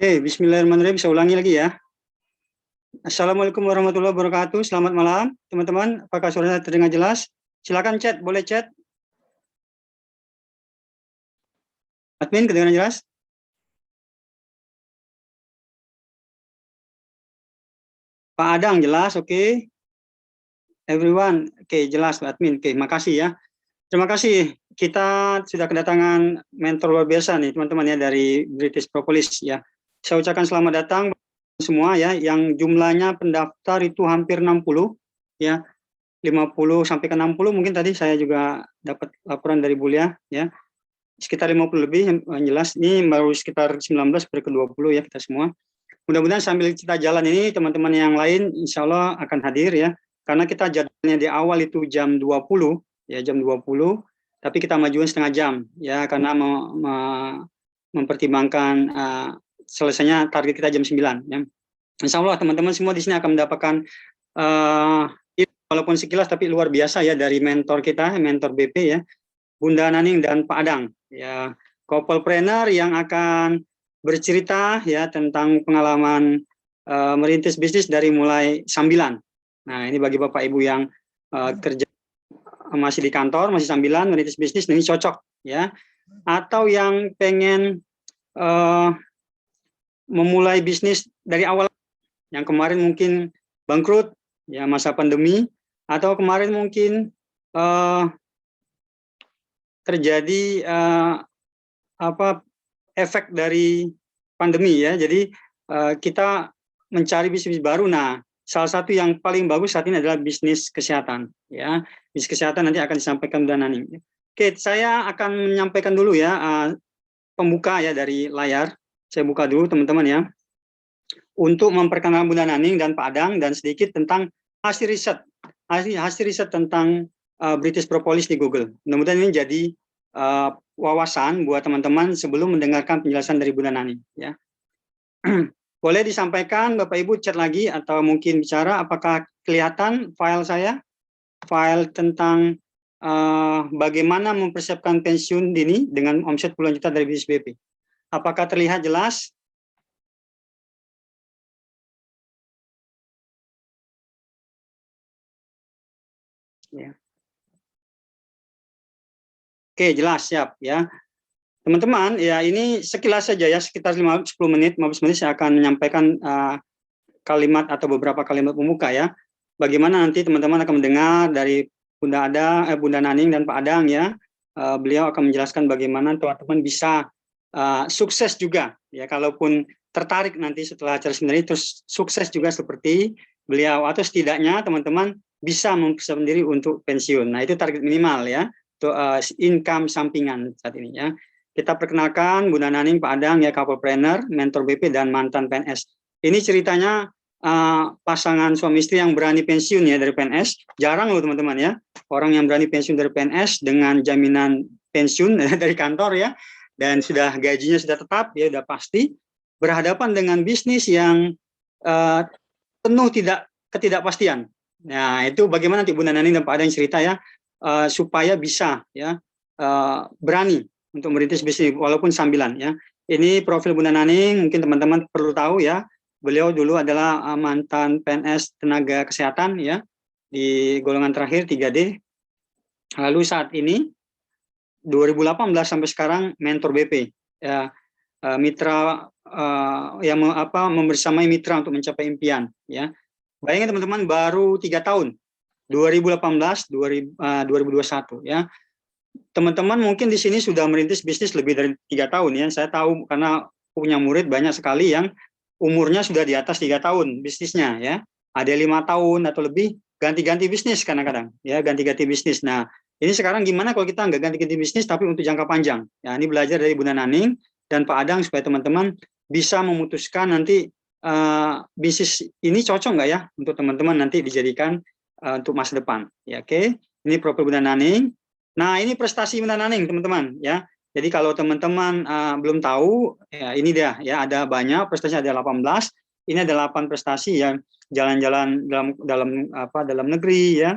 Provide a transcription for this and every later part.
Bismillahirrahmanirrahim. Saya ulangi lagi ya. Assalamualaikum warahmatullahi wabarakatuh. Selamat malam, teman-teman. Apakah suara saya terdengar jelas? Silakan chat, boleh chat. Admin, kedengaran jelas? Pak Adang, jelas, oke. Everyone, oke, jelas, Pak Admin. Oke, makasih ya. Terima kasih. Kita sudah kedatangan mentor luar biasa nih, teman-teman ya, dari British Propolis ya. Saya ucapkan selamat datang semua ya, yang jumlahnya pendaftar itu hampir 60 ya. 50 sampai ke 60 mungkin tadi saya juga dapat laporan dari Bulia ya. Sekitar 50 lebih yang jelas. Ini baru sekitar 19 per ke 20 ya kita semua. Mudah-mudahan sambil kita jalan ini teman-teman yang lain insya Allah akan hadir ya. Karena kita jadwalnya di awal itu jam 20 ya, jam 20, tapi kita majuin setengah jam ya karena mempertimbangkan selesainya target kita jam 9 ya. Insya Allah teman-teman semua di sini akan mendapatkan walaupun sekilas tapi luar biasa ya dari mentor kita, mentor BP ya, Bunda Naning dan Pak Adang ya, couple-planner yang akan bercerita ya tentang pengalaman merintis bisnis dari mulai sambilan. Nah, ini bagi Bapak Ibu yang kerja masih di kantor, masih sambilan merintis bisnis, ini cocok ya. Atau yang pengen memulai bisnis dari awal, yang kemarin mungkin bangkrut ya masa pandemi, atau kemarin mungkin terjadi efek dari pandemi ya. Jadi kita mencari bisnis baru. Nah, salah satu yang paling bagus saat ini adalah bisnis kesehatan ya. Bisnis kesehatan nanti akan disampaikan Bunda Naning. Oke, saya akan menyampaikan dulu ya pembuka ya dari layar. Saya buka dulu teman-teman ya. Untuk memperkenalkan Bunda Naning dan Pak Adang dan sedikit tentang hasil riset tentang British Propolis di Google. Mudah-mudahan ini jadi wawasan buat teman-teman sebelum mendengarkan penjelasan dari Bunda Naning ya. Boleh disampaikan Bapak Ibu chat lagi atau mungkin bicara, apakah kelihatan file saya, file tentang bagaimana mempersiapkan pensiun dini dengan omset puluhan juta dari bisnis BP. Apakah terlihat jelas? Ya. Oke, jelas, siap ya. Teman-teman, ya ini sekilas saja ya, sekitar 15 menit saya akan menyampaikan kalimat atau beberapa kalimat pembuka ya. Bagaimana nanti teman-teman akan mendengar dari Bunda Naning dan Pak Adang ya. Beliau akan menjelaskan bagaimana teman-teman bisa sukses juga ya, kalaupun tertarik nanti setelah acara seminar itu sukses juga seperti beliau, atau setidaknya teman-teman bisa mempersiapkan diri untuk pensiun. Nah, itu target minimal ya, untuk income sampingan saat ini ya. Kita perkenalkan Bunda Naning, Pak Adang ya, couple-planner, mentor BP dan mantan PNS. Ini ceritanya pasangan suami istri yang berani pensiun ya dari PNS. Jarang loh teman-teman ya, orang yang berani pensiun dari PNS dengan jaminan pensiun dari kantor ya, dan sudah gajinya sudah tetap ya, sudah pasti, berhadapan dengan bisnis yang penuh ketidakpastian. Nah, itu bagaimana nanti Bunda Naning dan Pak Adang cerita ya, supaya bisa ya berani untuk merintis bisnis walaupun sambilan ya. Ini profil Bunda Naning, mungkin teman-teman perlu tahu ya. Beliau dulu adalah mantan PNS tenaga kesehatan ya, di golongan terakhir 3D. Lalu saat ini 2018 sampai sekarang mentor BP ya, mitra yang membersamai mitra untuk mencapai impian ya. Bayangin teman-teman, baru 3 tahun, 2018 2021 ya. Teman-teman mungkin di sini sudah merintis bisnis lebih dari 3 tahun ya. Saya tahu karena punya murid banyak sekali yang umurnya sudah di atas 3 tahun bisnisnya ya. Ada 5 tahun atau lebih ganti-ganti bisnis kadang-kadang ya, ganti-ganti bisnis. Nah, ini sekarang gimana kalau kita nggak ganti-ganti bisnis tapi untuk jangka panjang? Ya, ini belajar dari Bunda Naning dan Pak Adang supaya teman-teman bisa memutuskan nanti bisnis ini cocok nggak ya untuk teman-teman nanti dijadikan untuk masa depan. Ya, oke. Ini profil Bunda Naning. Nah, ini prestasi Bunda Naning teman-teman ya. Jadi kalau teman-teman belum tahu ya, ini dia ya, ada banyak prestasi, ada 18. Ini ada 8 prestasi yang jalan-jalan dalam negeri ya,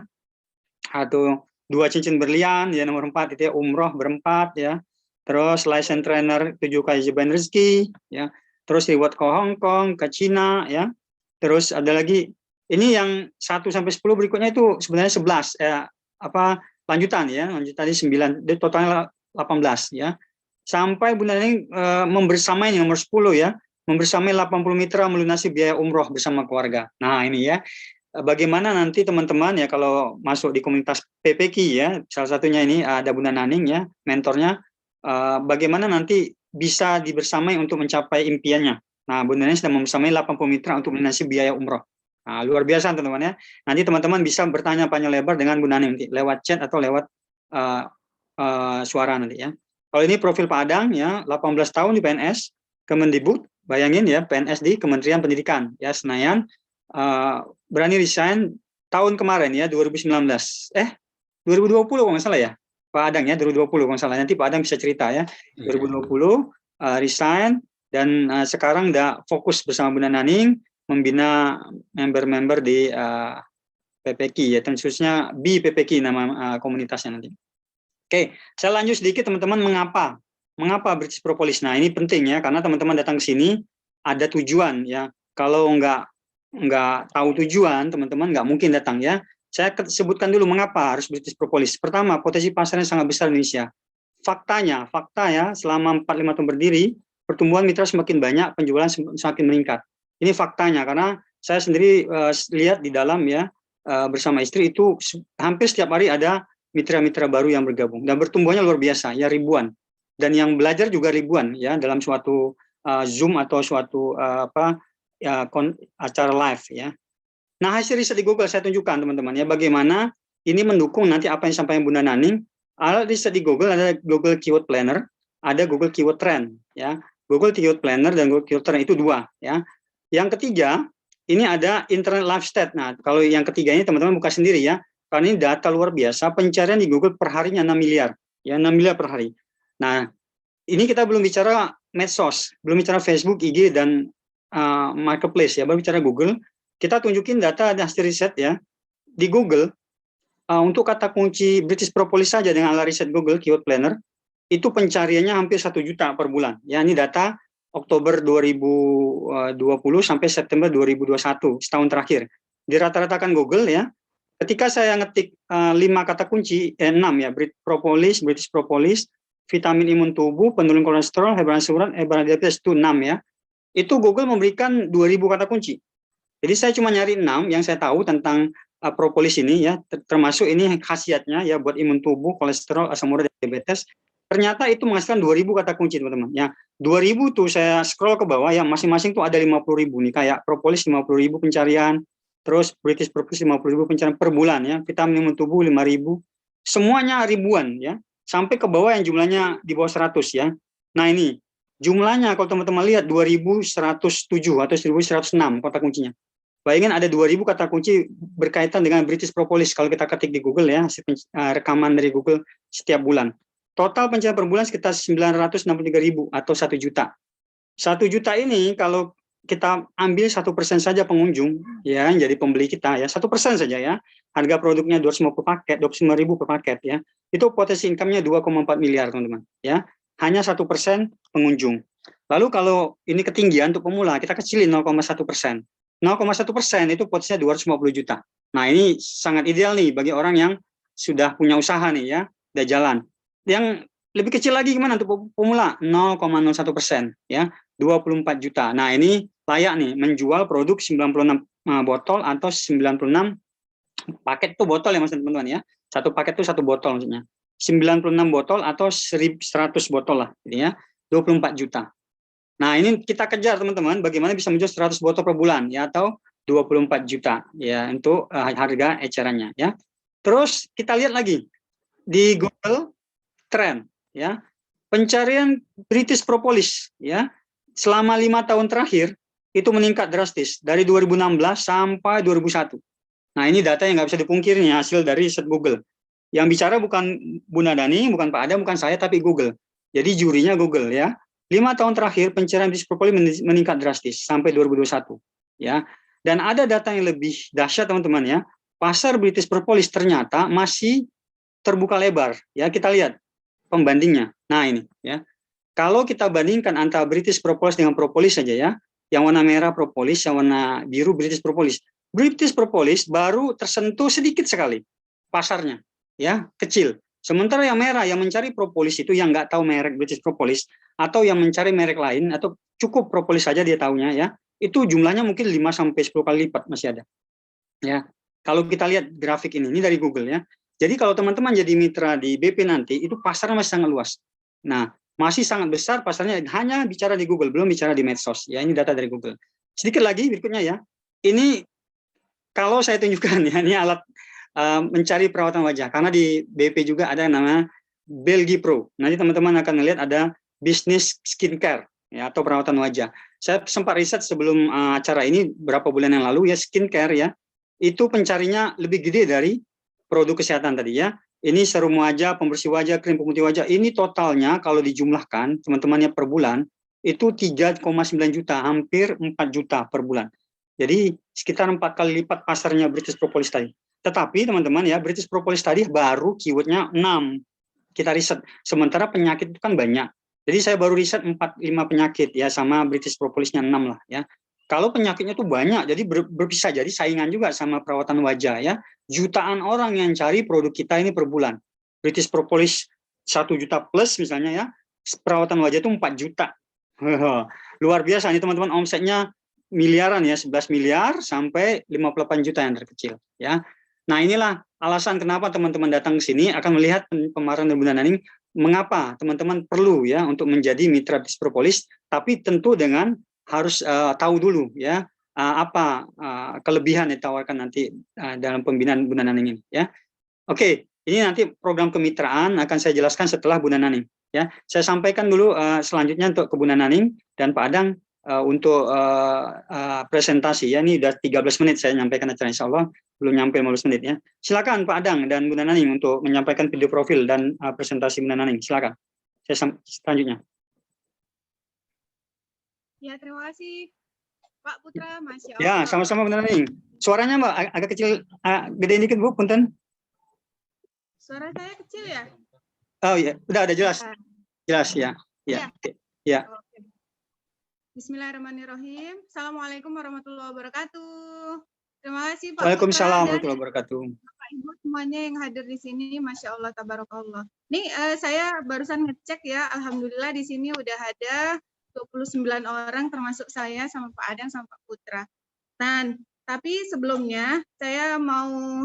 atau 2 cincin berlian ya, nomor 4 itu ya, umroh berempat ya, terus license trainer 7 kali jebakan rezeki ya, terus reward ke Hong Kong, ke Cina, ya. Terus ada lagi, ini yang 1 sampai 10 berikutnya itu sebenarnya 11, lanjutan ya, lanjutan tadi 9, totalnya 18 ya. Sampai Bunda Naning membersamai nomor 10 ya, membersamai 80 mitra melunasi biaya umroh bersama keluarga. Nah, ini ya. Bagaimana nanti teman-teman ya kalau masuk di komunitas PPQ ya, salah satunya ini ada Bunda Naning ya, mentornya, bagaimana nanti bisa dibersamai untuk mencapai impiannya. Nah, Bunda Naning sedang membersamai 80 mitra untuk melunasi biaya umroh. Nah, luar biasa teman-teman ya. Nanti teman-teman bisa bertanya panjang lebar dengan Bunda Naning nanti, lewat chat atau lewat suara nanti ya. Kalau ini profil Pak Adang ya, 18 tahun di PNS, Kemendikbud, bayangin ya, PNS di Kementerian Pendidikan ya, Senayan, berani resign tahun kemarin ya, 2019. 2020 kalau nggak salah ya, Pak Adang ya, 2020 kalau nggak salah. Nanti Pak Adang bisa cerita ya, 2020 resign, dan sekarang udah fokus bersama Bunda Naning membina member-member di PPQ ya, khususnya BPPQ nama komunitasnya nanti. Oke, saya lanjut sedikit teman-teman, mengapa British Propolis. Nah, ini penting ya, karena teman-teman datang ke sini ada tujuan ya. Kalau nggak tahu tujuan, teman-teman nggak mungkin datang ya. Saya sebutkan dulu mengapa harus British Propolis. Pertama, potensi pasarnya sangat besar Indonesia. Fakta ya, selama 4-5 tahun berdiri, pertumbuhan mitra semakin banyak, penjualan semakin meningkat. Ini faktanya, karena saya sendiri lihat di dalam ya, bersama istri itu hampir setiap hari ada mitra-mitra baru yang bergabung dan bertumbuhnya luar biasa ya, ribuan, dan yang belajar juga ribuan ya dalam suatu Zoom atau suatu acara live ya. Nah, hasil riset di Google saya tunjukkan teman-teman ya, bagaimana ini mendukung nanti apa yang disampaikan Bunda Naning. Alat riset di Google ada Google Keyword Planner, ada Google Keyword Trend ya. Google Keyword Planner dan Google Keyword Trend itu 2 ya. Yang ketiga ini ada Internet Live Stat. Nah, kalau yang ketiga ini teman-teman buka sendiri ya. Karena ini data luar biasa, pencarian di Google per harinya 6 miliar, ya 6 miliar per hari. Nah, ini kita belum bicara medsos, belum bicara Facebook, IG, dan marketplace ya, baru bicara Google. Kita tunjukin data hasil riset ya, di Google, untuk kata kunci British Propolis saja dengan alat riset Google Keyword Planner, itu pencariannya hampir 1 juta per bulan. Ya, ini data Oktober 2020 sampai September 2021, setahun terakhir. Dirata-ratakan Google ya, ketika saya ngetik 5 kata kunci, 6 ya, British Propolis, vitamin imun tubuh, penurun kolesterol, herbal asuran, herbal diabetes, itu 6 ya. Itu Google memberikan 2000 kata kunci. Jadi saya cuma nyari 6 yang saya tahu tentang propolis ini ya, termasuk ini khasiatnya ya buat imun tubuh, kolesterol, asam urat, diabetes. Ternyata itu menghasilkan 2000 kata kunci teman-teman ya. 2000 tuh saya scroll ke bawah ya, masing-masing tuh ada 50.000 nih, kayak propolis 50.000 pencarian, terus British Propolis 50.000 pencarian per bulan ya, vitamin imun tubuh 5.000, semuanya ribuan ya, sampai ke bawah yang jumlahnya di bawah 100 ya. Nah, ini jumlahnya kalau teman-teman lihat 2107 atau 1106 kata kuncinya. Bayangin ada 2000 kata kunci berkaitan dengan British Propolis kalau kita ketik di Google ya, rekaman dari Google setiap bulan. Total pencarian per bulan sekitar 963.000 atau 1 juta. 1 juta ini kalau kita ambil 1% saja pengunjung ya, jadi pembeli kita ya, 1% saja ya, harga produknya 250 paket, 25.000 per paket ya, itu potensi income-nya 2,4 miliar teman-teman ya, hanya 1% pengunjung. Lalu kalau ini ketinggian untuk pemula, kita kecilin 0,1%. 0,1% itu potensinya 250 juta. Nah, ini sangat ideal nih bagi orang yang sudah punya usaha nih ya, udah jalan. Yang lebih kecil lagi gimana untuk pemula? 0,01% ya, 24 juta. Nah, ini layak nih menjual produk 96 botol atau 96 paket itu botol ya Mas teman-teman ya. Satu paket itu 1 botol maksudnya. 96 botol atau 100 botol lah gitu ya. 24 juta. Nah, ini kita kejar teman-teman, bagaimana bisa menjual 100 botol per bulan ya, atau 24 juta ya untuk harga ecerannya ya. Terus kita lihat lagi di Google Trend ya. Pencarian British Propolis ya selama 5 tahun terakhir itu meningkat drastis dari 2016 sampai 2001. Nah, ini data yang nggak bisa dipungkiri hasil dari riset Google. Yang bicara bukan Bunda Dani, bukan Pak Adam, bukan saya, tapi Google. Jadi jurinya Google ya. 5 tahun terakhir pencarian British Propolis meningkat drastis sampai 2021 ya. Dan ada data yang lebih dahsyat teman-teman ya. Pasar British Propolis ternyata masih terbuka lebar ya. Kita lihat pembandingnya. Nah, ini ya. Kalau kita bandingkan antara British Propolis dengan Propolis saja ya, yang warna merah Propolis, yang warna biru British Propolis. British Propolis baru tersentuh sedikit sekali pasarnya, ya kecil. Sementara yang merah yang mencari propolis itu yang nggak tahu merek British Propolis atau yang mencari merek lain atau cukup propolis saja dia tahunya ya, itu jumlahnya mungkin 5 sampai 10 kali lipat masih ada. Ya. Kalau kita lihat grafik ini dari Google ya. Jadi kalau teman-teman jadi mitra di BP nanti itu pasarnya masih sangat luas. Nah, masih sangat besar pasarnya hanya bicara di Google, belum bicara di medsos. Ya, ini data dari Google. Sedikit lagi berikutnya ya. Ini kalau saya tunjukkan ya, ini alat mencari perawatan wajah karena di BP juga ada yang namanya Belgi Pro. Nanti teman-teman akan melihat ada bisnis skincare ya atau perawatan wajah. Saya sempat riset sebelum acara ini berapa bulan yang lalu ya, skincare ya itu pencarinya lebih gede dari produk kesehatan tadi ya. Ini serum wajah, pembersih wajah, krim pemutih wajah. Ini totalnya kalau dijumlahkan teman-temannya per bulan itu 3,9 juta, hampir 4 juta per bulan. Jadi sekitar 4 kali lipat pasarnya British Propolis tadi. Tetapi teman-teman ya, British Propolis tadi baru keywordnya 6. Kita riset. Sementara penyakit itu kan banyak. Jadi saya baru riset 4-5 penyakit ya, sama British Propolisnya 6 lah ya. Kalau penyakitnya tuh banyak, jadi berpisah, jadi saingan juga sama perawatan wajah ya. Jutaan orang yang cari produk kita ini per bulan. British Propolis 1 juta plus misalnya ya, perawatan wajah itu 4 juta. Luar biasa nih teman-teman, omsetnya miliaran ya, 11 miliar sampai 58 juta yang terkecil ya. Nah, inilah alasan kenapa teman-teman datang ke sini akan melihat pemaparan dan Bunda Naning, mengapa teman-teman perlu ya untuk menjadi mitra British Propolis, tapi tentu dengan harus tahu dulu ya apa kelebihan yang ditawarkan nanti dalam pembinaan Bunda Naning ini ya. Oke, ini nanti program kemitraan akan saya jelaskan setelah Bunda Naning ya. Saya sampaikan dulu selanjutnya untuk ke Bunda Naning dan Pak Adang untuk presentasi ya. Ini udah 13 menit saya nyampaikan acara, insya Allah belum nyampe 15 menit ya. Silakan Pak Adang dan Bunda Naning untuk menyampaikan video profil dan presentasi Bunda Naning. Silakan. Saya selanjutnya. Ya, terima kasih Pak Putra, Masya Allah. Ya, sama-sama Bunda Naning. Suaranya Mbak agak kecil, gede dikit Bu, punten. Suara saya kecil ya? Oh iya, udah jelas. Jelas ya. Ya. Ya. Oke. Bismillahirrahmanirrahim. Assalamualaikum warahmatullahi wabarakatuh. Terima kasih Pak Waalaikumsalam Putra warahmatullahi wabarakatuh. Bapak Ibu semuanya yang hadir di sini, Masya Allah, tabarakallah. Nih saya barusan ngecek ya, Alhamdulillah di sini udah ada 29 orang termasuk saya sama Pak Adang sama Pak Putra. Dan tapi sebelumnya saya mau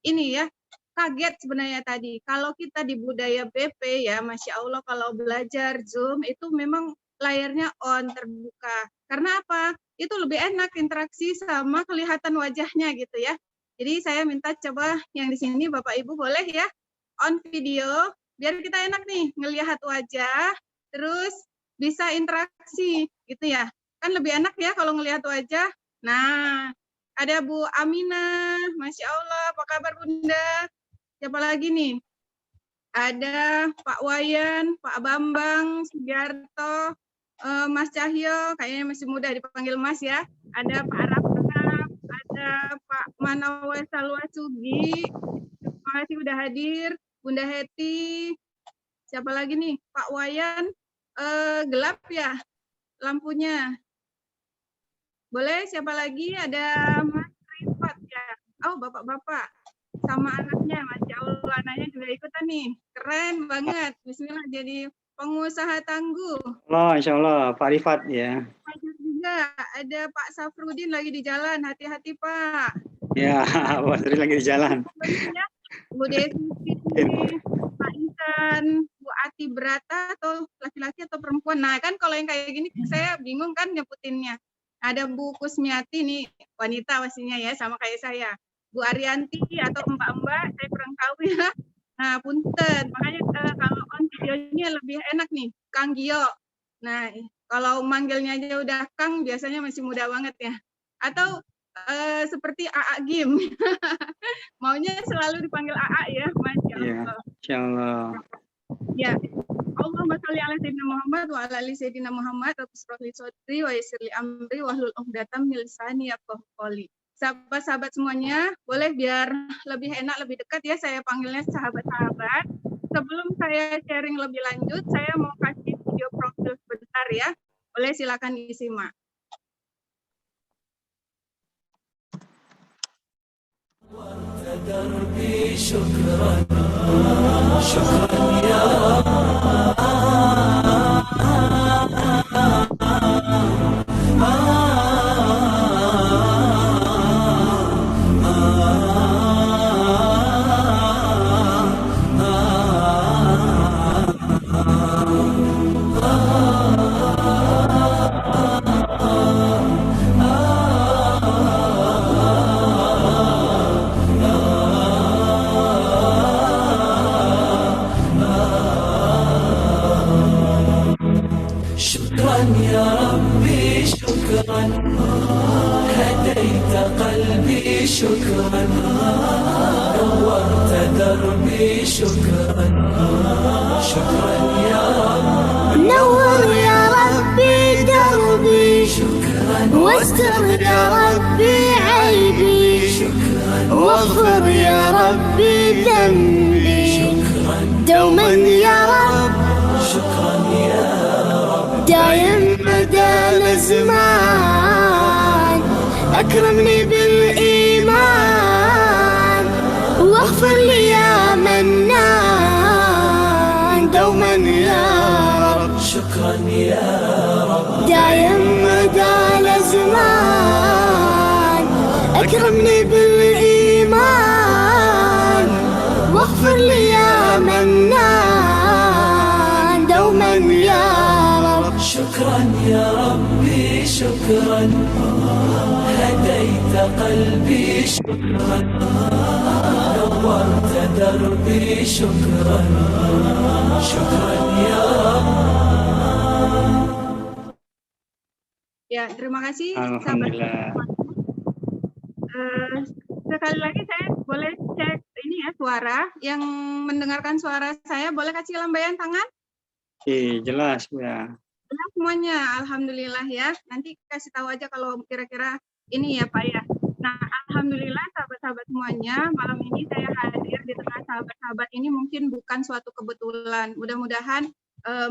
ini ya, kaget sebenarnya tadi. Kalau kita di budaya BP ya, Masya Allah, kalau belajar Zoom itu memang layarnya on, terbuka. Karena apa? Itu lebih enak interaksi sama kelihatan wajahnya gitu ya. Jadi saya minta coba yang di sini Bapak Ibu boleh ya on video biar kita enak nih ngelihat wajah terus bisa interaksi gitu ya. Kan lebih enak ya kalau ngelihat wajah. Nah, ada Bu Aminah, Masya Allah, apa kabar Bunda? Siapa lagi nih? Ada Pak Wayan, Pak Bambang, Sugiarto, Mas Cahyo, kayaknya masih muda dipanggil Mas ya. Ada Pak Arafat, ada Pak Manawe Salwasugi, terima kasih udah hadir. Bunda Heti, siapa lagi nih? Pak Wayan, gelap ya lampunya. Boleh siapa lagi? Ada Mas Rifat ya. Oh, bapak-bapak sama anaknya, Masya Allah, anaknya juga ikutan nih. Keren banget. Bismillah, jadi pengusaha tangguh. Allah, insya Allah, Pak Rifat ya. Juga ada Pak Safrudin lagi di jalan, hati-hati Pak. Ya, Pak Safrudin lagi di jalan. Bu Desi, Pak Isan, Bu Ati Brata atau laki-laki atau perempuan. Nah kan kalau yang kayak gini saya bingung kan nyebutinnya. Ada Bu Kusmiati nih, wanita pastinya ya, sama kayak saya. Bu Arianti atau Mbak-mbak, saya kurang tahu ya. Nah, punten. Makanya kalau on videonya lebih enak nih, Kang Gio. Nah, kalau manggilnya aja udah Kang, biasanya masih muda banget ya. Atau seperti AA Gim. Maunya selalu dipanggil AA ya, Masya Allah. Insya Allah. Ya. Allahumma sholli ala sayyidina Muhammad wa ala ali sayyidina Muhammad wa bismillah sodri wa yasirli amri wa hlul uqdatam min lisani yafqahu qawli. Sahabat-sahabat semuanya, boleh biar lebih enak, lebih dekat ya, saya panggilnya sahabat-sahabat. sebelum saya sharing lebih lanjut, saya mau kasih video profil sebentar ya. Boleh silakan disimak. دربي شكرا شكرا يا شكرا يا ربي شكرا هديت قلبي شكرا نورت دربي شكرا شكرا يا رب نور يا ربي دربي شكرا واستر يا ربي عيبي شكرا واغفر يا ربي ذنبي شكرا دوما يا رب شكرا يا دايم مدى الزمان أكرمني بالإيمان واغفر لي يا منان دوما يا رب شكرا يا رب دايم مدى الزمان أكرمني بالإيمان واغفر لي يا منان دوما يا رب شكرا يا ربي شكرا هديت قلبي شكرا نورت دربي شكرا شكرا يا رب Ya, terima kasih sahabat. Alhamdulillah. Sekali lagi saya boleh cek ini ya suara. Yang mendengarkan suara saya boleh kasih lambaian tangan? Oke, jelas Bu ya. Jelas semuanya, alhamdulillah ya. Nanti kasih tahu aja kalau kira-kira ini ya Pak ya. Nah, alhamdulillah sahabat-sahabat semuanya, malam ini saya hadir di tengah sahabat-sahabat ini mungkin bukan suatu kebetulan. Mudah-mudahan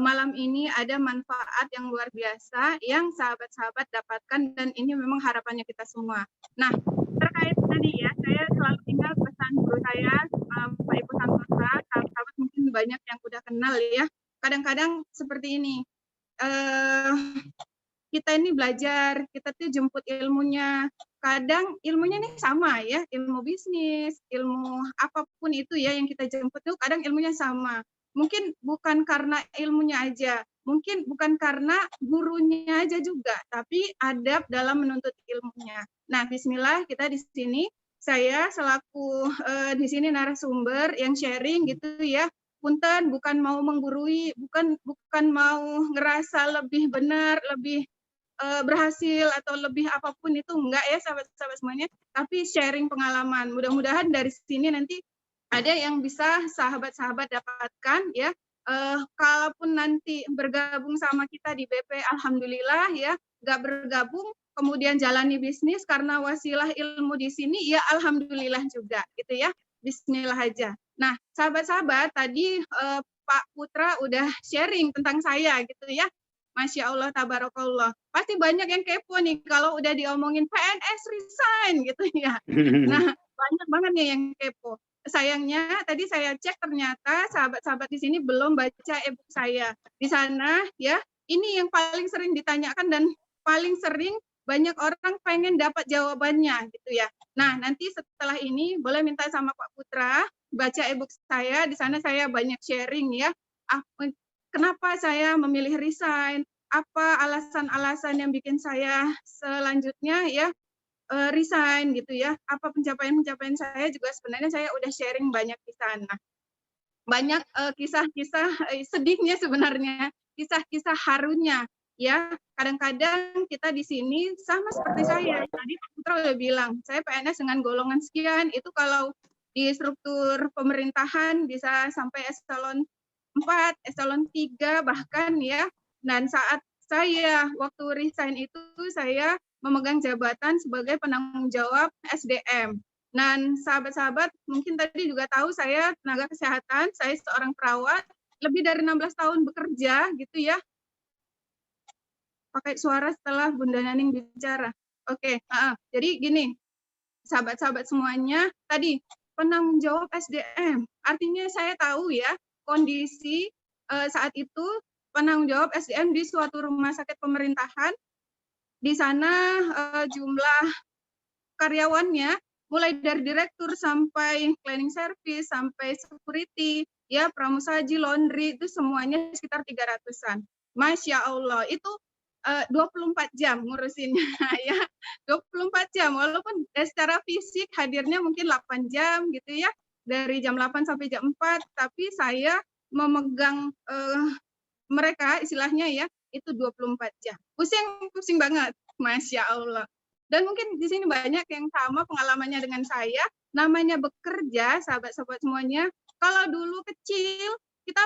malam ini ada manfaat yang luar biasa yang sahabat-sahabat dapatkan dan ini memang harapannya kita semua. Nah, terkait tadi ya, saya selalu ingat pesan guru saya, Pak Ibu Santosa, sahabat-sahabat mungkin banyak yang udah kenal ya. Kadang-kadang seperti ini, kita ini belajar, kita tuh jemput ilmunya. Kadang ilmunya nih sama ya, ilmu bisnis, ilmu apapun itu ya yang kita jemput tuh kadang ilmunya sama. Mungkin bukan karena ilmunya aja, mungkin bukan karena gurunya aja juga, tapi adab dalam menuntut ilmunya. Nah, bismillah kita di sini, saya selaku di sini narasumber yang sharing gitu ya. Punten, bukan mau menggurui, bukan mau ngerasa lebih benar, lebih berhasil atau lebih apapun itu enggak ya sahabat-sahabat semuanya, tapi sharing pengalaman. Mudah-mudahan dari sini nanti ada yang bisa sahabat-sahabat dapatkan ya. Kalaupun nanti bergabung sama kita di BP, alhamdulillah ya. Nggak bergabung, kemudian jalani bisnis karena wasilah ilmu di sini, ya alhamdulillah juga gitu ya. Bismillah aja. Nah, sahabat-sahabat, tadi Pak Putra udah sharing tentang saya gitu ya. Masya Allah, tabarakallah. Pasti banyak yang kepo nih kalau udah diomongin PNS resign gitu ya. Nah, banyak banget nih yang kepo. Sayangnya tadi saya cek ternyata sahabat-sahabat di sini belum baca e-book saya. Di sana ya, ini yang paling sering ditanyakan dan paling sering banyak orang pengen dapat jawabannya gitu ya. Nah, nanti setelah ini boleh minta sama Pak Putra baca e-book saya. Di sana saya banyak sharing ya. Kenapa saya memilih resign? Apa alasan-alasan yang bikin saya selanjutnya ya resign gitu ya. Apa pencapaian-pencapaian saya juga sebenarnya saya udah sharing banyak di sana. Banyak kisah-kisah sedihnya sebenarnya, kisah-kisah harunya ya. Kadang-kadang kita di sini sama seperti saya. Tadi Pak Putra udah bilang, saya PNS dengan golongan sekian, itu kalau di struktur pemerintahan bisa sampai eselon 4, eselon 3 bahkan ya. Dan saat saya waktu resign itu saya memegang jabatan sebagai penanggung jawab SDM. Dan sahabat-sahabat mungkin tadi juga tahu saya tenaga kesehatan, saya seorang perawat, lebih dari 16 tahun bekerja gitu ya. Pakai suara setelah Bunda Naning bicara. Oke, jadi gini, sahabat-sahabat semuanya, tadi penanggung jawab SDM. Artinya saya tahu ya kondisi saat itu penanggung jawab SDM di suatu rumah sakit pemerintahan. Di sana jumlah karyawannya mulai dari direktur sampai cleaning service, sampai security, ya pramusaji, laundry, itu semuanya sekitar 300-an. Masya Allah, itu 24 jam ngurusinnya ya. 24 jam, walaupun secara fisik hadirnya mungkin 8 jam gitu ya, dari jam 8 sampai jam 4, tapi saya memegang mereka istilahnya ya, itu 24 jam. Pusing banget, Masya Allah. Dan mungkin di sini banyak yang sama pengalamannya dengan saya, namanya bekerja, sahabat-sahabat semuanya, kalau dulu kecil, kita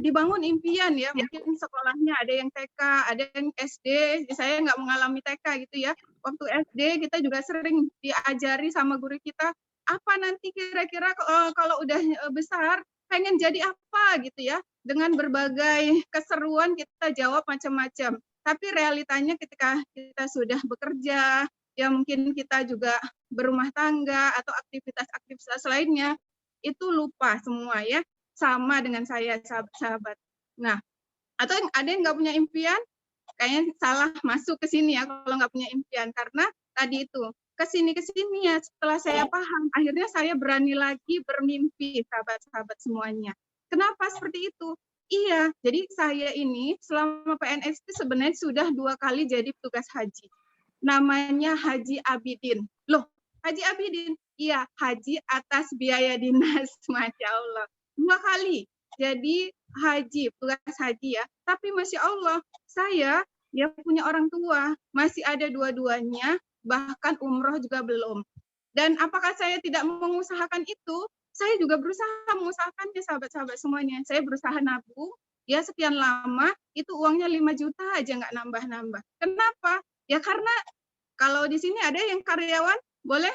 dibangun impian ya, mungkin sekolahnya ada yang TK, ada yang SD, saya nggak mengalami TK gitu ya. Waktu SD kita juga sering diajari sama guru kita, apa nanti kira-kira kalau udah besar, pengen jadi apa gitu ya. Dengan berbagai keseruan kita jawab macam-macam. Tapi realitanya ketika kita sudah bekerja, ya mungkin kita juga berumah tangga atau aktivitas-aktivitas lainnya, itu lupa semua ya. Sama dengan saya, sahabat-sahabat. Nah, atau ada yang nggak punya impian, kayaknya salah masuk ke sini ya kalau nggak punya impian. Karena tadi itu, kesini ya setelah saya paham, akhirnya saya berani lagi bermimpi, sahabat-sahabat semuanya. Kenapa seperti itu? Iya, jadi saya ini selama PNS itu sebenarnya sudah 2 kali jadi petugas haji. Namanya Haji Abidin. Loh, Haji Abidin? Iya, haji atas biaya dinas, Masya Allah. 2 kali jadi haji, petugas haji ya. Tapi Masya Allah, saya ya punya orang tua, masih ada dua-duanya, bahkan umroh juga belum. Dan apakah saya tidak mengusahakan itu? Saya juga berusaha mengusahakannya, sahabat-sahabat semuanya. Saya berusaha nabung, ya sekian lama, itu uangnya 5 juta aja nggak nambah-nambah. Kenapa? Ya karena kalau di sini ada yang karyawan, boleh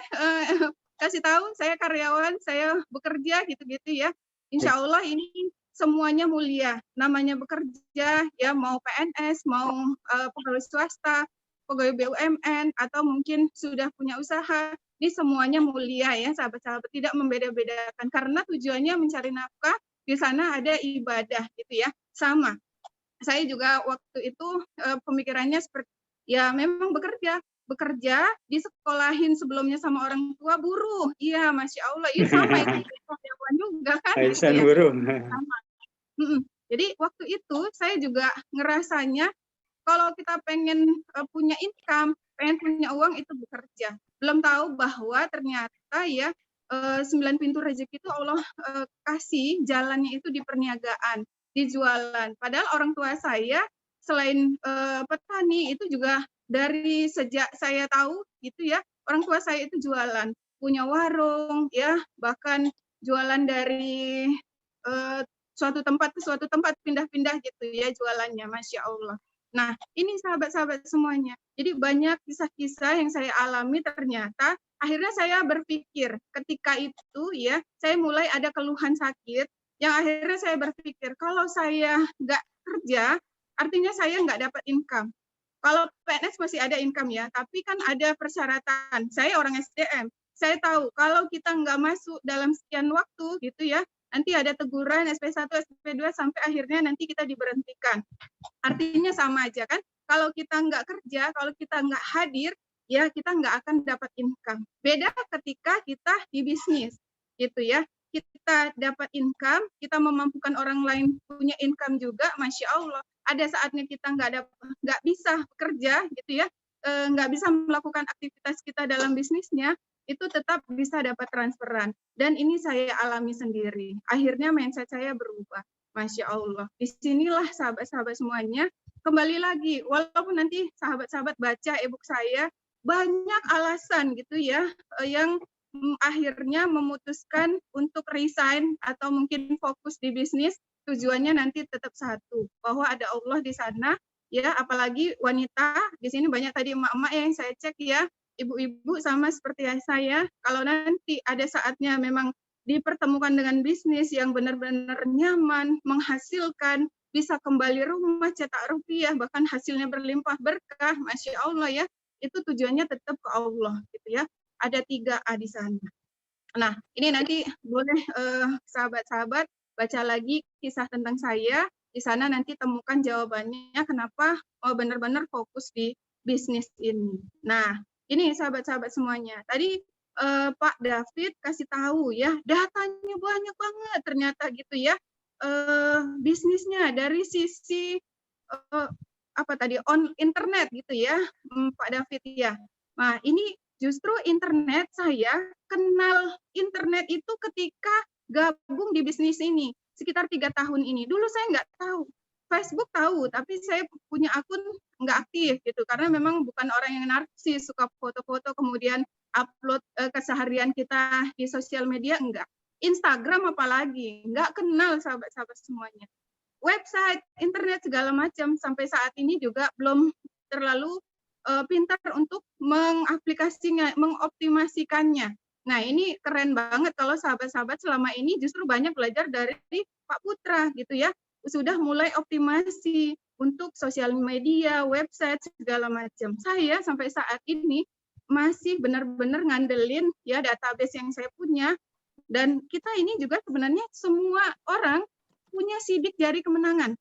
kasih tahu, saya karyawan, saya bekerja gitu-gitu ya. Insya Allah ini semuanya mulia. Namanya bekerja, ya mau PNS, mau pegawai swasta, pegawai BUMN, atau mungkin sudah punya usaha, ini semuanya mulia ya sahabat-sahabat, tidak membeda-bedakan karena tujuannya mencari nafkah, di sana ada ibadah gitu ya. Sama. Saya juga waktu itu pemikirannya seperti ya memang bekerja disekolahin sebelumnya sama orang tua buruh. Iya, Masya Allah, iya sama itu karyawan juga kan. Aisyah gitu ya. buruh. Sama. Jadi waktu itu saya juga ngerasanya kalau kita pengen punya income, pengen punya uang itu bekerja. Belum tahu bahwa ternyata ya 9 pintu rezeki itu Allah kasih jalannya itu di perniagaan, di jualan. Padahal orang tua saya selain petani itu juga dari sejak saya tahu gitu ya, orang tua saya itu jualan, punya warung ya, bahkan jualan dari suatu tempat ke suatu tempat, pindah-pindah gitu ya jualannya, Masya Allah. Nah, ini sahabat-sahabat semuanya. Jadi banyak kisah-kisah yang saya alami ternyata akhirnya saya berpikir ketika itu ya, saya mulai ada keluhan sakit yang akhirnya saya berpikir kalau saya nggak kerja, artinya saya nggak dapat income. Kalau PNS masih ada income ya, tapi kan ada persyaratan. Saya orang SDM, saya tahu kalau kita nggak masuk dalam sekian waktu gitu ya, nanti ada teguran SP1, SP2 sampai akhirnya nanti kita diberhentikan. Artinya sama aja kan, kalau kita nggak kerja, kalau kita nggak hadir, ya kita nggak akan dapat income. Beda ketika kita di bisnis, gitu ya. Kita dapat income, kita memampukan orang lain punya income juga, Masya Allah. Ada saatnya kita nggak bisa bekerja, gitu ya, nggak bisa melakukan aktivitas kita dalam bisnisnya, itu tetap bisa dapat transferan. Dan ini saya alami sendiri. Akhirnya mindset saya berubah. Masya Allah. Disinilah sahabat-sahabat semuanya, kembali lagi, walaupun nanti sahabat-sahabat baca e-book saya, banyak alasan gitu ya, yang akhirnya memutuskan untuk resign atau mungkin fokus di bisnis, tujuannya nanti tetap satu, bahwa ada Allah di sana, ya apalagi wanita, di sini banyak tadi emak-emak yang saya cek ya, ibu-ibu sama seperti saya, kalau nanti ada saatnya memang dipertemukan dengan bisnis yang benar-benar nyaman, menghasilkan, bisa kembali rumah, cetak rupiah, bahkan hasilnya berlimpah berkah, Masya Allah ya, itu tujuannya tetap ke Allah gitu ya. Ada 3A di sana. Nah, ini nanti boleh sahabat-sahabat baca lagi kisah tentang saya. Di sana nanti temukan jawabannya kenapa benar-benar fokus di bisnis ini. Nah, ini sahabat-sahabat semuanya. Tadi Pak David kasih tahu ya, datanya banyak banget ternyata gitu ya. Bisnisnya dari sisi apa tadi internet gitu ya, Pak David ya. Nah, ini justru internet, saya kenal internet itu ketika gabung di bisnis ini sekitar 3 tahun ini. Dulu saya nggak tahu. Facebook tahu, tapi saya punya akun nggak aktif gitu karena memang bukan orang yang narsis, suka foto-foto kemudian upload keseharian kita di sosial media, enggak. Instagram apalagi, nggak kenal sahabat-sahabat semuanya. Website, internet segala macam sampai saat ini juga belum terlalu pintar untuk mengoptimasikannya. Nah, ini keren banget kalau sahabat-sahabat selama ini justru banyak belajar dari Pak Putra gitu ya. Sudah mulai optimasi untuk sosial media, website segala macam. Saya sampai saat ini masih benar-benar ngandelin ya database yang saya punya, dan kita ini juga sebenarnya semua orang punya sidik jari kemenangan.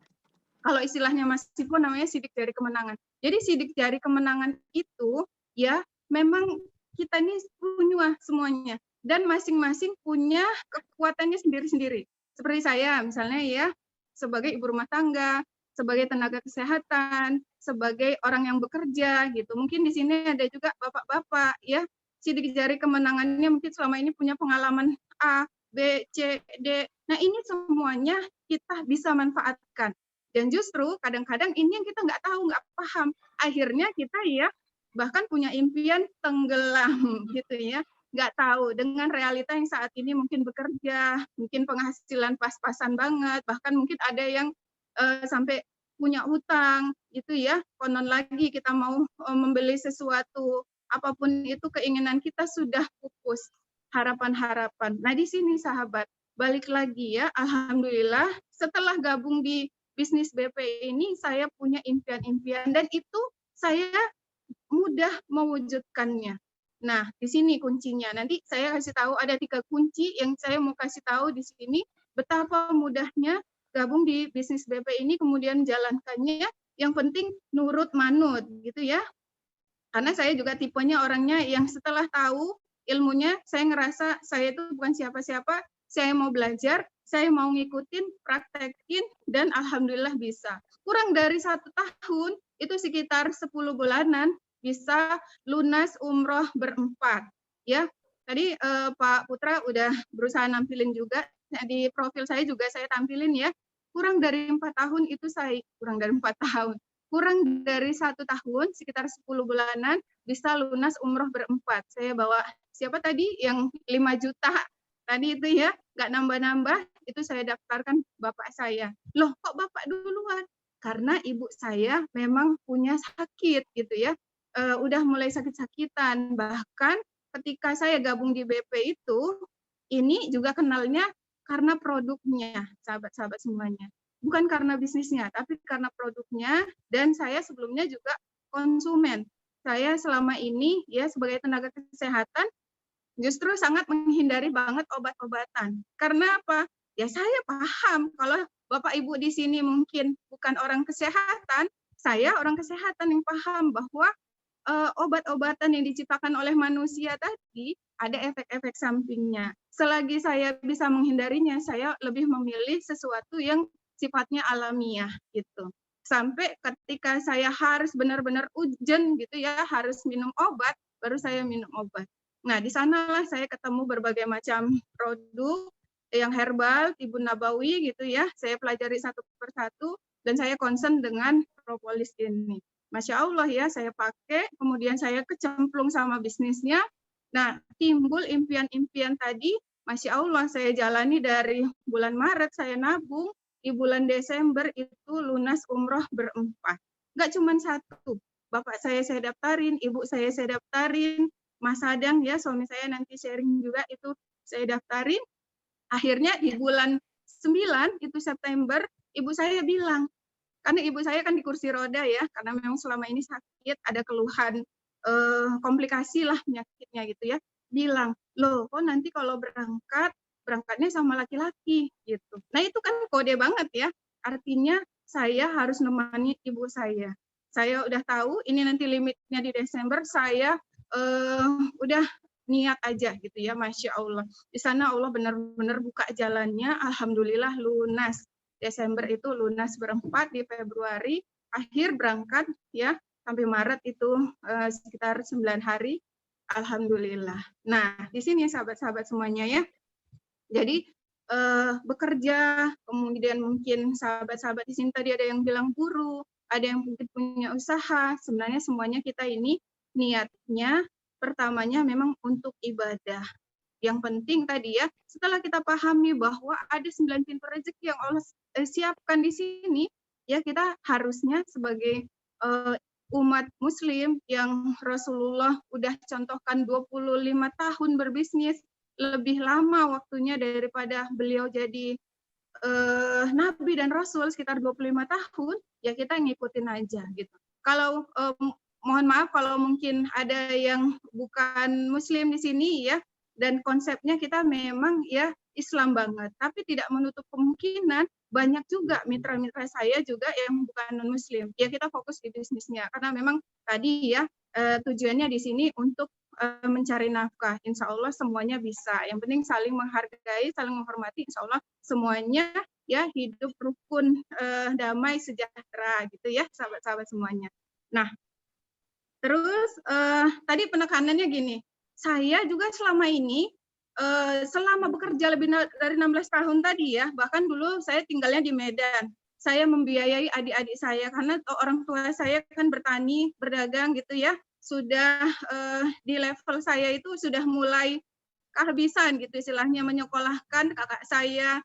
Kalau istilahnya Mas Sipo namanya sidik jari kemenangan. Jadi sidik jari kemenangan itu ya memang kita ini punya semuanya dan masing-masing punya kekuatannya sendiri-sendiri. Seperti saya misalnya ya sebagai ibu rumah tangga, sebagai tenaga kesehatan, sebagai orang yang bekerja gitu. Mungkin di sini ada juga bapak-bapak ya, sidik jari kemenangannya mungkin selama ini punya pengalaman A, B, C, D. Nah, ini semuanya kita bisa manfaatkan. Dan justru kadang-kadang ini yang kita nggak tahu, nggak paham. Akhirnya kita ya bahkan punya impian tenggelam gitu ya. Nggak tahu dengan realita yang saat ini mungkin bekerja, mungkin penghasilan pas-pasan banget, bahkan mungkin ada yang sampai punya hutang gitu ya. Konon lagi kita mau membeli sesuatu, apapun itu keinginan kita sudah pupus, harapan-harapan. Nah, di sini sahabat, balik lagi ya, alhamdulillah setelah gabung di bisnis BP ini saya punya impian-impian dan itu saya mudah mewujudkannya. Nah, di sini kuncinya. Nanti saya kasih tahu ada 3 kunci yang saya mau kasih tahu di sini betapa mudahnya gabung di bisnis BP ini kemudian jalankannya. Yang penting nurut manut gitu ya. Karena saya juga tipenya orangnya yang setelah tahu ilmunya saya ngerasa saya itu bukan siapa-siapa, saya mau belajar, saya mau ngikutin, praktekin, dan alhamdulillah bisa. Kurang dari 1 tahun, itu sekitar 10 bulanan, bisa lunas umroh berempat. Ya, tadi Pak Putra udah berusaha nampilin juga, nah, di profil saya juga saya tampilin ya, kurang dari 4 tahun itu saya, kurang dari 4 tahun, kurang dari 1 tahun, sekitar 10 bulanan, bisa lunas umroh berempat. Saya bawa, siapa tadi yang 5 juta, tadi itu ya, nggak nambah-nambah, itu saya daftarkan bapak saya. Loh, kok bapak duluan? Karena ibu saya memang punya sakit gitu ya, udah mulai sakit-sakitan. Bahkan ketika saya gabung di BP itu, ini juga kenalnya karena produknya, sahabat-sahabat semuanya. Bukan karena bisnisnya, tapi karena produknya, dan saya sebelumnya juga konsumen. Saya selama ini ya sebagai tenaga kesehatan justru sangat menghindari banget obat-obatan. Karena apa? Ya saya paham kalau Bapak Ibu di sini mungkin bukan orang kesehatan, saya orang kesehatan yang paham bahwa obat-obatan yang diciptakan oleh manusia tadi ada efek-efek sampingnya. Selagi saya bisa menghindarinya, saya lebih memilih sesuatu yang sifatnya alamiah gitu. Sampai ketika saya harus benar-benar urgent gitu ya, harus minum obat, baru saya minum obat. Nah, di sanalah saya ketemu berbagai macam produk yang herbal, Tibun Nabawi gitu ya. Saya pelajari satu persatu dan saya concern dengan propolis ini. Masya Allah ya, saya pakai, kemudian saya kecemplung sama bisnisnya. Nah, timbul impian-impian tadi, Masya Allah, saya jalani dari bulan Maret, saya nabung, di bulan Desember itu lunas umroh berempat. Nggak cuma 1, bapak saya daftarin, ibu saya daftarin, Mas Adang ya suami saya nanti sharing juga itu saya daftarin. Akhirnya di bulan 9 itu September ibu saya bilang, karena ibu saya kan di kursi roda ya, karena memang selama ini sakit, ada keluhan komplikasi lah penyakitnya gitu ya, bilang, loh kok nanti kalau berangkatnya sama laki-laki gitu. Nah itu kan kode banget ya, artinya saya harus nemani ibu saya. Saya udah tahu ini nanti limitnya di Desember, saya udah niat aja gitu ya, Masya Allah. Di sana Allah benar-benar buka jalannya, Alhamdulillah lunas. Desember itu lunas berempat, di Februari akhir berangkat ya, sampai Maret itu sekitar 9 hari, Alhamdulillah. Nah, di sini sahabat-sahabat semuanya ya, jadi bekerja, kemudian mungkin sahabat-sahabat di sini tadi ada yang bilang guru, ada yang mungkin punya usaha, sebenarnya semuanya kita ini niatnya pertamanya memang untuk ibadah. Yang penting tadi ya, setelah kita pahami bahwa ada 9 pintu rezeki yang Allah siapkan di sini, ya kita harusnya sebagai umat muslim yang Rasulullah udah contohkan 25 tahun berbisnis, lebih lama waktunya daripada beliau jadi nabi dan rasul sekitar 25 tahun, ya kita ngikutin aja gitu. Kalau mohon maaf kalau mungkin ada yang bukan muslim di sini ya, dan konsepnya kita memang ya Islam banget, tapi tidak menutup kemungkinan banyak juga mitra-mitra saya juga yang bukan non muslim. Ya kita fokus di bisnisnya karena memang tadi ya tujuannya di sini untuk mencari nafkah. Insya Allah semuanya bisa. Yang penting saling menghargai, saling menghormati. Insya Allah semuanya ya hidup rukun, damai, sejahtera gitu ya sahabat-sahabat semuanya. Nah, terus tadi penekanannya gini. Saya juga selama ini, selama bekerja lebih dari 16 tahun tadi ya, bahkan dulu saya tinggalnya di Medan. Saya membiayai adik-adik saya, karena orang tua saya kan bertani, berdagang gitu ya, sudah di level saya itu sudah mulai kehabisan gitu istilahnya, menyekolahkan kakak saya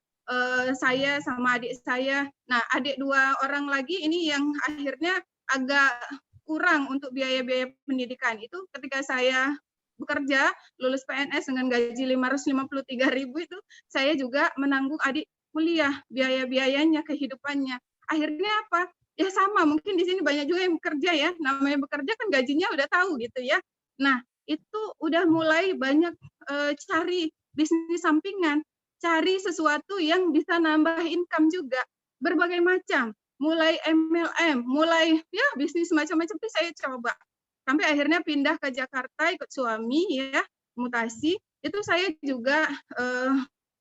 sama adik saya. Nah, adik 2 orang lagi ini yang akhirnya agak kurang untuk biaya-biaya pendidikan. Itu ketika saya bekerja, lulus PNS dengan gaji 553.000 itu, saya juga menanggung adik kuliah, biaya-biayanya, kehidupannya. Akhirnya apa? Ya sama, mungkin di sini banyak juga yang bekerja ya, namanya bekerja kan gajinya udah tahu gitu ya. Nah, itu udah mulai banyak cari bisnis sampingan, cari sesuatu yang bisa nambah income juga, berbagai macam, mulai MLM, mulai ya bisnis macam-macam itu saya coba. Sampai akhirnya pindah ke Jakarta ikut suami ya, mutasi. Itu saya juga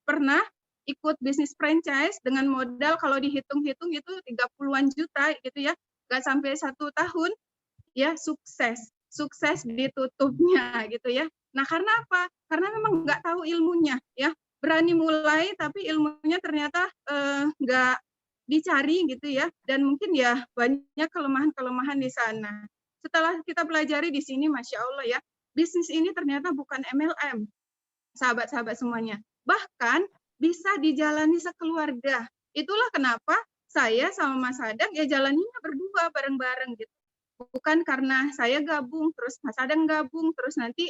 pernah ikut bisnis franchise dengan modal kalau dihitung-hitung itu 30-an juta gitu ya. Nggak sampai 1 tahun ya sukses ditutupnya gitu ya. Nah, karena apa? Karena memang nggak tahu ilmunya ya. Berani mulai tapi ilmunya ternyata nggak dicari gitu ya. Dan mungkin ya banyak kelemahan-kelemahan di sana. Setelah kita pelajari di sini, Masya Allah ya, bisnis ini ternyata bukan MLM, sahabat-sahabat semuanya. Bahkan bisa dijalani sekeluarga. Itulah kenapa saya sama Mas Adang ya jalaninya berdua bareng-bareng gitu. Bukan karena saya gabung, terus Mas Adang gabung, terus nanti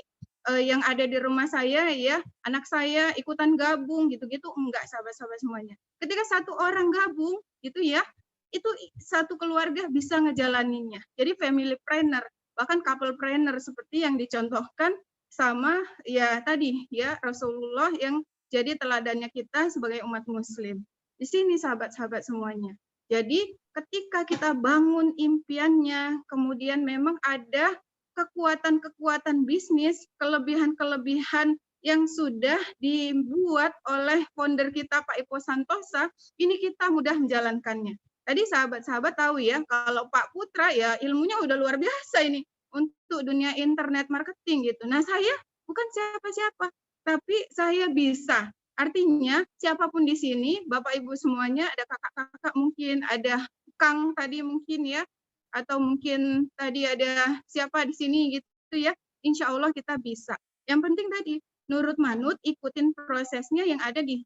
yang ada di rumah saya ya, anak saya ikutan gabung gitu-gitu, enggak sahabat-sahabat semuanya. Ketika satu orang gabung gitu ya, itu satu keluarga bisa ngejalaninnya. Jadi family planner, bahkan couple planner seperti yang dicontohkan sama ya tadi ya Rasulullah yang jadi teladannya kita sebagai umat muslim. Di sini sahabat-sahabat semuanya. Jadi ketika kita bangun impiannya, kemudian memang ada kekuatan-kekuatan bisnis, kelebihan-kelebihan yang sudah dibuat oleh founder kita Pak Ipo Santosa, ini kita mudah menjalankannya. Tadi sahabat-sahabat tahu ya, kalau Pak Putra ya ilmunya udah luar biasa ini untuk dunia internet marketing gitu. Nah, saya bukan siapa-siapa, tapi saya bisa. Artinya siapapun di sini, Bapak Ibu semuanya, ada kakak-kakak mungkin, ada Kang tadi mungkin ya, atau mungkin tadi ada siapa di sini gitu ya, insya Allah kita bisa. Yang penting tadi, nurut manut, ikutin prosesnya yang ada di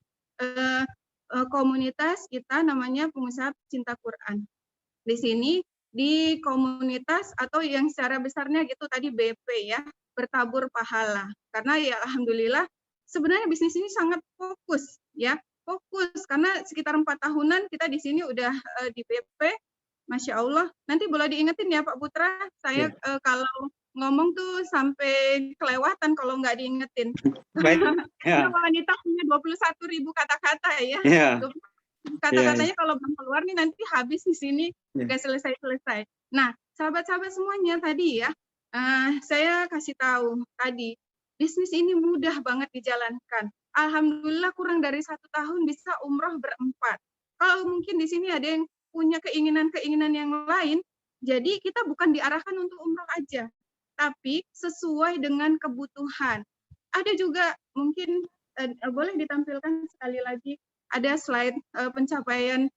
komunitas kita namanya Pengusaha Cinta Quran. Di sini di komunitas atau yang secara besarnya gitu tadi BP ya, bertabur pahala. Karena ya alhamdulillah sebenarnya bisnis ini sangat fokus ya, fokus karena sekitar 4 tahunan kita di sini udah di BP. Masya Allah. Nanti boleh diingetin ya Pak Putra, saya kalau ngomong tuh sampai kelewatan kalau nggak diingetin. Baik. Karena Ya. wanita punya 21.000 kata-kata ya. Ya. Kata-katanya kalau belum keluar nih nanti habis di sini Ya. nggak selesai-selesai. Nah, sahabat-sahabat semuanya tadi ya, saya kasih tahu tadi bisnis ini mudah banget dijalankan. Alhamdulillah kurang dari 1 tahun bisa umroh berempat. Kalau mungkin di sini ada yang punya keinginan-keinginan yang lain, jadi kita bukan diarahkan untuk umroh aja, tapi sesuai dengan kebutuhan. Ada juga mungkin boleh ditampilkan sekali lagi, ada slide pencapaian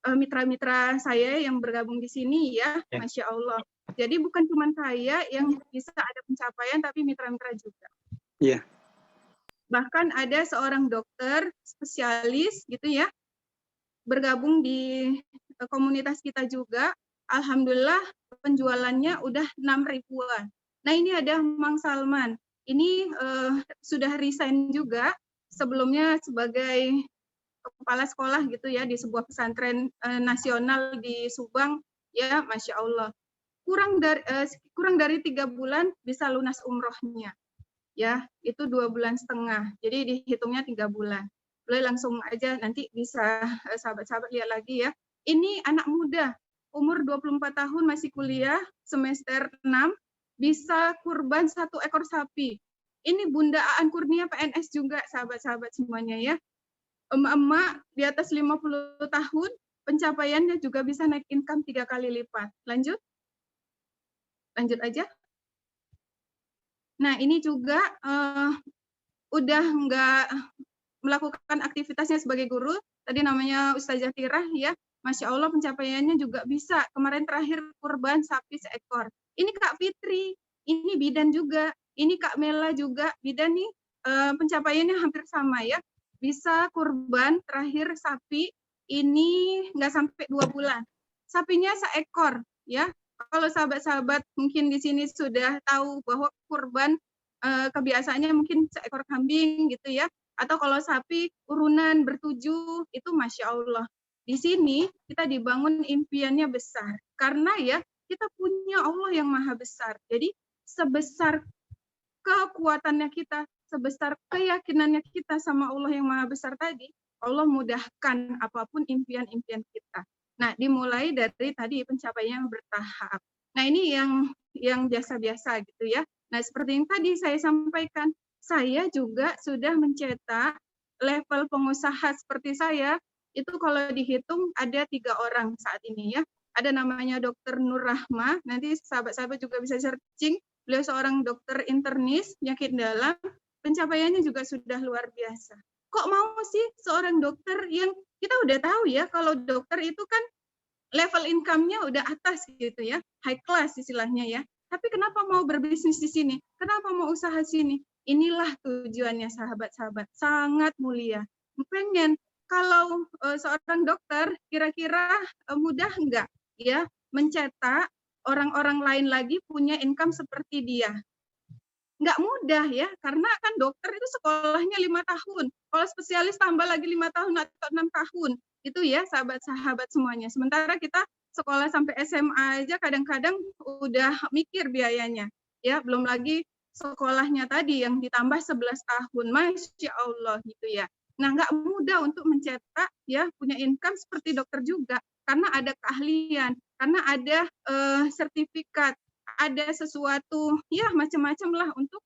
mitra-mitra saya yang bergabung di sini ya, Masya Allah. Jadi bukan cuma saya yang bisa ada pencapaian, tapi mitra-mitra juga. Iya. Bahkan ada seorang dokter spesialis gitu ya, bergabung di komunitas kita juga. Alhamdulillah penjualannya udah 6 ribuan. Nah ini ada Mang Salman. Ini sudah resign juga, sebelumnya sebagai kepala sekolah gitu ya di sebuah pesantren nasional di Subang ya, Masya Allah. Kurang dari 3 bulan bisa lunas umrohnya ya, itu 2,5 bulan. Jadi dihitungnya 3 bulan. Boleh langsung aja nanti bisa sahabat-sahabat lihat lagi ya. Ini anak muda umur 24 tahun masih kuliah semester 6 bisa kurban 1 ekor sapi. Ini Bunda Aan Kurnia PNS juga sahabat-sahabat semuanya ya. Emak-emak di atas 50 tahun, pencapaiannya juga bisa naik income 3 kali lipat. Lanjut? Lanjut aja. Nah, ini juga udah nggak melakukan aktivitasnya sebagai guru. Tadi namanya Ustazah Tirah ya. Masya Allah pencapaiannya juga bisa. Kemarin terakhir kurban sapi 1 ekor. Ini Kak Fitri, ini bidan juga. Ini Kak Mela juga, bidan nih pencapaiannya hampir sama ya. Bisa kurban terakhir sapi ini nggak sampai 2 bulan. Sapinya 1 ekor ya. Kalau sahabat-sahabat mungkin di sini sudah tahu bahwa kurban kebiasaannya mungkin 1 ekor kambing gitu ya. Atau kalau sapi urunan bertujuh itu Masya Allah. Di sini kita dibangun impiannya besar. Karena ya kita punya Allah yang maha besar. Jadi sebesar kekuatannya kita, sebesar keyakinannya kita sama Allah yang maha besar tadi, Allah mudahkan apapun impian-impian kita. Nah, dimulai dari tadi pencapaian bertahap. Nah, ini yang biasa-biasa gitu ya. Nah, seperti yang tadi saya sampaikan, saya juga sudah mencetak level pengusaha seperti saya, itu kalau dihitung ada 3 orang saat ini ya. Ada namanya Dr. Nur Rahma, nanti sahabat-sahabat juga bisa searching. Beliau seorang dokter internis, penyakit dalam, pencapaiannya juga sudah luar biasa. Kok mau sih seorang dokter yang kita udah tahu ya, kalau dokter itu kan level income-nya udah atas gitu ya, high class istilahnya ya. Tapi kenapa mau berbisnis di sini? Kenapa mau usaha sini? Inilah tujuannya sahabat-sahabat, sangat mulia. Pengen kalau seorang dokter kira-kira mudah enggak ya mencetak orang-orang lain lagi punya income seperti dia? Nggak mudah ya, karena kan dokter itu sekolahnya 5 tahun. Kalau spesialis tambah lagi 5 tahun atau 6 tahun. Itu ya sahabat-sahabat semuanya. Sementara kita sekolah sampai SMA aja kadang-kadang udah mikir biayanya. Ya, belum lagi sekolahnya tadi yang ditambah 11 tahun. Masya Allah gitu ya. Nah, nggak mudah untuk mencetak ya punya income seperti dokter juga. Karena ada keahlian, karena ada sertifikat, ada sesuatu ya macam-macam lah untuk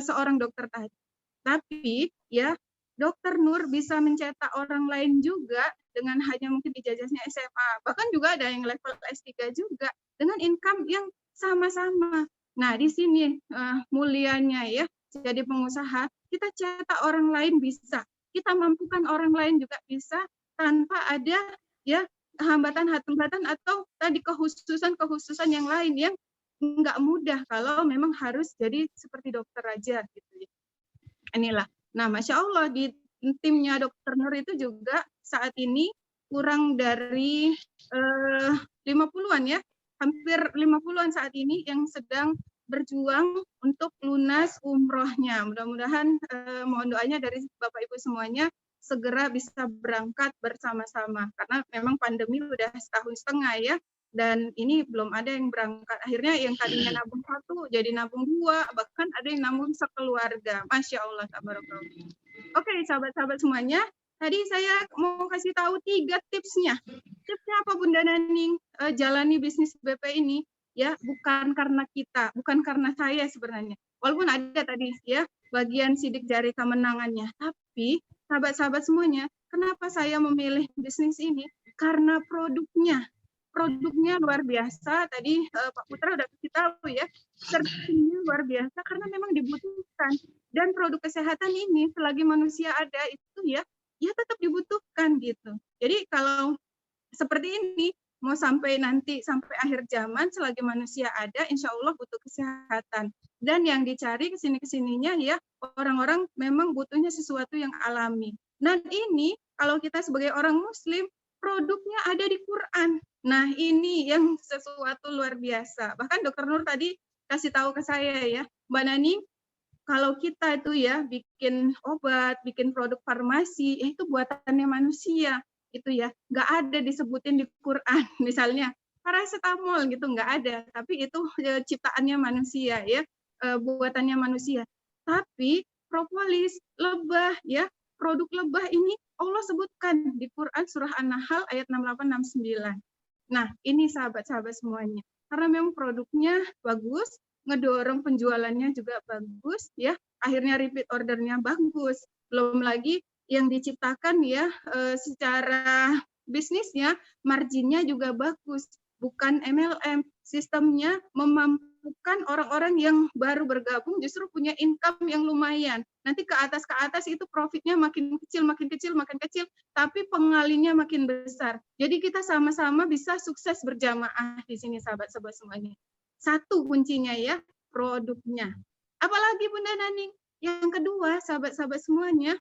seorang dokter tadi. Tapi ya Dokter Nur bisa mencetak orang lain juga dengan hanya mungkin ijazahnya SMA. Bahkan juga ada yang level S3 juga dengan income yang sama-sama. Nah, di sini mulianya ya jadi pengusaha, kita cetak orang lain bisa. Kita mampukan orang lain juga bisa tanpa ada ya hambatan-hambatan atau tadi kehususan yang lain yang nggak mudah kalau memang harus jadi seperti dokter aja gitu ya. Inilah. Nah, Masya Allah di timnya Dokter Nur itu juga saat ini kurang dari 50-an ya. hampir 50-an saat ini yang sedang berjuang untuk lunas umrohnya. Mudah-mudahan mohon doanya dari Bapak Ibu semuanya segera bisa berangkat bersama-sama karena memang pandemi udah setahun setengah ya, dan ini belum ada yang berangkat. Akhirnya yang tadinya nabung 1 jadi nabung 2, bahkan ada yang nabung sekeluarga. Masya Allah, tabarakallah. Oke, sahabat-sahabat semuanya, tadi saya mau kasih tahu 3 tipsnya. Tipsnya apa Bunda Naning? Jalani bisnis BP ini ya bukan karena kita, bukan karena saya sebenarnya. Walaupun ada tadi ya bagian sidik jari kemenangannya, tapi sahabat-sahabat semuanya, kenapa saya memilih bisnis ini? Karena produknya luar biasa. Tadi Pak Putra udah kasih tahu ya, servisnya luar biasa karena memang dibutuhkan. Dan produk kesehatan ini selagi manusia ada itu ya tetap dibutuhkan gitu. Jadi kalau seperti ini mau sampai akhir zaman selagi manusia ada, insya Allah butuh kesehatan. Dan yang dicari kesininya ya orang-orang memang butuhnya sesuatu yang alami. Dan ini kalau kita sebagai orang Muslim produknya ada di Quran. Nah ini yang sesuatu luar biasa. Bahkan Dr. Nur tadi kasih tahu ke saya ya, Mbak Nani, kalau kita itu ya bikin obat, bikin produk farmasi, itu buatannya manusia. Itu ya nggak ada disebutin di Quran misalnya paracetamol gitu, nggak ada, tapi itu ciptaannya manusia ya, buatannya manusia. Tapi propolis, lebah ya, produk lebah ini Allah sebutkan di Quran surah An-Nahl ayat 68-69. Nah ini sahabat-sahabat semuanya, karena memang produknya bagus, ngedorong penjualannya juga bagus ya, akhirnya repeat ordernya bagus, belum lagi yang diciptakan ya secara bisnisnya marginnya juga bagus, bukan MLM. Sistemnya memampukan orang-orang yang baru bergabung justru punya income yang lumayan. Nanti ke atas itu profitnya makin kecil, tapi pengalinya makin besar. Jadi kita sama-sama bisa sukses berjamaah di sini sahabat-sahabat semuanya. 1 kuncinya ya, produknya. Apalagi Bunda Naning? Yang kedua, sahabat-sahabat semuanya,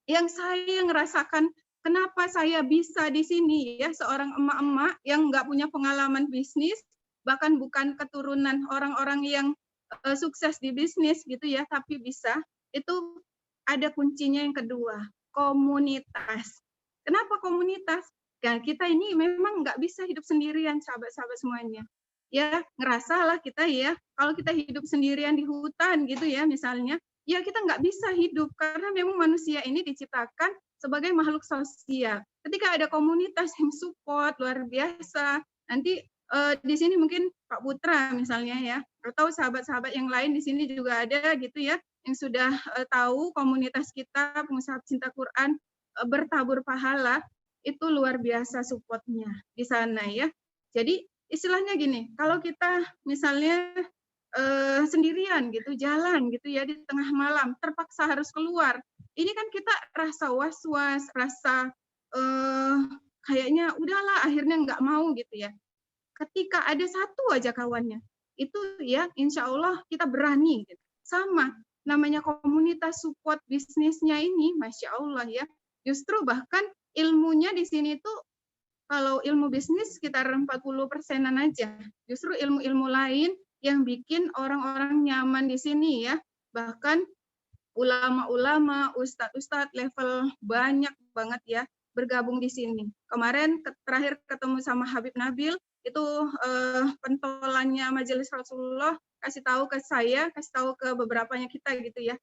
yang saya ngerasakan kenapa saya bisa di sini ya, seorang emak-emak yang nggak punya pengalaman bisnis, bahkan bukan keturunan orang-orang yang sukses di bisnis gitu ya, tapi bisa, itu ada kuncinya yang kedua, komunitas. Kenapa komunitas? Ya, kita ini memang nggak bisa hidup sendirian sahabat-sahabat semuanya. Ya, ngerasalah kita ya, kalau kita hidup sendirian di hutan gitu ya misalnya, ya kita nggak bisa hidup karena memang manusia ini diciptakan sebagai makhluk sosial. Ketika ada komunitas yang support luar biasa, nanti di sini mungkin Pak Putra misalnya ya, atau sahabat-sahabat yang lain di sini juga ada gitu ya, yang sudah tahu komunitas kita pengusaha cinta Quran bertabur pahala, itu luar biasa supportnya di sana ya. Jadi istilahnya gini, kalau kita misalnya sendirian gitu, jalan gitu ya di tengah malam, terpaksa harus keluar. Ini kan kita rasa was-was, rasa kayaknya udahlah akhirnya nggak mau gitu ya. Ketika ada 1 aja kawannya, itu ya insya Allah kita berani. Gitu. Sama, namanya komunitas support bisnisnya ini, Masya Allah ya. Justru bahkan ilmunya di sini tuh, kalau ilmu bisnis sekitar 40%-an aja. Justru ilmu-ilmu lain yang bikin orang-orang nyaman di sini ya. Bahkan ulama-ulama, ustadz-ustadz level banyak banget ya bergabung di sini. Kemarin terakhir ketemu sama Habib Nabil, itu pentolannya Majelis Rasulullah kasih tahu ke saya, kasih tahu ke beberapanya kita gitu ya.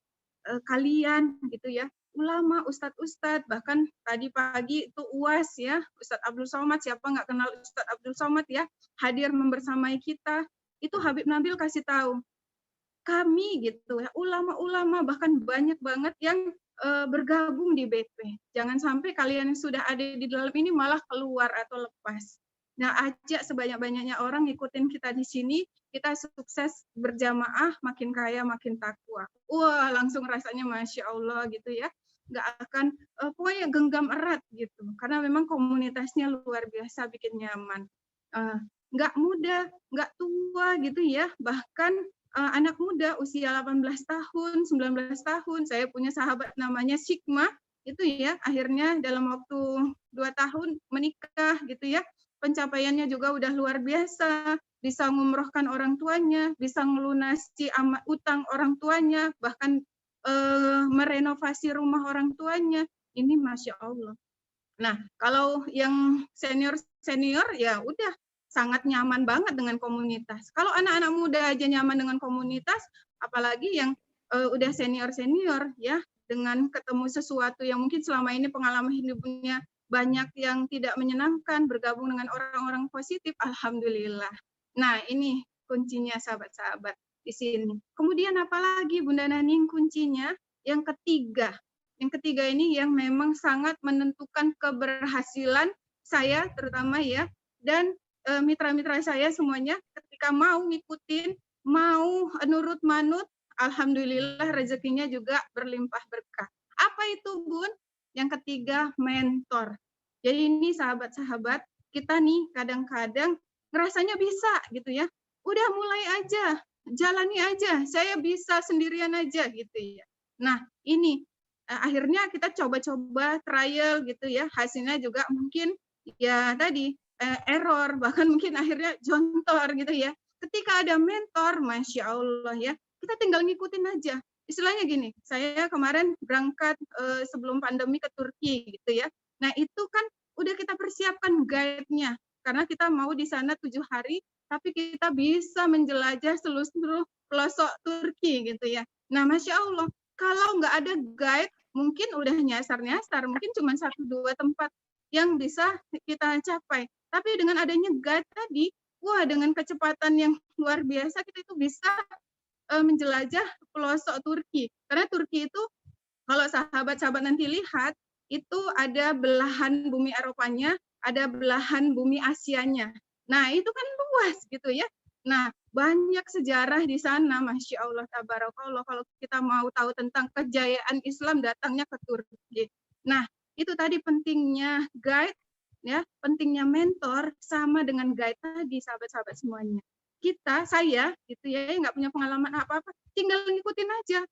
Kalian gitu ya, ulama, ustadz-ustadz, bahkan tadi pagi itu UAS ya, Ustadz Abdul Somad, siapa nggak kenal Ustadz Abdul Somad ya, hadir membersamai kita. Itu Habib Nabil kasih tahu kami gitu ya, ulama-ulama bahkan banyak banget yang bergabung di BP. Jangan sampai kalian yang sudah ada di dalam ini malah keluar atau lepas. Nah, ajak sebanyak-banyaknya orang ngikutin kita di sini, kita sukses berjamaah, makin kaya, makin takwa. Wah, langsung rasanya Masya Allah gitu ya. Nggak akan, pokoknya genggam erat gitu. Karena memang komunitasnya luar biasa, bikin nyaman. Nggak muda, nggak tua gitu ya, bahkan anak muda usia 18 tahun, 19 tahun, saya punya sahabat namanya Sigma, itu ya, akhirnya dalam waktu 2 tahun menikah gitu ya, pencapaiannya juga udah luar biasa, bisa ngumrohkan orang tuanya, bisa ngelunasi utang orang tuanya, bahkan merenovasi rumah orang tuanya. Ini Masya Allah. Nah, kalau yang senior ya udah sangat nyaman banget dengan komunitas. Kalau anak-anak muda aja nyaman dengan komunitas, apalagi yang udah senior ya, dengan ketemu sesuatu yang mungkin selama ini pengalaman hidupnya banyak yang tidak menyenangkan, bergabung dengan orang-orang positif, alhamdulillah. Nah, ini kuncinya sahabat-sahabat di sini. Kemudian apalagi Bunda Naning kuncinya? Yang ketiga. Yang ketiga ini yang memang sangat menentukan keberhasilan saya terutama ya, dan mitra-mitra saya semuanya ketika mau ngikutin, mau nurut manut, alhamdulillah rezekinya juga berlimpah berkah. Apa itu Bun? Yang ketiga, mentor. Jadi ini sahabat-sahabat, kita nih kadang-kadang ngerasanya bisa gitu ya. Udah mulai aja, jalani aja, saya bisa sendirian aja gitu ya. Nah, ini akhirnya kita coba-coba trial gitu ya, hasilnya juga mungkin ya tadi error, bahkan mungkin akhirnya jontor gitu ya. Ketika ada mentor, Masya Allah ya, kita tinggal ngikutin aja. Istilahnya gini, saya kemarin berangkat sebelum pandemi ke Turki gitu ya. Nah itu kan udah kita persiapkan guide-nya, karena kita mau di sana 7 hari, tapi kita bisa menjelajah seluruh pelosok Turki gitu ya. Nah Masya Allah, kalau nggak ada guide, mungkin udah nyasar-nyasar, mungkin cuma 1-2 tempat yang bisa kita capai. Tapi dengan adanya guide tadi, wah dengan kecepatan yang luar biasa, kita itu bisa menjelajah pelosok Turki. Karena Turki itu, kalau sahabat-sahabat nanti lihat, itu ada belahan bumi Eropanya, ada belahan bumi Asianya. Nah, itu kan luas gitu ya. Nah, banyak sejarah di sana, Masya Allah, tabarakallah. Kalau kita mau tahu tentang kejayaan Islam, datangnya ke Turki. Nah, itu tadi pentingnya guide, ya, pentingnya mentor, sama dengan guide tadi, sahabat-sahabat semuanya. Saya gitu ya, nggak punya pengalaman apa-apa, tinggal ngikutin aja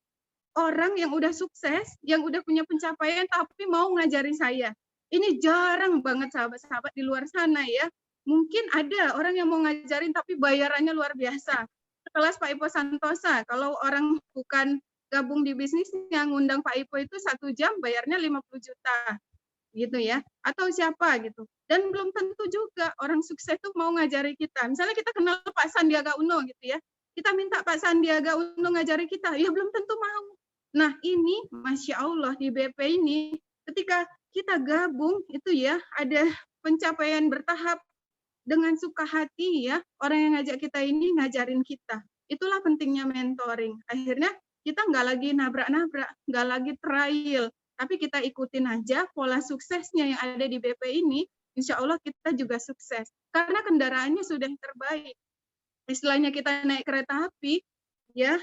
orang yang udah sukses, yang udah punya pencapaian, tapi mau ngajari saya. Ini jarang banget sahabat-sahabat di luar sana ya. Mungkin ada orang yang mau ngajarin tapi bayarannya luar biasa. Kelas Pak Ipo Santosa, kalau orang bukan gabung di bisnis yang ngundang Pak Ipo itu 1 jam bayarnya 50 juta. Gitu ya, atau siapa gitu. Dan belum tentu juga orang sukses itu mau ngajari kita. Misalnya kita kenal Pak Sandiaga Uno gitu ya, kita minta Pak Sandiaga Uno ngajari kita, ya belum tentu mau. Nah ini Masya Allah di BP ini, ketika kita gabung itu ya, ada pencapaian bertahap dengan suka hati ya, orang yang ngajak kita ini ngajarin kita. Itulah pentingnya mentoring. Akhirnya kita nggak lagi nabrak-nabrak, nggak lagi trial, tapi kita ikutin aja pola suksesnya yang ada di BP ini, insya Allah kita juga sukses. Karena kendaraannya sudah terbaik. Istilahnya kita naik kereta api, ya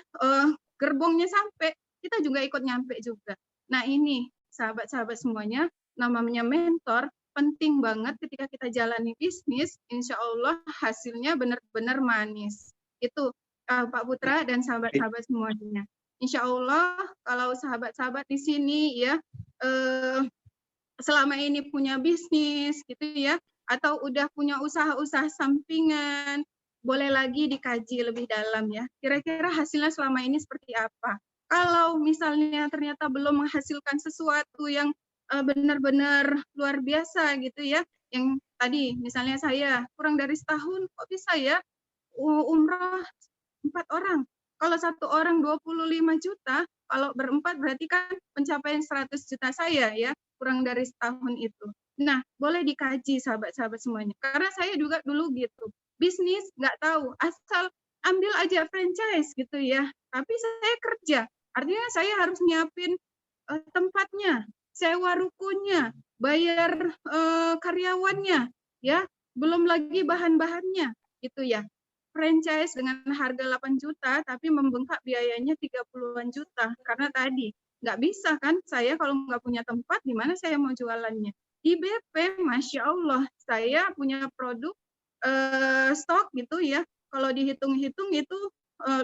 gerbongnya sampai, kita juga ikut nyampe juga. Nah ini sahabat-sahabat semuanya, namanya mentor, penting banget ketika kita jalani bisnis, insya Allah hasilnya benar-benar manis. Itu Pak Putra dan sahabat-sahabat semuanya. Insya Allah kalau sahabat-sahabat di sini ya selama ini punya bisnis gitu ya, atau udah punya usaha-usaha sampingan, boleh lagi dikaji lebih dalam ya. Kira-kira hasilnya selama ini seperti apa? Kalau misalnya ternyata belum menghasilkan sesuatu yang benar-benar luar biasa gitu ya, yang tadi misalnya saya kurang dari setahun kok bisa ya umrah 4 orang. Kalau 1 orang 25 juta, kalau berempat berarti kan pencapaian 100 juta saya ya, kurang dari setahun itu. Nah, boleh dikaji sahabat-sahabat semuanya. Karena saya juga dulu gitu. Bisnis nggak tahu, asal ambil aja franchise gitu ya. Tapi saya kerja, artinya saya harus nyiapin tempatnya, sewa rukonya, bayar karyawannya, ya, belum lagi bahan-bahannya, gitu ya. Franchise dengan harga 8 juta, tapi membengkak biayanya 30-an juta. Karena tadi, nggak bisa kan, saya kalau nggak punya tempat, di mana saya mau jualannya? Di BP, Masya Allah, saya punya produk stok gitu ya, kalau dihitung-hitung itu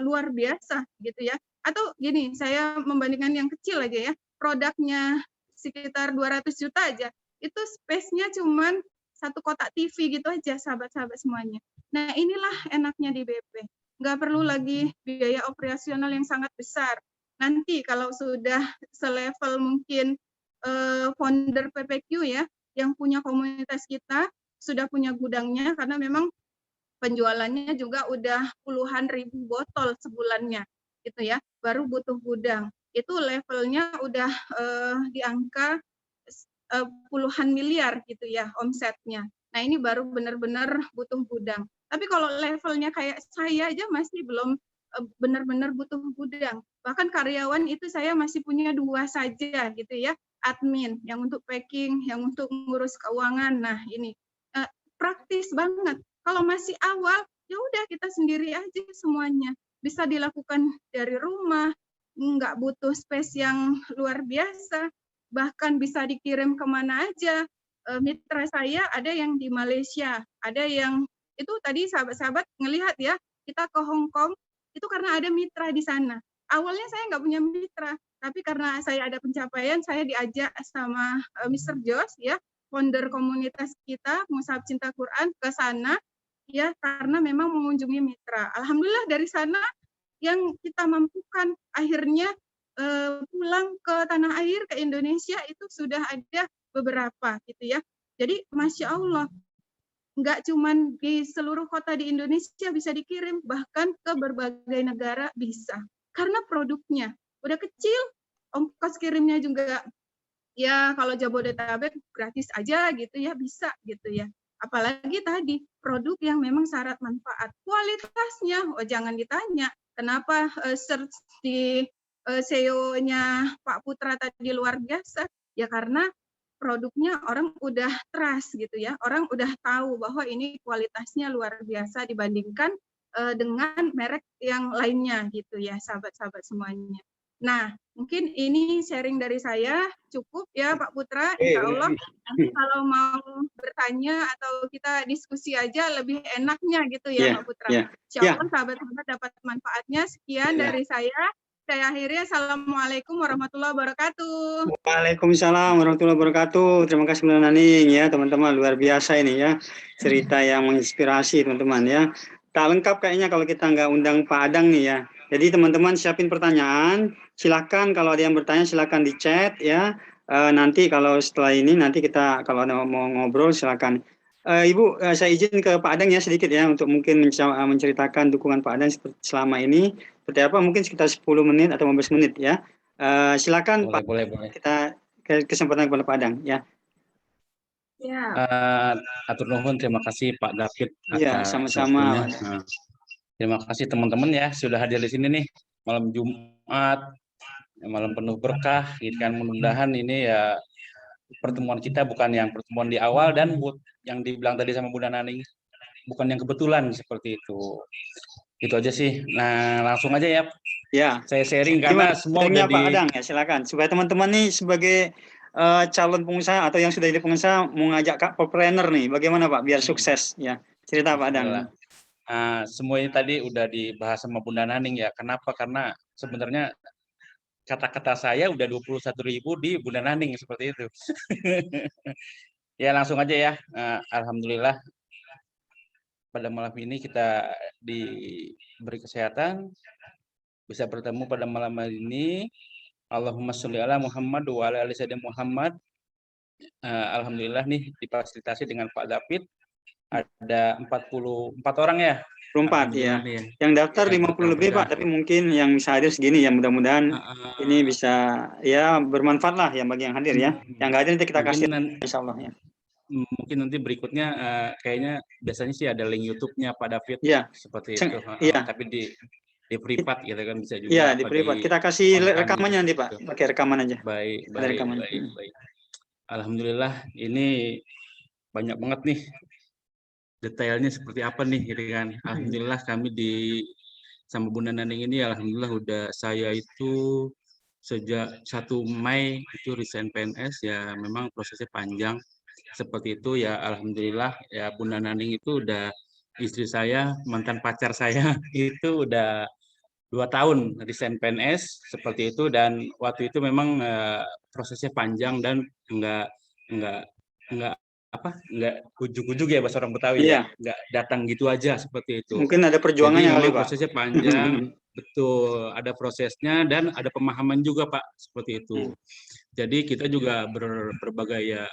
luar biasa gitu ya. Atau gini, saya membandingkan yang kecil aja ya, produknya sekitar 200 juta aja, itu space-nya cuman satu kotak TV gitu aja, sahabat-sahabat semuanya. Nah, inilah enaknya di BP. Nggak perlu lagi biaya operasional yang sangat besar. Nanti kalau sudah selevel mungkin founder PPQ ya, yang punya komunitas kita, sudah punya gudangnya, karena memang penjualannya juga udah puluhan ribu botol sebulannya, gitu ya, baru butuh gudang. Itu levelnya udah di angka puluhan miliar gitu ya omsetnya. Nah ini baru benar-benar butuh gudang. Tapi kalau levelnya kayak saya aja masih belum benar-benar butuh gudang. Bahkan karyawan itu saya masih punya 2 saja gitu ya, admin yang untuk packing, yang untuk ngurus keuangan. Nah ini praktis banget. Kalau masih awal, ya udah kita sendiri aja semuanya. Bisa dilakukan dari rumah, nggak butuh space yang luar biasa, bahkan bisa dikirim kemana aja. Mitra saya ada yang di Malaysia, ada yang itu tadi sahabat-sahabat ngelihat ya, kita ke Hong Kong itu karena ada mitra di sana. Awalnya saya nggak punya mitra, tapi karena saya ada pencapaian, saya diajak sama Mr. Jos ya, founder komunitas kita, Mushaf Cinta Quran, ke sana ya karena memang mengunjungi mitra. Alhamdulillah dari sana yang kita mampukan akhirnya pulang ke tanah air, ke Indonesia itu sudah ada beberapa gitu ya. Jadi Masya Allah, nggak cuma di seluruh kota di Indonesia bisa dikirim, bahkan ke berbagai negara bisa. Karena produknya udah kecil, ongkos kirimnya juga ya kalau Jabodetabek gratis aja gitu ya, bisa gitu ya. Apalagi tadi produk yang memang syarat manfaat. Kualitasnya, jangan ditanya. Kenapa search di SEO-nya Pak Putra tadi luar biasa? Ya karena produknya orang udah trust gitu ya. Orang udah tahu bahwa ini kualitasnya luar biasa dibandingkan dengan merek yang lainnya gitu ya, sahabat-sahabat semuanya. Nah, mungkin ini sharing dari saya cukup ya Pak Putra. Insya Allah nanti kalau mau bertanya atau kita diskusi aja lebih enaknya gitu ya Pak Putra. Insya Allah sahabat-sahabat dapat manfaatnya. Sekian dari saya. Saya akhiri. Assalamualaikum warahmatullahi wabarakatuh. Waalaikumsalam warahmatullahi wabarakatuh. Terima kasih Bunda Naning ya teman-teman, luar biasa ini ya, cerita yang menginspirasi teman-teman ya. Tak lengkap kayaknya kalau kita nggak undang Pak Adang nih ya. Jadi teman-teman siapin pertanyaan, silakan kalau ada yang bertanya silakan di chat ya. Nanti kalau setelah ini nanti kita kalau ada mau ngobrol silakan. Ibu, saya izin ke Pak Adang ya sedikit ya untuk mungkin menceritakan dukungan Pak Adang selama ini seperti apa, mungkin sekitar 10 menit atau 15 menit ya. Silakan Pak. Boleh. Kita kesempatan kepada Pak Adang ya. Ya. Atur nuhun, terima kasih Pak David Iya, atas sama-sama. waktunya. Terima kasih teman-teman ya sudah hadir di sini nih malam Jumat, malam penuh berkah. Gitu kan, mudah-mudahan ini ya pertemuan kita bukan yang pertemuan di awal dan yang dibilang tadi sama Bunda Naning bukan yang kebetulan seperti itu. Itu aja sih. Nah, langsung aja ya. Ya. Saya sharing karena semua udah Pak Adang ya, silakan. Supaya teman-teman nih sebagai calon pengusaha atau yang sudah jadi pengusaha mau ngajak Kak Popreneur nih, bagaimana Pak biar sukses ya. Cerita Pak Adang. Semuanya tadi udah dibahas sama Bunda Naning ya. Kenapa? Karena sebenarnya kata-kata saya udah 21.000 di Bunda Naning seperti itu. Ya langsung aja ya. Alhamdulillah pada malam ini kita diberi kesehatan bisa bertemu pada malam hari ini. Allahumma sholli ala Muhammad wa ala ali sayyidina Muhammad. Alhamdulillah nih difasilitasi dengan Pak David ada 44 orang ya. 44 ya. Yang daftar 50 lebih Pak, tapi mungkin yang bisa hadir segini ya, mudah-mudahan ini bisa ya bermanfaat lah yang bagi yang hadir ya. Yang nggak hadir nanti kita kasih insyaallah ya. Mungkin nanti berikutnya kayaknya biasanya sih ada link YouTube-nya Pak David ya. Seperti itu. Tapi di privat gitu kan bisa juga. Iya, di privat. Kita kasih rekamannya nanti Pak, pakai rekaman aja. Baik. Alhamdulillah ini banyak banget nih detailnya seperti apa nih gitu kan. Alhamdulillah kami sama Bunda Naning ini alhamdulillah udah saya itu sejak 1 Mei itu resign PNS ya, memang prosesnya panjang seperti itu ya. Alhamdulillah ya Bunda Naning itu udah istri saya, mantan pacar saya itu udah 2 tahun resign PNS seperti itu, dan waktu itu memang prosesnya panjang dan enggak nggak ujuk-ujuk ya bahasa orang Betawi Iya. ya, nggak datang gitu aja seperti itu. Mungkin ada Jadi perjuangannya kali, memang Pak. prosesnya panjang, betul, ada prosesnya dan ada pemahaman juga Pak seperti itu. Jadi kita juga berbagai ya,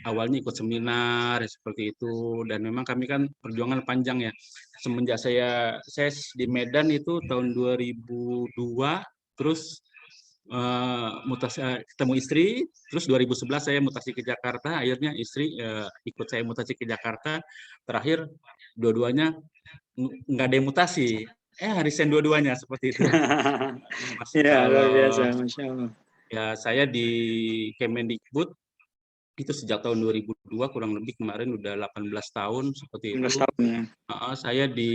awalnya ikut seminar seperti itu, dan memang kami kan perjuangan panjang ya. Semenjak saya di Medan itu tahun 2002, terus mutasi ketemu istri, terus 2011 saya mutasi ke Jakarta, akhirnya istri ikut saya mutasi ke Jakarta, terakhir dua-duanya nggak ada yang mutasi, resign dua-duanya seperti itu. Masih Iya, luar biasa, kalau Masya Allah. ya saya di Kemendikbud itu sejak tahun 2002, kurang lebih kemarin udah 18 tahun seperti 19 itu. tahun ya. Saya di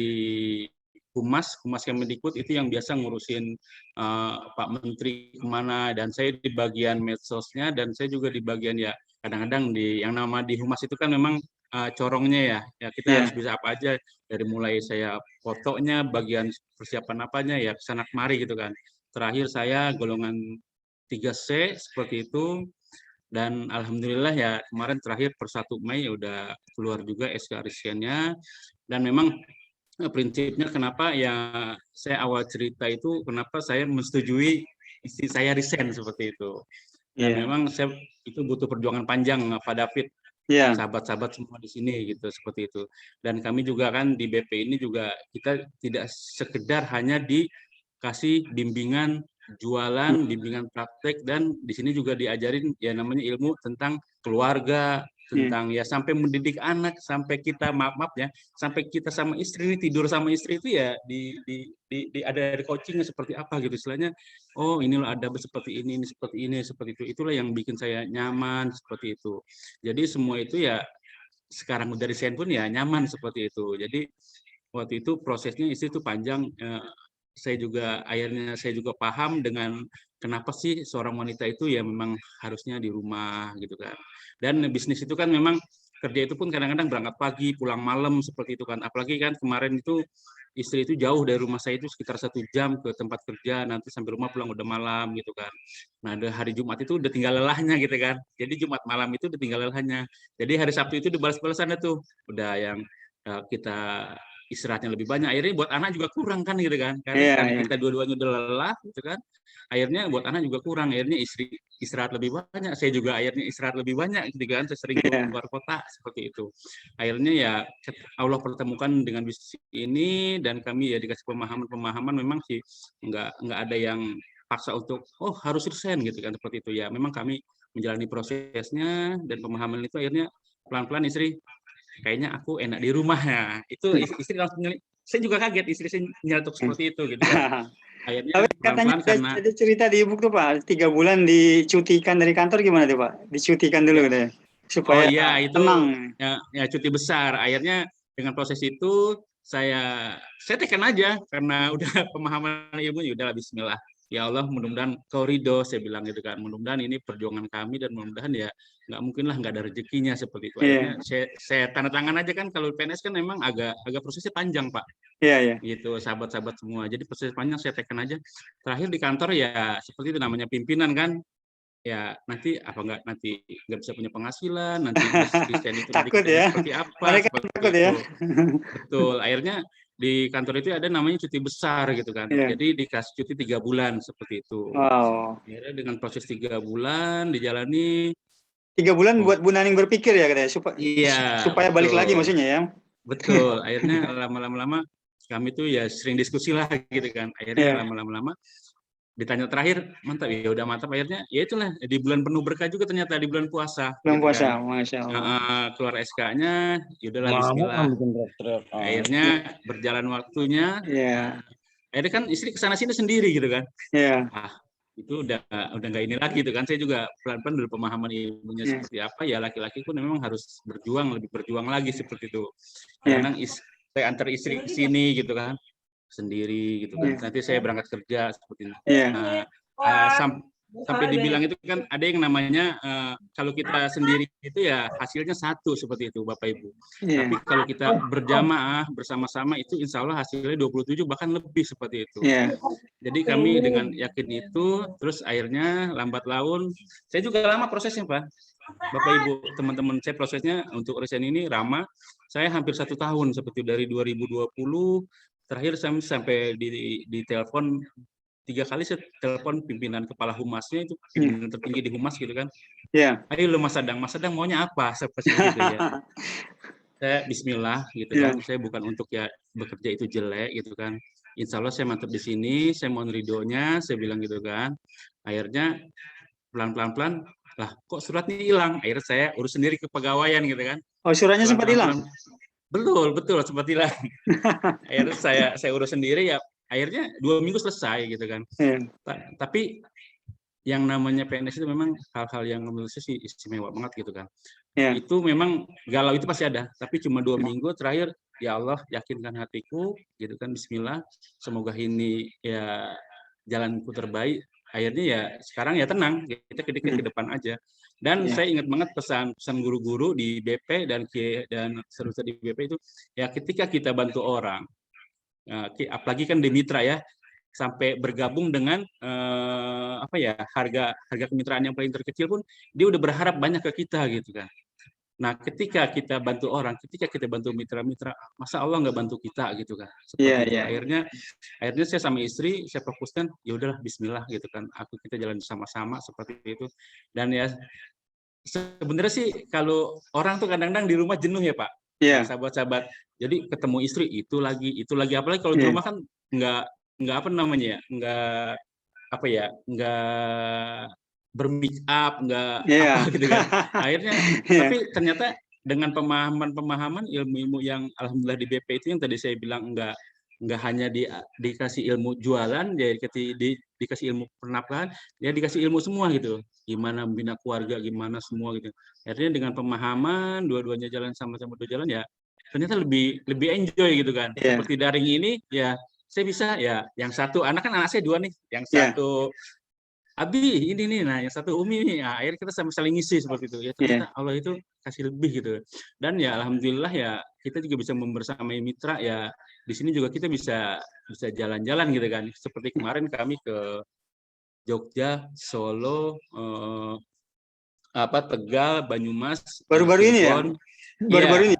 Humas Kemendikbud itu yang biasa ngurusin Pak Menteri kemana, dan saya di bagian medsosnya, dan saya juga di bagian ya kadang-kadang yang nama di Humas itu kan memang corongnya ya kita harus bisa apa aja, dari mulai saya fotonya, bagian persiapan apanya ya kesana kemari gitu kan. Terakhir saya golongan 3C seperti itu, dan alhamdulillah ya kemarin terakhir per 1 Mei udah keluar juga SK resign-nya. Dan memang prinsipnya kenapa ya saya awal cerita itu kenapa saya menyetujui istri saya resign seperti itu. Dan memang saya itu butuh perjuangan panjang Pak David, sahabat-sahabat semua di sini gitu seperti itu. Dan kami juga kan di BP ini juga kita tidak sekedar hanya dikasih bimbingan jualan, bimbingan praktek, dan di sini juga diajarin ya namanya ilmu tentang keluarga, tentang ya sampai mendidik anak, sampai kita maaf ya, sampai kita sama istri tidur sama istri itu ya ada coachingnya seperti apa gitu istilahnya. Oh ini loh ada seperti ini seperti itu. Itulah yang bikin saya nyaman seperti itu. Jadi semua itu ya sekarang udah resign pun ya nyaman seperti itu. Jadi waktu itu prosesnya istri itu panjang. Akhirnya saya juga paham dengan kenapa sih seorang wanita itu ya memang harusnya di rumah gitu kan. Dan bisnis itu kan memang kerja itu pun kadang-kadang berangkat pagi, pulang malam seperti itu kan. Apalagi kan kemarin itu istri itu jauh dari rumah saya itu sekitar 1 jam ke tempat kerja, nanti sampai rumah pulang udah malam gitu kan. Nah, hari Jumat itu udah tinggal lelahnya gitu kan. Jadi Jumat malam itu udah tinggal lelahnya. Jadi hari Sabtu itu dibalas-balasan tuh. Udah yang kita istirahatnya lebih banyak, akhirnya buat anak juga kurang kan gitu kan, karena kita dua-duanya udah lelah gitu kan, akhirnya buat anak juga kurang, akhirnya istri istirahat lebih banyak, saya juga akhirnya istirahat lebih banyak gitu kan, saya sering keluar kota seperti itu. Akhirnya ya Allah pertemukan dengan bisnis ini, dan kami ya dikasih pemahaman memang sih nggak ada yang paksa untuk harus resign gitu kan, seperti itu ya, memang kami menjalani prosesnya, dan pemahaman itu akhirnya pelan-pelan istri kayaknya aku enak di rumah ya. Itu istri langsung saya juga kaget istri saya nyeletuk seperti itu gitu kan. Akhirnya Katanya karena ada cerita di e-book tuh Pak, 3 bulan dicutikan dari kantor gimana tuh Pak? Dicutikan dulu katanya supaya itu tenang. Ya cuti besar. Akhirnya dengan proses itu saya tekan aja karena udah pemahaman ilmu udahlah bismillah. Ya Allah, mudah-mudahan kau ridho, saya bilang gitu kan. Mudah-mudahan ini perjuangan kami, dan mudah-mudahan ya nggak mungkin lah nggak ada rezekinya seperti itu. Akhirnya saya tanda tangan aja kan, kalau PNS kan memang agak prosesnya panjang Pak. Gitu sahabat-sahabat semua. Jadi proses panjang saya tekan aja. Terakhir di kantor ya seperti itu, namanya pimpinan kan. Ya nanti nggak bisa punya penghasilan, nanti asisten itu takut ya. Seperti apa? Mereka seperti takut itu. Ya. Betul. Akhirnya di kantor itu ada namanya cuti besar gitu kan. Jadi dikasih cuti 3 bulan seperti itu. Akhirnya dengan proses 3 bulan dijalani. 3 bulan buat Bu Naning berpikir ya katanya supaya betul. balik lagi maksudnya ya. Betul. Akhirnya lama-lama kami tuh ya sering diskusi lah gitu kan. Akhirnya lama-lama ditanya terakhir mantap, ya udah mantap, akhirnya ya itulah di bulan penuh berkah juga ternyata di bulan puasa. Puasa, kan. Masya Allah. Keluar SK-nya, yaudahlah bismillah. Akhirnya berjalan waktunya. Akhirnya kan istri kesana sini sendiri gitu kan. Itu udah nggak ini lagi gitu kan. Saya juga pelan-pelan dulu pemahaman ilmunya seperti apa, ya laki-laki pun memang harus lebih berjuang lagi seperti itu. Kadang saya antar istri ke sini gitu kan, sendiri gitu kan. Nanti saya berangkat kerja seperti itu. sampai dibilang itu kan ada yang namanya kalau kita sendiri itu ya hasilnya satu seperti itu Bapak Ibu. Iya. Tapi kalau kita berjamaah bersama-sama itu insya Allah hasilnya 27 bahkan lebih seperti itu. Iya. Jadi kami dengan yakin itu, terus akhirnya lambat laun, saya juga lama prosesnya Pak. Bapak Ibu, teman-teman saya prosesnya untuk resign ini lama, saya hampir 1 tahun seperti dari 2020, terakhir saya sampai di telepon 3 kali saya telepon pimpinan kepala humasnya itu pimpinan tertinggi di humas gitu kan. Iya. Ayo lo Mas Sadang maunya apa seperti itu ya. Saya Bismillah gitu kan. Saya bukan untuk ya bekerja itu jelek gitu kan. Insya Allah saya mantap di sini, saya mohon ridhonya, saya bilang gitu kan. Akhirnya pelan-pelan lah kok suratnya hilang. Akhirnya saya urus sendiri ke pegawaian gitu kan. Oh, suratnya sempat hilang. Betul sempat hilang. Akhirnya saya urus sendiri ya. Akhirnya 2 minggu selesai gitu kan. Tapi yang namanya PNS itu memang hal-hal yang menurut saya sih istimewa banget gitu kan. Itu memang galau itu pasti ada. Tapi cuma 2 minggu terakhir, ya Allah yakinkan hatiku gitu kan. Bismillah. Semoga ini ya jalanku terbaik. Akhirnya ya sekarang ya tenang. Kita ke depan aja. Dan saya ingat banget pesan guru-guru di BP dan seterusnya di BP itu ya ketika kita bantu orang. Apalagi kan di mitra ya sampai bergabung dengan harga kemitraan yang paling terkecil pun dia udah berharap banyak ke kita gitu kan. Nah ketika kita bantu orang, ketika kita bantu mitra-mitra, masa Allah nggak bantu kita gitu kan. Seperti itu. Akhirnya saya sama istri saya fokuskan ya udahlah Bismillah gitu kan. Kita jalan sama-sama seperti itu. Dan ya sebenarnya sih kalau orang tuh kadang-kadang di rumah jenuh ya Pak. Sahabat-sahabat. Jadi ketemu istri itu lagi apalagi kalau di rumah kan nggak apa namanya ya, nggak bermake up, nggak apa gitu kan. Akhirnya tapi ternyata dengan pemahaman ilmu-ilmu yang alhamdulillah di BP itu yang tadi saya bilang nggak hanya dikasih ilmu jualan, ya dikasih ilmu pernafkahan, ya dikasih ilmu semua gitu. Gimana membina keluarga, gimana semua gitu. Akhirnya dengan pemahaman dua-duanya jalan sama-sama jalan ya ternyata lebih enjoy gitu kan. Seperti daring ini ya saya bisa ya yang satu anak saya 2 nih, yang satu Abi ini nih, nah yang satu Umi nih. Nah, akhirnya kita sama saling ngisi seperti itu. Ya ternyata Allah itu kasih lebih gitu. Dan ya alhamdulillah ya kita juga bisa membersamai mitra ya. Di sini juga kita bisa jalan-jalan gitu kan. Seperti kemarin kami ke Jogja, Solo, Tegal, Banyumas, baru-baru ini ya. Baru-baru ini.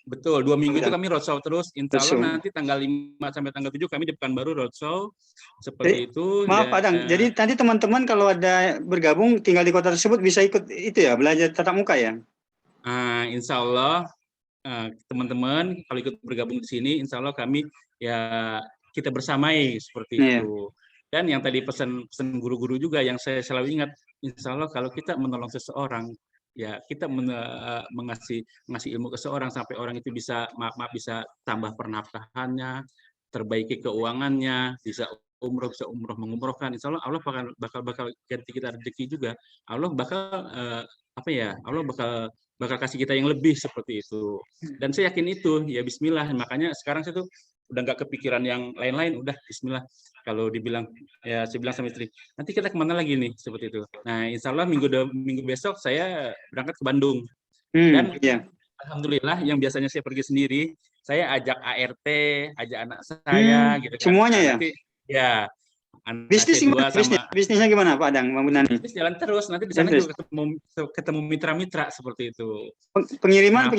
Betul, 2 minggu itu kami roadshow terus. Insya Allah nanti tanggal 5 sampai tanggal 7 kami di Pekanbaru roadshow seperti itu. Maaf Pak Adang, jadi nanti teman-teman kalau ada bergabung tinggal di kota tersebut bisa ikut itu ya, belajar tatap muka ya? Insya Allah teman-teman kalau ikut bergabung di sini, insya Allah kami ya kita bersamai seperti itu. Dan yang tadi pesan guru-guru juga yang saya selalu ingat, insya Allah kalau kita menolong seseorang, ya kita ngasih ilmu ke seorang sampai orang itu bisa bisa tambah pernafkahannya, perbaiki keuangannya, bisa umroh mengumrohkan. Insya Allah bakal ganti kita rezeki juga. Allah bakal Allah bakal kasih kita yang lebih seperti itu. Dan saya yakin itu ya Bismillah. Makanya sekarang saya tuh udah nggak kepikiran yang lain-lain, udah Bismillah. Kalau dibilang ya saya bilang sama istri, nanti kita kemana lagi nih seperti itu. Nah insya Allah minggu besok saya berangkat ke Bandung. Dan alhamdulillah yang biasanya saya pergi sendiri, saya ajak ART, ajak anak saya gitu kan. Semuanya ya? Nanti, ya. Bisnisnya gimana Pak Adang? Bisnis jalan terus, nanti di sana juga ketemu mitra-mitra seperti itu. Pengiriman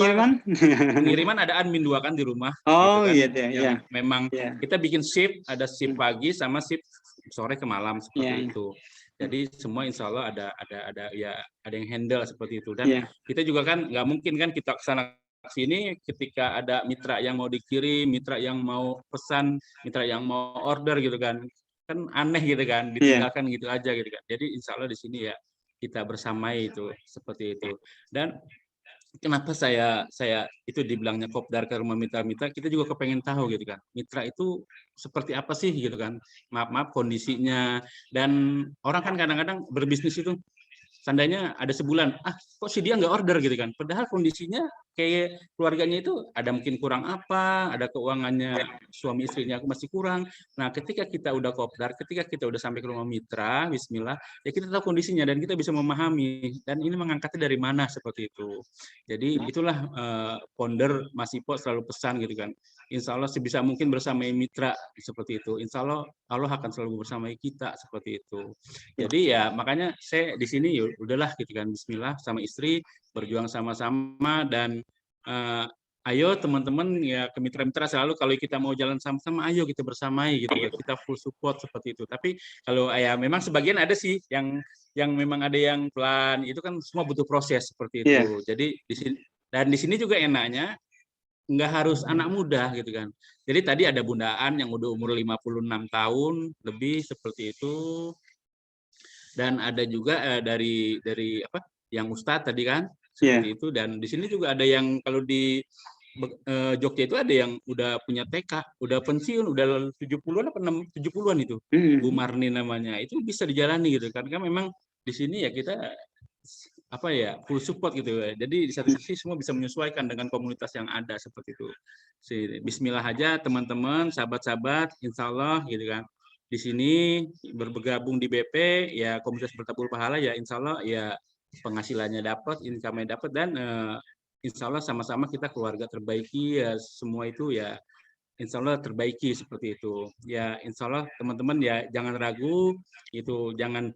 ada admin 2 kan di rumah. Oh gitu kan, iya. Memang kita bikin shift, ada shift pagi sama shift sore ke malam seperti itu. Jadi semua insya Allah ada yang handle seperti itu. Dan kita juga kan nggak mungkin kan kita kesana sini ketika ada mitra yang mau dikirim, mitra yang mau pesan, mitra yang mau order gitu kan aneh gitu kan, ditinggalkan gitu aja gitu kan. Jadi insya Allah di sini ya kita bersamai itu seperti itu. Dan kenapa saya itu dibilangnya kopdar ke rumah mitra-mitra, kita juga kepengen tahu gitu kan, mitra itu seperti apa sih gitu kan, maaf kondisinya. Dan orang kan kadang-kadang berbisnis itu seandainya ada sebulan, kok si dia nggak order gitu kan. Padahal kondisinya kayak keluarganya itu ada mungkin kurang apa, ada keuangannya suami istrinya masih kurang. Nah, ketika kita udah kopdar, ketika kita udah sampai ke rumah mitra, bismillah, ya kita tahu kondisinya dan kita bisa memahami. Dan ini mengangkatnya dari mana seperti itu. Jadi itulah founder Mas Ipo selalu pesan gitu kan. Insya Allah sebisa mungkin bersamai mitra seperti itu. Insya Allah Allah akan selalu bersamai kita seperti itu. Jadi ya makanya saya di sini ya udahlah gitu kan, bismillah sama istri berjuang sama-sama dan ayo teman-teman ya ke mitra-mitra selalu kalau kita mau jalan sama-sama ayo kita bersamai gitu ya, kita full support seperti itu. Tapi kalau ya memang sebagian ada sih yang memang ada yang pelan, itu kan semua butuh proses seperti itu. Jadi di sini juga enaknya nggak harus anak muda gitu kan. Jadi tadi ada bundaan yang udah umur 56 tahun lebih seperti itu. Dan ada juga dari apa yang Ustadz tadi kan seperti itu, dan di sini juga ada yang kalau di Jogja itu ada yang udah punya TK, udah pensiun, udah 70-an apa 70-an itu. Bu Marni namanya. Itu bisa dijalani gitu kan. Karena memang di sini ya kita apa ya full support gitu ya. Jadi di satu sisi semua bisa menyesuaikan dengan komunitas yang ada seperti itu. Bismillah aja teman-teman, sahabat-sahabat, insya Allah gitu kan. Di sini bergabung di BP ya komunitas bertabur pahala ya insya Allah ya penghasilannya dapat, income-nya dapat, dan insya Allah sama-sama kita keluarga terbaiki ya, semua itu ya insya Allah terbaiki seperti itu ya. Insya Allah teman-teman ya jangan ragu itu, jangan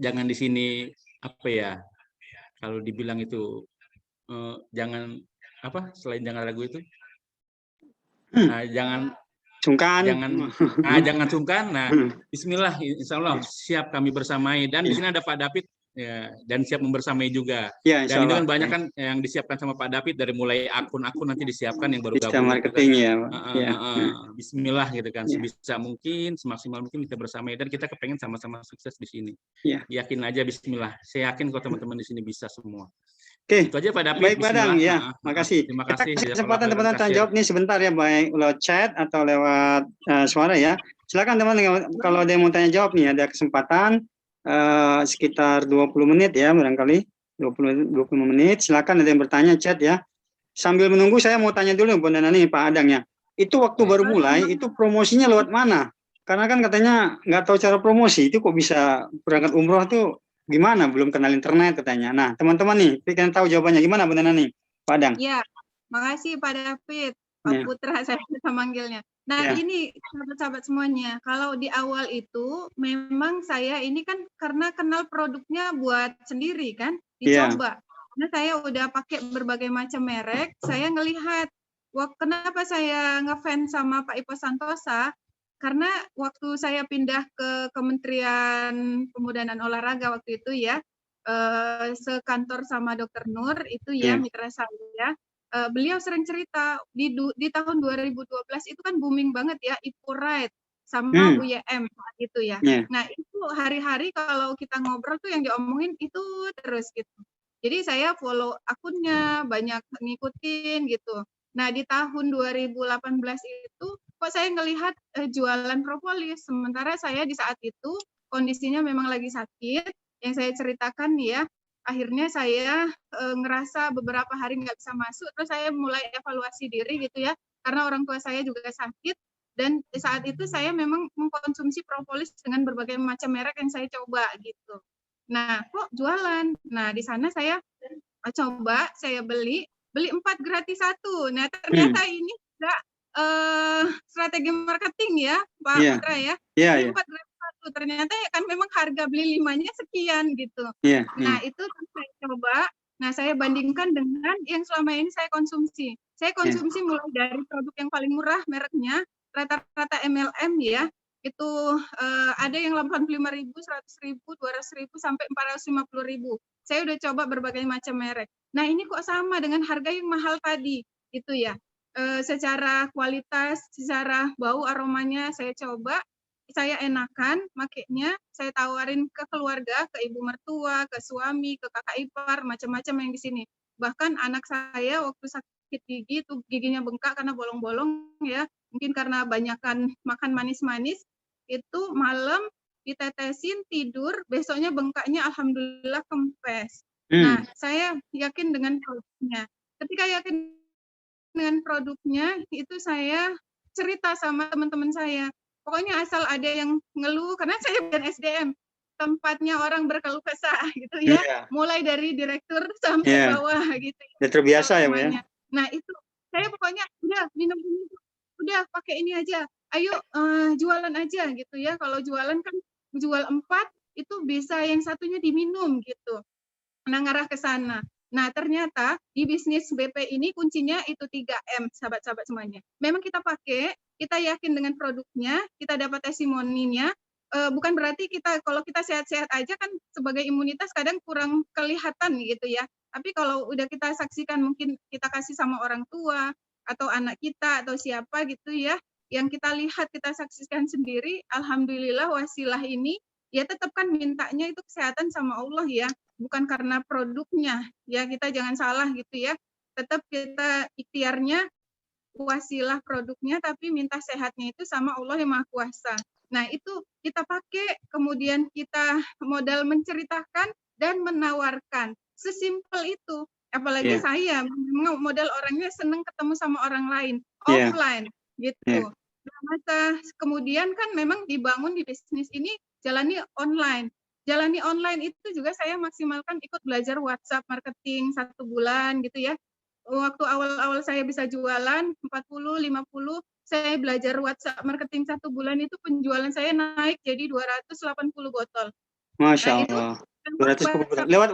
di sini apa ya kalau dibilang itu jangan apa selain jangan ragu itu jangan sungkan, jangan sungkan. Nah, bismillah insya Allah siap kami bersamai, dan di sini ada Pak David ya, dan siap membersamai juga. Ya, dan itu kan banyak kan yang disiapkan sama Pak David, dari mulai akun-akun nanti disiapkan yang baru gabung marketing kan. Bismillah gitu kan, sebisa mungkin semaksimal mungkin kita bersamai, dan kita kepengen sama-sama sukses di sini. Yakin aja, bismillah. Saya yakin kalau teman-teman di sini bisa semua. Oke, itu aja Pak David. Baik Padang, ya, makasih. Terima kasih. Kesempatan teman-teman tanya jawab nih sebentar ya, baik lewat chat atau lewat suara ya. Silakan teman-teman kalau ada yang mau tanya jawab nih, ada kesempatan sekitar 20 menit ya barangkali 20 menit. Silakan ada yang bertanya chat ya. Sambil menunggu saya mau tanya dulu Bunda Nani, Pak Adang ya. Itu waktu baru mulai itu promosinya lewat mana? Karena kan katanya nggak tahu cara promosi, itu kok bisa berangkat umroh tuh gimana? Belum kenal internet katanya. Nah, teman-teman nih, pengen tahu jawabannya gimana Bunda Nani? Pak Adang. Ya, makasih Pak David, Pak Putra saya bisa manggilnya. Nah, ini sahabat-sahabat semuanya, kalau di awal itu memang saya ini kan karena kenal produknya buat sendiri kan, dicoba. Karena saya udah pakai berbagai macam merek, saya ngelihat, kenapa saya ngefans sama Pak Ipo Santosa, karena waktu saya pindah ke Kementerian Pemuda dan Olahraga waktu itu ya, sekantor sama Dr. Nur itu ya, mitra saya. Beliau sering cerita di tahun 2012 itu kan booming banget ya Ipo Ride sama UYM saat itu ya. Nah itu hari-hari kalau kita ngobrol tuh yang diomongin itu terus gitu. Jadi saya follow akunnya, banyak ngikutin gitu. Nah di tahun 2018 itu kok saya ngelihat jualan propolis, sementara saya di saat itu kondisinya memang lagi sakit. Yang saya ceritakan ya, akhirnya saya ngerasa beberapa hari nggak bisa masuk, terus saya mulai evaluasi diri gitu ya, karena orang tua saya juga sakit, dan saat itu saya memang mengkonsumsi propolis dengan berbagai macam merek yang saya coba gitu. Nah, kok jualan? Nah, di sana saya coba, saya beli 4 gratis 1. Nah, ternyata ini enggak strategi marketing ya, Pak Putra ya. 4 gratis 1. Ternyata ya kan memang harga beli 5-nya sekian gitu. Nah, itu saya coba. Nah, saya bandingkan dengan yang selama ini saya konsumsi. Saya konsumsi mulai dari produk yang paling murah mereknya, rata-rata MLM ya. Itu ada yang 85.000, 100.000, 200.000 sampai 450.000. Saya udah coba berbagai macam merek. Nah, ini kok sama dengan harga yang mahal tadi, gitu ya. Secara kualitas, secara bau aromanya saya coba, saya enakan makainya, saya tawarin ke keluarga, ke ibu mertua, ke suami, ke kakak ipar, macam-macam yang di sini. Bahkan anak saya waktu sakit gigi itu giginya bengkak karena bolong-bolong ya, mungkin karena banyakan makan manis-manis, itu malam ditetesin, tidur, besoknya bengkaknya alhamdulillah kempes. Nah, saya yakin dengan produknya. Ketika yakin dengan produknya, itu saya cerita sama teman-teman saya. Pokoknya asal ada yang ngeluh, karena saya bukan SDM, tempatnya orang berkeluh kesah gitu ya, Iya, mulai dari direktur sampai iya. bawah gitu. Udah terbiasa ya, Bu ya? Semuanya. Nah itu, saya pokoknya udah minum ini, udah pakai ini aja, ayo jualan aja gitu ya. Kalau jualan kan jual 4 itu bisa yang satunya diminum gitu. Nah ngarah ke sana. Nah ternyata di bisnis BP ini kuncinya itu 3M, sahabat-sahabat semuanya. Memang kita pakai, kita yakin dengan produknya, kita dapat testimoninya. Bukan berarti kita kalau kita sehat-sehat aja kan sebagai imunitas kadang kurang kelihatan gitu ya. Tapi kalau udah kita saksikan, mungkin kita kasih sama orang tua atau anak kita atau siapa gitu ya, yang kita lihat, kita saksikan sendiri, alhamdulillah wasilah ini ya tetap kan mintanya itu kesehatan sama Allah ya, bukan karena produknya. Ya kita jangan salah gitu ya. Tetap kita ikhtiarnya wasilah produknya, tapi minta sehatnya itu sama Allah yang Maha Kuasa. Nah itu kita pakai, kemudian kita modal menceritakan dan menawarkan. Sesimpel itu. Apalagi saya, memang modal orangnya senang ketemu sama orang lain, offline gitu. Nah, masa kemudian kan memang dibangun di bisnis ini, jalani online. Jalani online itu juga saya maksimalkan ikut belajar WhatsApp marketing 1 bulan gitu ya. Waktu awal-awal saya bisa jualan 40, 50, saya belajar WhatsApp marketing 1 bulan itu penjualan saya naik jadi 280 botol. Masya Nah, itu 200 lewat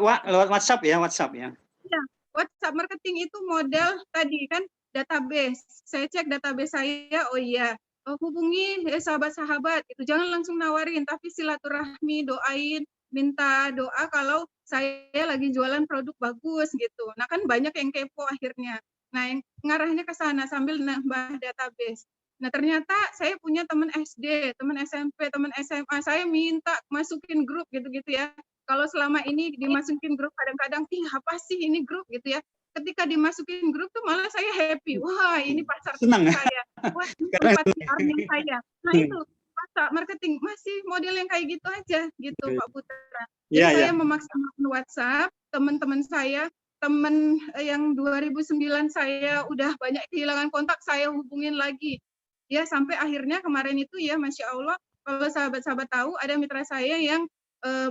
WhatsApp ya, WhatsApp ya. Iya, WhatsApp marketing itu modal tadi kan database. Saya cek database saya, oh iya, hubungi sahabat-sahabat itu. Jangan langsung nawarin, tapi silaturahmi, doain, minta doa kalau saya lagi jualan produk bagus gitu. Nah kan banyak yang kepo akhirnya. Nah yang ngarahnya ke sana sambil nambah database. Nah ternyata saya punya teman SD, teman SMP, teman SMA, saya minta masukin grup gitu-gitu ya. Kalau selama ini dimasukin grup kadang-kadang, apa sih ini grup gitu ya. Ketika dimasukin grup tuh malah saya happy. Wah ini pasar saya. Wah ini tempat PR-nya saya. Nah itu WhatsApp marketing masih model yang kayak gitu aja gitu Pak Putra. Jadi saya memaksimalkan WhatsApp, teman-teman saya, teman yang 2009 saya udah banyak kehilangan kontak, saya hubungin lagi. Ya sampai akhirnya kemarin itu ya Masya Allah, kalau sahabat-sahabat tahu ada mitra saya yang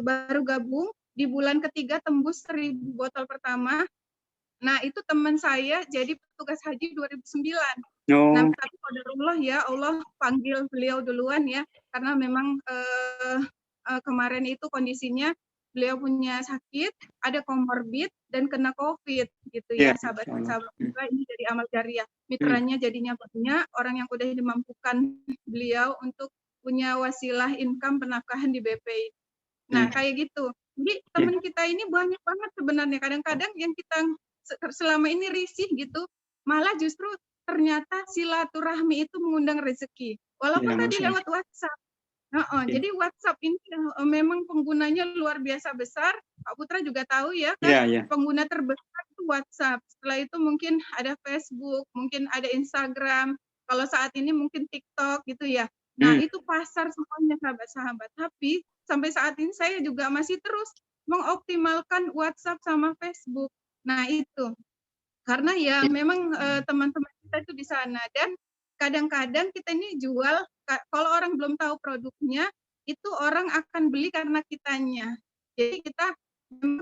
baru gabung di bulan ketiga tembus 1000 botol pertama. Nah itu teman saya jadi petugas haji 2009. Nah tapi qadarullah ya Allah panggil beliau duluan ya, karena memang kemarin itu kondisinya beliau punya sakit, ada komorbid dan kena COVID gitu ya sahabat-sahabat juga, ini dari amal jariah. Mitranya jadinya banyak orang yang udah dimampukan beliau untuk punya wasilah income penafkahan di BP. Nah kayak gitu. Jadi teman kita ini banyak banget sebenarnya. Kadang-kadang yang kita selama ini risih gitu, malah justru ternyata silaturahmi itu mengundang rezeki. Walaupun tadi lewat WhatsApp. Jadi WhatsApp ini memang penggunanya luar biasa besar. Pak Putra juga tahu ya kan, pengguna terbesar itu WhatsApp. Setelah itu mungkin ada Facebook, mungkin ada Instagram. Kalau saat ini mungkin TikTok gitu ya. Nah itu pasar semuanya sahabat-sahabat. Tapi sampai saat ini saya juga masih terus mengoptimalkan WhatsApp sama Facebook. Nah itu karena ya memang teman-teman kita itu di sana, dan kadang-kadang kita ini jual, kalau orang belum tahu produknya, itu orang akan beli karena kitanya. Jadi kita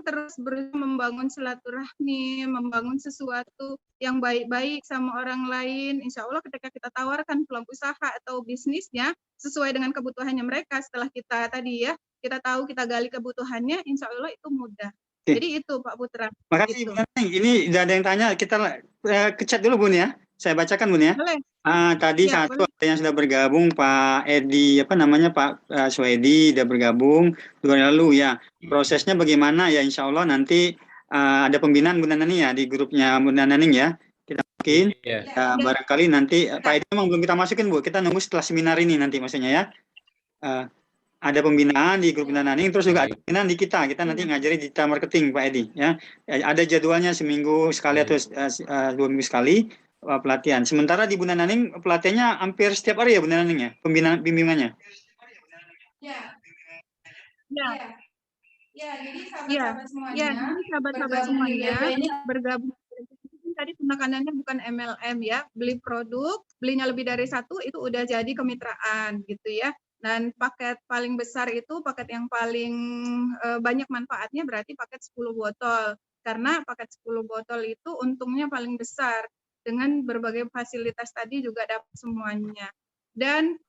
terus berusaha membangun silaturahmi, membangun sesuatu yang baik-baik sama orang lain. Insya Allah ketika kita tawarkan peluang usaha atau bisnisnya sesuai dengan kebutuhannya mereka, setelah kita tadi ya, kita tahu, kita gali kebutuhannya, insya Allah itu mudah. Jadi itu Pak Putra. Makasih gitu. Bu Neneng. Ini udah ada yang tanya, kita ke chat dulu Bun ya. Saya bacakan Bun ya. Boleh. Tadi ya, satu ada yang sudah bergabung, Pak Edi, Pak Swedi sudah bergabung 2 hari lalu ya. Prosesnya bagaimana ya, insya Allah nanti ada pembinaan Bun Neneng ya di grupnya Bun Neneng ya. Kita mungkin barangkali nanti Pak Edi memang belum kita masukin Bu, kita nunggu setelah seminar ini nanti maksudnya ya. Ada pembinaan di grup Nanning, terus juga ada pembinaan di kita nanti ngajari digital marketing Pak Edi ya. Ada jadwalnya seminggu sekali atau 2 minggu sekali pelatihan. Sementara di Bunda Naning pelatihannya hampir setiap hari ya Bunda Naning ya, bimbingannya. Ya, Ya, jadi ya, sahabat-sahabat semuanya, ya. Jadi sahabat-sahabat bergabung di semuanya BP ini bergabung. Tadi penekanannya bukan MLM ya, beli produk, belinya lebih dari satu itu udah jadi kemitraan gitu ya. Dan paket paling besar itu paket yang paling banyak manfaatnya berarti paket 10 botol. Karena paket 10 botol itu untungnya paling besar dengan berbagai fasilitas tadi juga dapat semuanya. Dan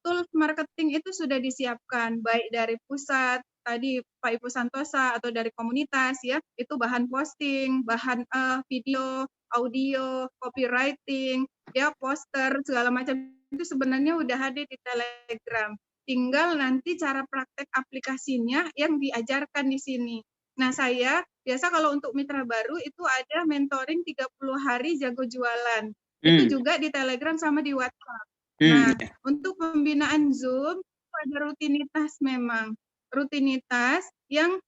tools marketing itu sudah disiapkan baik dari pusat tadi Pak Ibu Santosa atau dari komunitas ya, itu bahan posting, bahan video, audio, copywriting, ya poster segala macam itu sebenarnya udah ada di Telegram. Tinggal nanti cara praktek aplikasinya yang diajarkan di sini. Nah, saya biasa kalau untuk mitra baru itu ada mentoring 30 hari jago jualan. Itu juga di Telegram sama di WhatsApp. Nah, untuk pembinaan Zoom itu ada rutinitas memang. Rutinitas yang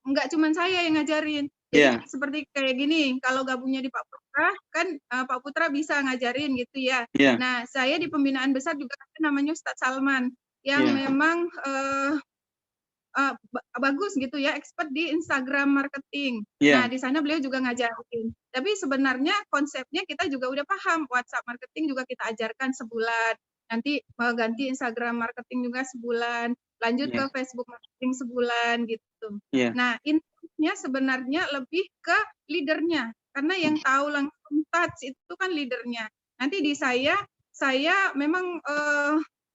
enggak cuma saya yang ngajarin. Jadi seperti kayak gini, kalau gabungnya di Pak Putra, kan Pak Putra bisa ngajarin gitu ya. Nah, saya di pembinaan besar juga ada namanya Ustadz Salman, yang memang bagus gitu ya, expert di Instagram marketing. Nah, di sana beliau juga ngajarin. Tapi sebenarnya konsepnya kita juga udah paham, WhatsApp marketing juga kita ajarkan sebulan. Nanti ganti Instagram marketing juga sebulan, lanjut ke Facebook marketing sebulan gitu. Nah, intinya sebenarnya lebih ke leadernya, karena yang tahu langsung touch itu kan leadernya. Nanti di saya memang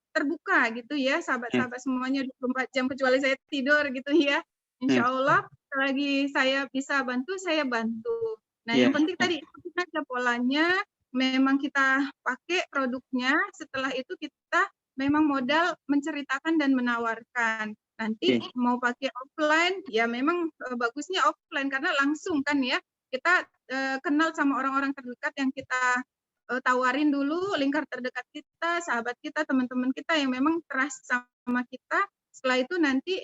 terbuka gitu ya, sahabat-sahabat semuanya 24 jam kecuali saya tidur gitu ya. Insya Allah selagi saya bisa bantu, saya bantu. Nah, yang penting tadi ikutin aja polanya, memang kita pakai produknya, setelah itu kita memang modal menceritakan dan menawarkan. Nanti mau pakai offline, ya memang bagusnya offline karena langsung kan ya, kita kenal sama orang-orang terdekat yang kita tawarin dulu lingkar terdekat kita, sahabat kita, teman-teman kita yang memang trust sama kita. Setelah itu nanti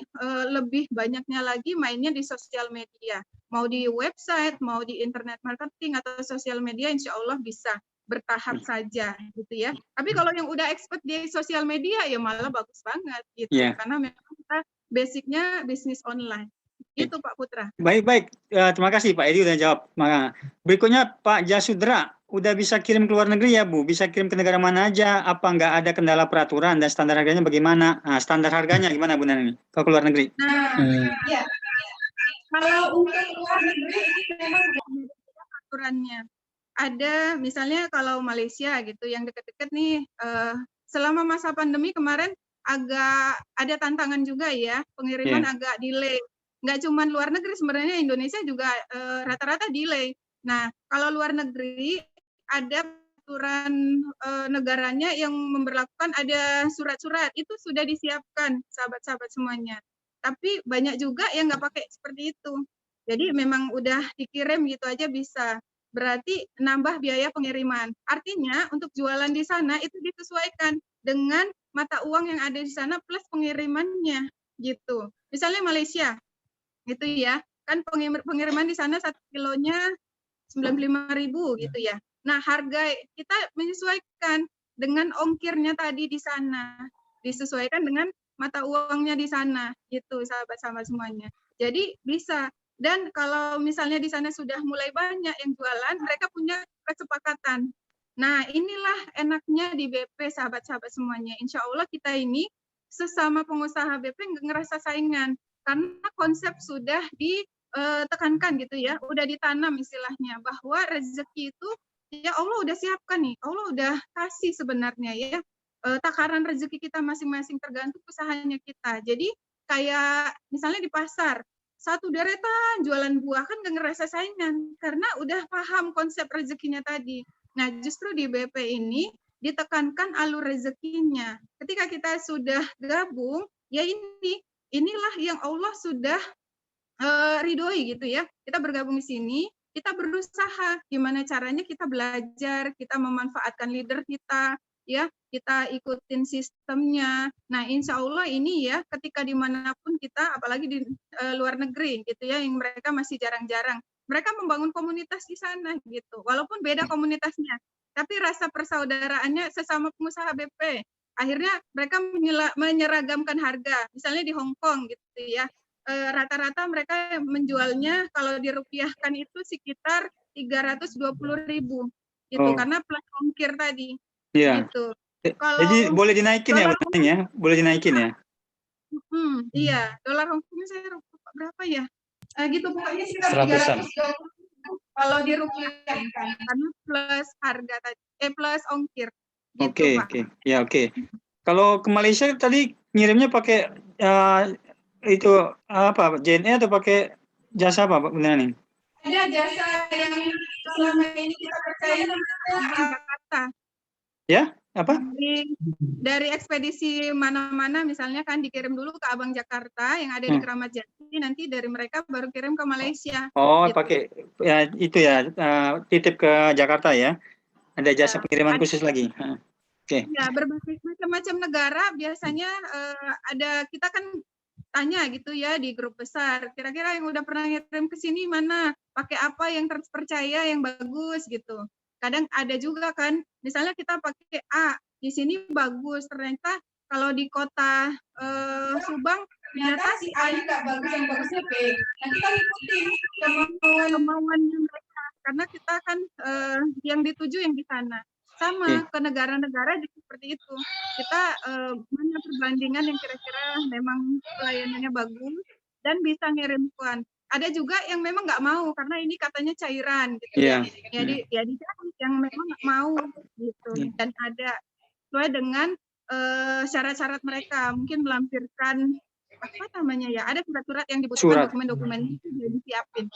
lebih banyaknya lagi mainnya di sosial media. Mau di website, mau di internet marketing atau sosial media, insya Allah bisa bertahap saja gitu ya. Tapi kalau yang udah expert di sosial media ya malah bagus banget gitu. Karena memang kita basicnya bisnis online. Itu Pak Putra. Baik. Terima kasih Pak Edi udah jawab. Berikutnya Pak Jasudra, udah bisa kirim ke luar negeri ya Bu? Bisa kirim ke negara mana aja? Apa nggak ada kendala peraturan dan standar harganya bagaimana? Nah, standar harganya gimana Bu Nani? Kalau ke luar negeri? Nah, ya. Kalau untuk luar negeri ini memang aturannya. Ada misalnya kalau Malaysia gitu yang dekat-dekat nih, selama masa pandemi kemarin agak ada tantangan juga ya, pengiriman agak delay. Nggak cuma luar negeri, sebenarnya Indonesia juga rata-rata delay. Nah, kalau luar negeri ada aturan negaranya yang memberlakukan ada surat-surat, itu sudah disiapkan sahabat-sahabat semuanya. Tapi banyak juga yang nggak pakai seperti itu. Jadi memang udah dikirim gitu aja bisa. Berarti nambah biaya pengiriman. Artinya untuk jualan di sana itu disesuaikan dengan mata uang yang ada di sana plus pengirimannya gitu. Misalnya Malaysia, gitu ya, kan pengiriman di sana 1 kilonya 95.000 gitu ya. Nah, harga kita menyesuaikan dengan ongkirnya tadi di sana, disesuaikan dengan mata uangnya di sana, gitu sahabat-sahabat semuanya. Jadi bisa. Dan kalau misalnya di sana sudah mulai banyak yang jualan, mereka punya kesepakatan. Nah, inilah enaknya di BP sahabat-sahabat semuanya. Insya Allah kita ini sesama pengusaha BP nggak ngerasa saingan. Karena konsep sudah ditekankan gitu ya, udah ditanam istilahnya, bahwa rezeki itu ya Allah udah siapkan nih, Allah udah kasih sebenarnya ya. Takaran rezeki kita masing-masing tergantung usahanya kita. Jadi kayak misalnya di pasar, satu deretan jualan buah kan nggak ngerasa saingan karena udah paham konsep rezekinya tadi. Nah, justru di BP ini ditekankan alur rezekinya. Ketika kita sudah gabung, ya inilah yang Allah sudah ridhoi gitu ya. Kita bergabung di sini, kita berusaha gimana caranya kita belajar, kita memanfaatkan leader kita, ya kita ikutin sistemnya. Nah, insya Allah ini ya ketika dimanapun kita, apalagi di luar negeri gitu ya, yang mereka masih jarang-jarang, mereka membangun komunitas di sana gitu. Walaupun beda komunitasnya, tapi rasa persaudaraannya sesama pengusaha BP Akhirnya mereka menyeragamkan harga. Misalnya di Hong Kong gitu ya. Rata-rata mereka menjualnya kalau dirupiahkan itu sekitar 320.000 gitu, Oh, karena plus ongkir tadi iya. gitu. Jadi Kalau boleh dinaikin ya, dolar Bu Neneng ya? Boleh dinaikin ya? iya, dolar Hong Kong saya lupa berapa ya? Gitu pokoknya sekitar 100-an. 320 kalau dirupiahkan karena plus harga tadi, plus ongkir gitu, Oke, Pak. oke. Ya, oke. Kalau ke Malaysia tadi ngirimnya pakai itu apa, JNE atau pakai jasa apa, Bu Neneng? Ada jasa yang selama ini kita percaya di Jakarta. Ya, apa? Dari ekspedisi mana-mana misalnya kan dikirim dulu ke Abang Jakarta yang ada di Keramat Jati, nanti dari mereka baru kirim ke Malaysia. Oh, gitu. pakai ya itu ya, titip ke Jakarta ya. Ada jasa pengiriman khusus lagi. Oke. Ya, berbagai macam-macam negara biasanya ada, kita kan tanya gitu ya di grup besar, kira-kira yang udah pernah ngirim ke sini mana, pakai apa yang terpercaya, yang bagus gitu. Kadang ada juga kan, misalnya kita pakai A, di sini bagus, ternyata kalau di kota Subang ternyata si A nggak bagus, yang bagusnya B. Nah, kita ikutin kemauannya mereka, karena kita kan yang dituju yang di sana. Sama ke negara-negara juga seperti itu. Kita mana perbandingan yang kira-kira memang pelayanannya bagus dan bisa ngirimkan. Ada juga yang memang nggak mau karena ini katanya cairan gitu ya. Jadi yang memang nggak mau gitu. Dan ada sesuai dengan syarat-syarat mereka, mungkin melampirkan apa namanya ya, ada surat-surat yang dibutuhkan, dokumen-dokumen itu disiapin.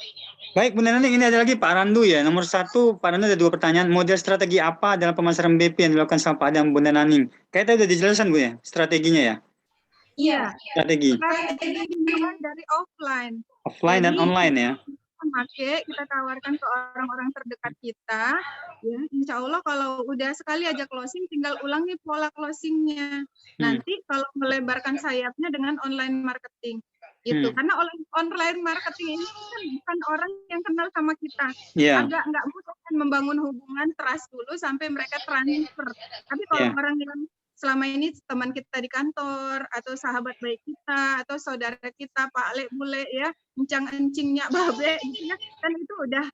Baik, Bu Neneng, ini ada lagi Pak Randu ya. Nomor 1, Pak Randu ada 2 pertanyaan. Model strategi apa dalam pemasaran BP yang dilakukan sama Pak Adam Bunda Naning? Kayaknya udah dijelaskan Bu ya, strateginya ya? Iya. Strategi. Dari offline. Offline dan online ya? Kita tawarkan ke orang-orang terdekat kita, ya, insya Allah kalau udah sekali aja closing, tinggal ulangi pola closingnya. Nanti kalau melebarkan sayapnya dengan online marketing, gitu. Karena online marketing ini kan bukan orang yang kenal sama kita. Agak nggak mudah kan membangun hubungan trust dulu sampai mereka transfer. Tapi kalau orang yang selama ini teman kita di kantor atau sahabat baik kita atau saudara kita Pak Le Bule ya, encang-encingnya Babe gitu ya, kan itu udah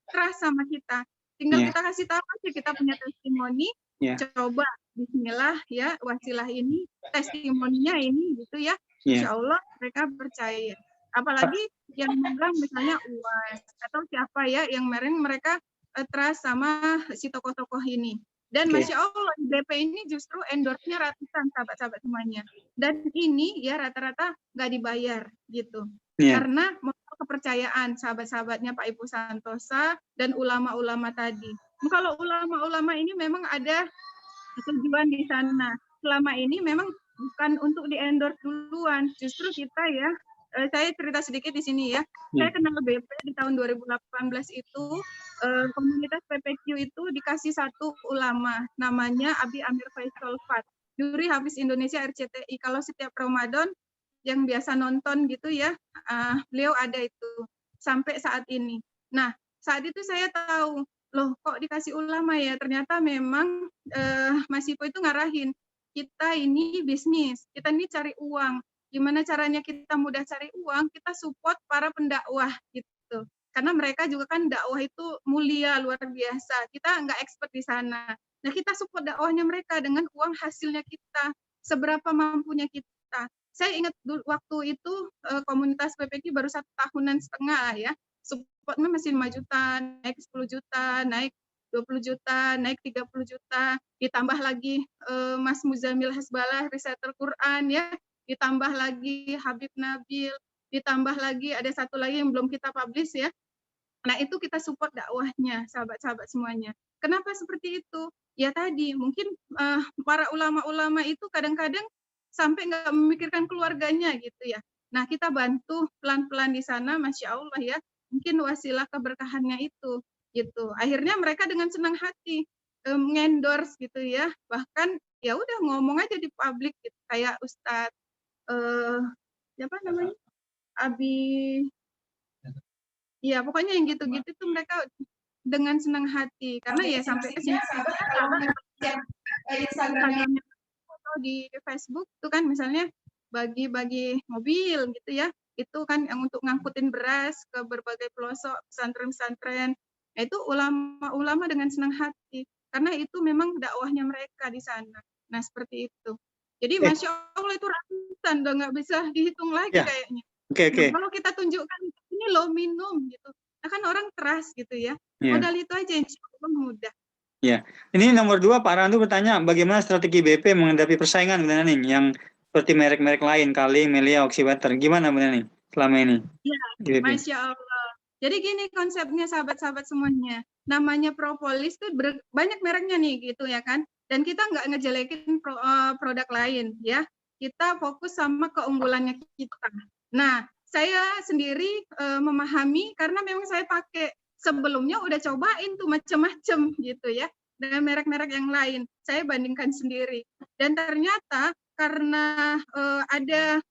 trust sama kita. Tinggal kita kasih tahu aja kita punya testimoni, coba bismillah ya, wasilah ini testimoninya ini gitu ya. Insya Allah mereka percaya. Apalagi yang bilang misalnya UAS atau siapa ya yang mereka trust sama si tokoh-tokoh ini. Dan Masya Allah, di BP ini justru endorse-nya ratusan sahabat-sahabat semuanya. Dan ini ya rata-rata nggak dibayar gitu. Karena modal kepercayaan sahabat-sahabatnya Pak Ibu Santosa dan ulama-ulama tadi. Kalau ulama-ulama ini memang ada tujuan di sana. Selama ini memang bukan untuk di-endorse duluan. Justru kita ya, saya cerita sedikit di sini ya. Saya kenal BP di tahun 2018 itu, komunitas PPQ itu dikasih satu ulama, namanya Abi Amir Faisal Fat, juri Hafiz Indonesia RCTI. Kalau setiap Ramadan yang biasa nonton gitu ya, beliau ada itu sampai saat ini. Nah, saat itu saya tahu, loh kok dikasih ulama ya? Ternyata memang Mas Ipo itu ngarahin, kita ini bisnis, kita ini cari uang. Gimana caranya kita mudah cari uang? Kita support para pendakwah gitu. Karena mereka juga kan dakwah itu mulia, luar biasa. Kita nggak expert di sana. Nah, kita support dakwahnya mereka dengan uang hasilnya kita. Seberapa mampunya kita. Saya ingat dulu waktu itu komunitas PPQ baru 1,5 tahunan ya. Supportnya masih 5 juta, naik 10 juta, naik 20 juta, naik 30 juta. Ditambah lagi Mas Muzamil Hasbalah, Risatul Quran ya. Ditambah lagi Habib Nabil, ditambah lagi ada satu lagi yang belum kita publish ya. Nah, itu kita support dakwahnya, sahabat-sahabat semuanya. Kenapa seperti itu? Ya tadi, mungkin para ulama-ulama itu kadang-kadang sampai nggak memikirkan keluarganya gitu ya. Nah, kita bantu pelan-pelan di sana, Masya Allah ya. Mungkin wasilah keberkahannya itu. Gitu. Akhirnya mereka dengan senang hati mengendorse gitu ya. Bahkan ya udah ngomong aja di publik gitu. Kayak Ustadz siapa namanya? Abi, ya pokoknya yang gitu-gitu tuh mereka dengan senang hati karena ya sampai ke sini Instagramnya kalau di Facebook itu kan misalnya bagi-bagi mobil gitu ya, itu kan yang untuk ngangkutin beras ke berbagai pelosok pesantren-pesantren. Nah, itu ulama-ulama dengan senang hati karena itu memang dakwahnya mereka di sana. Nah, seperti itu. Jadi Eh, Masya Allah itu ratusan, udah nggak bisa dihitung lagi Ya. kayaknya. Oke, Nah, oke. kalau kita tunjukkan ini loh minum gitu, nah kan orang trust gitu ya. Ya. Modal itu aja insya Allah mudah. Ya, ini nomor 2 Pak Randu bertanya bagaimana strategi BP menghadapi persaingan Bunda Naning yang seperti merek-merek lain, Kaling, Melia, Oxiwater. Gimana Bunda Naning selama ini Ya, di BP? Masya Allah. Jadi gini konsepnya sahabat-sahabat semuanya. Namanya propolis tuh banyak mereknya nih gitu ya kan. Dan kita nggak ngejelekin produk lain ya. Kita fokus sama keunggulannya kita. Nah, saya sendiri memahami karena memang saya pakai sebelumnya udah cobain tuh macam-macam gitu ya. Dengan merek-merek yang lain. Saya bandingkan sendiri. Dan ternyata karena ada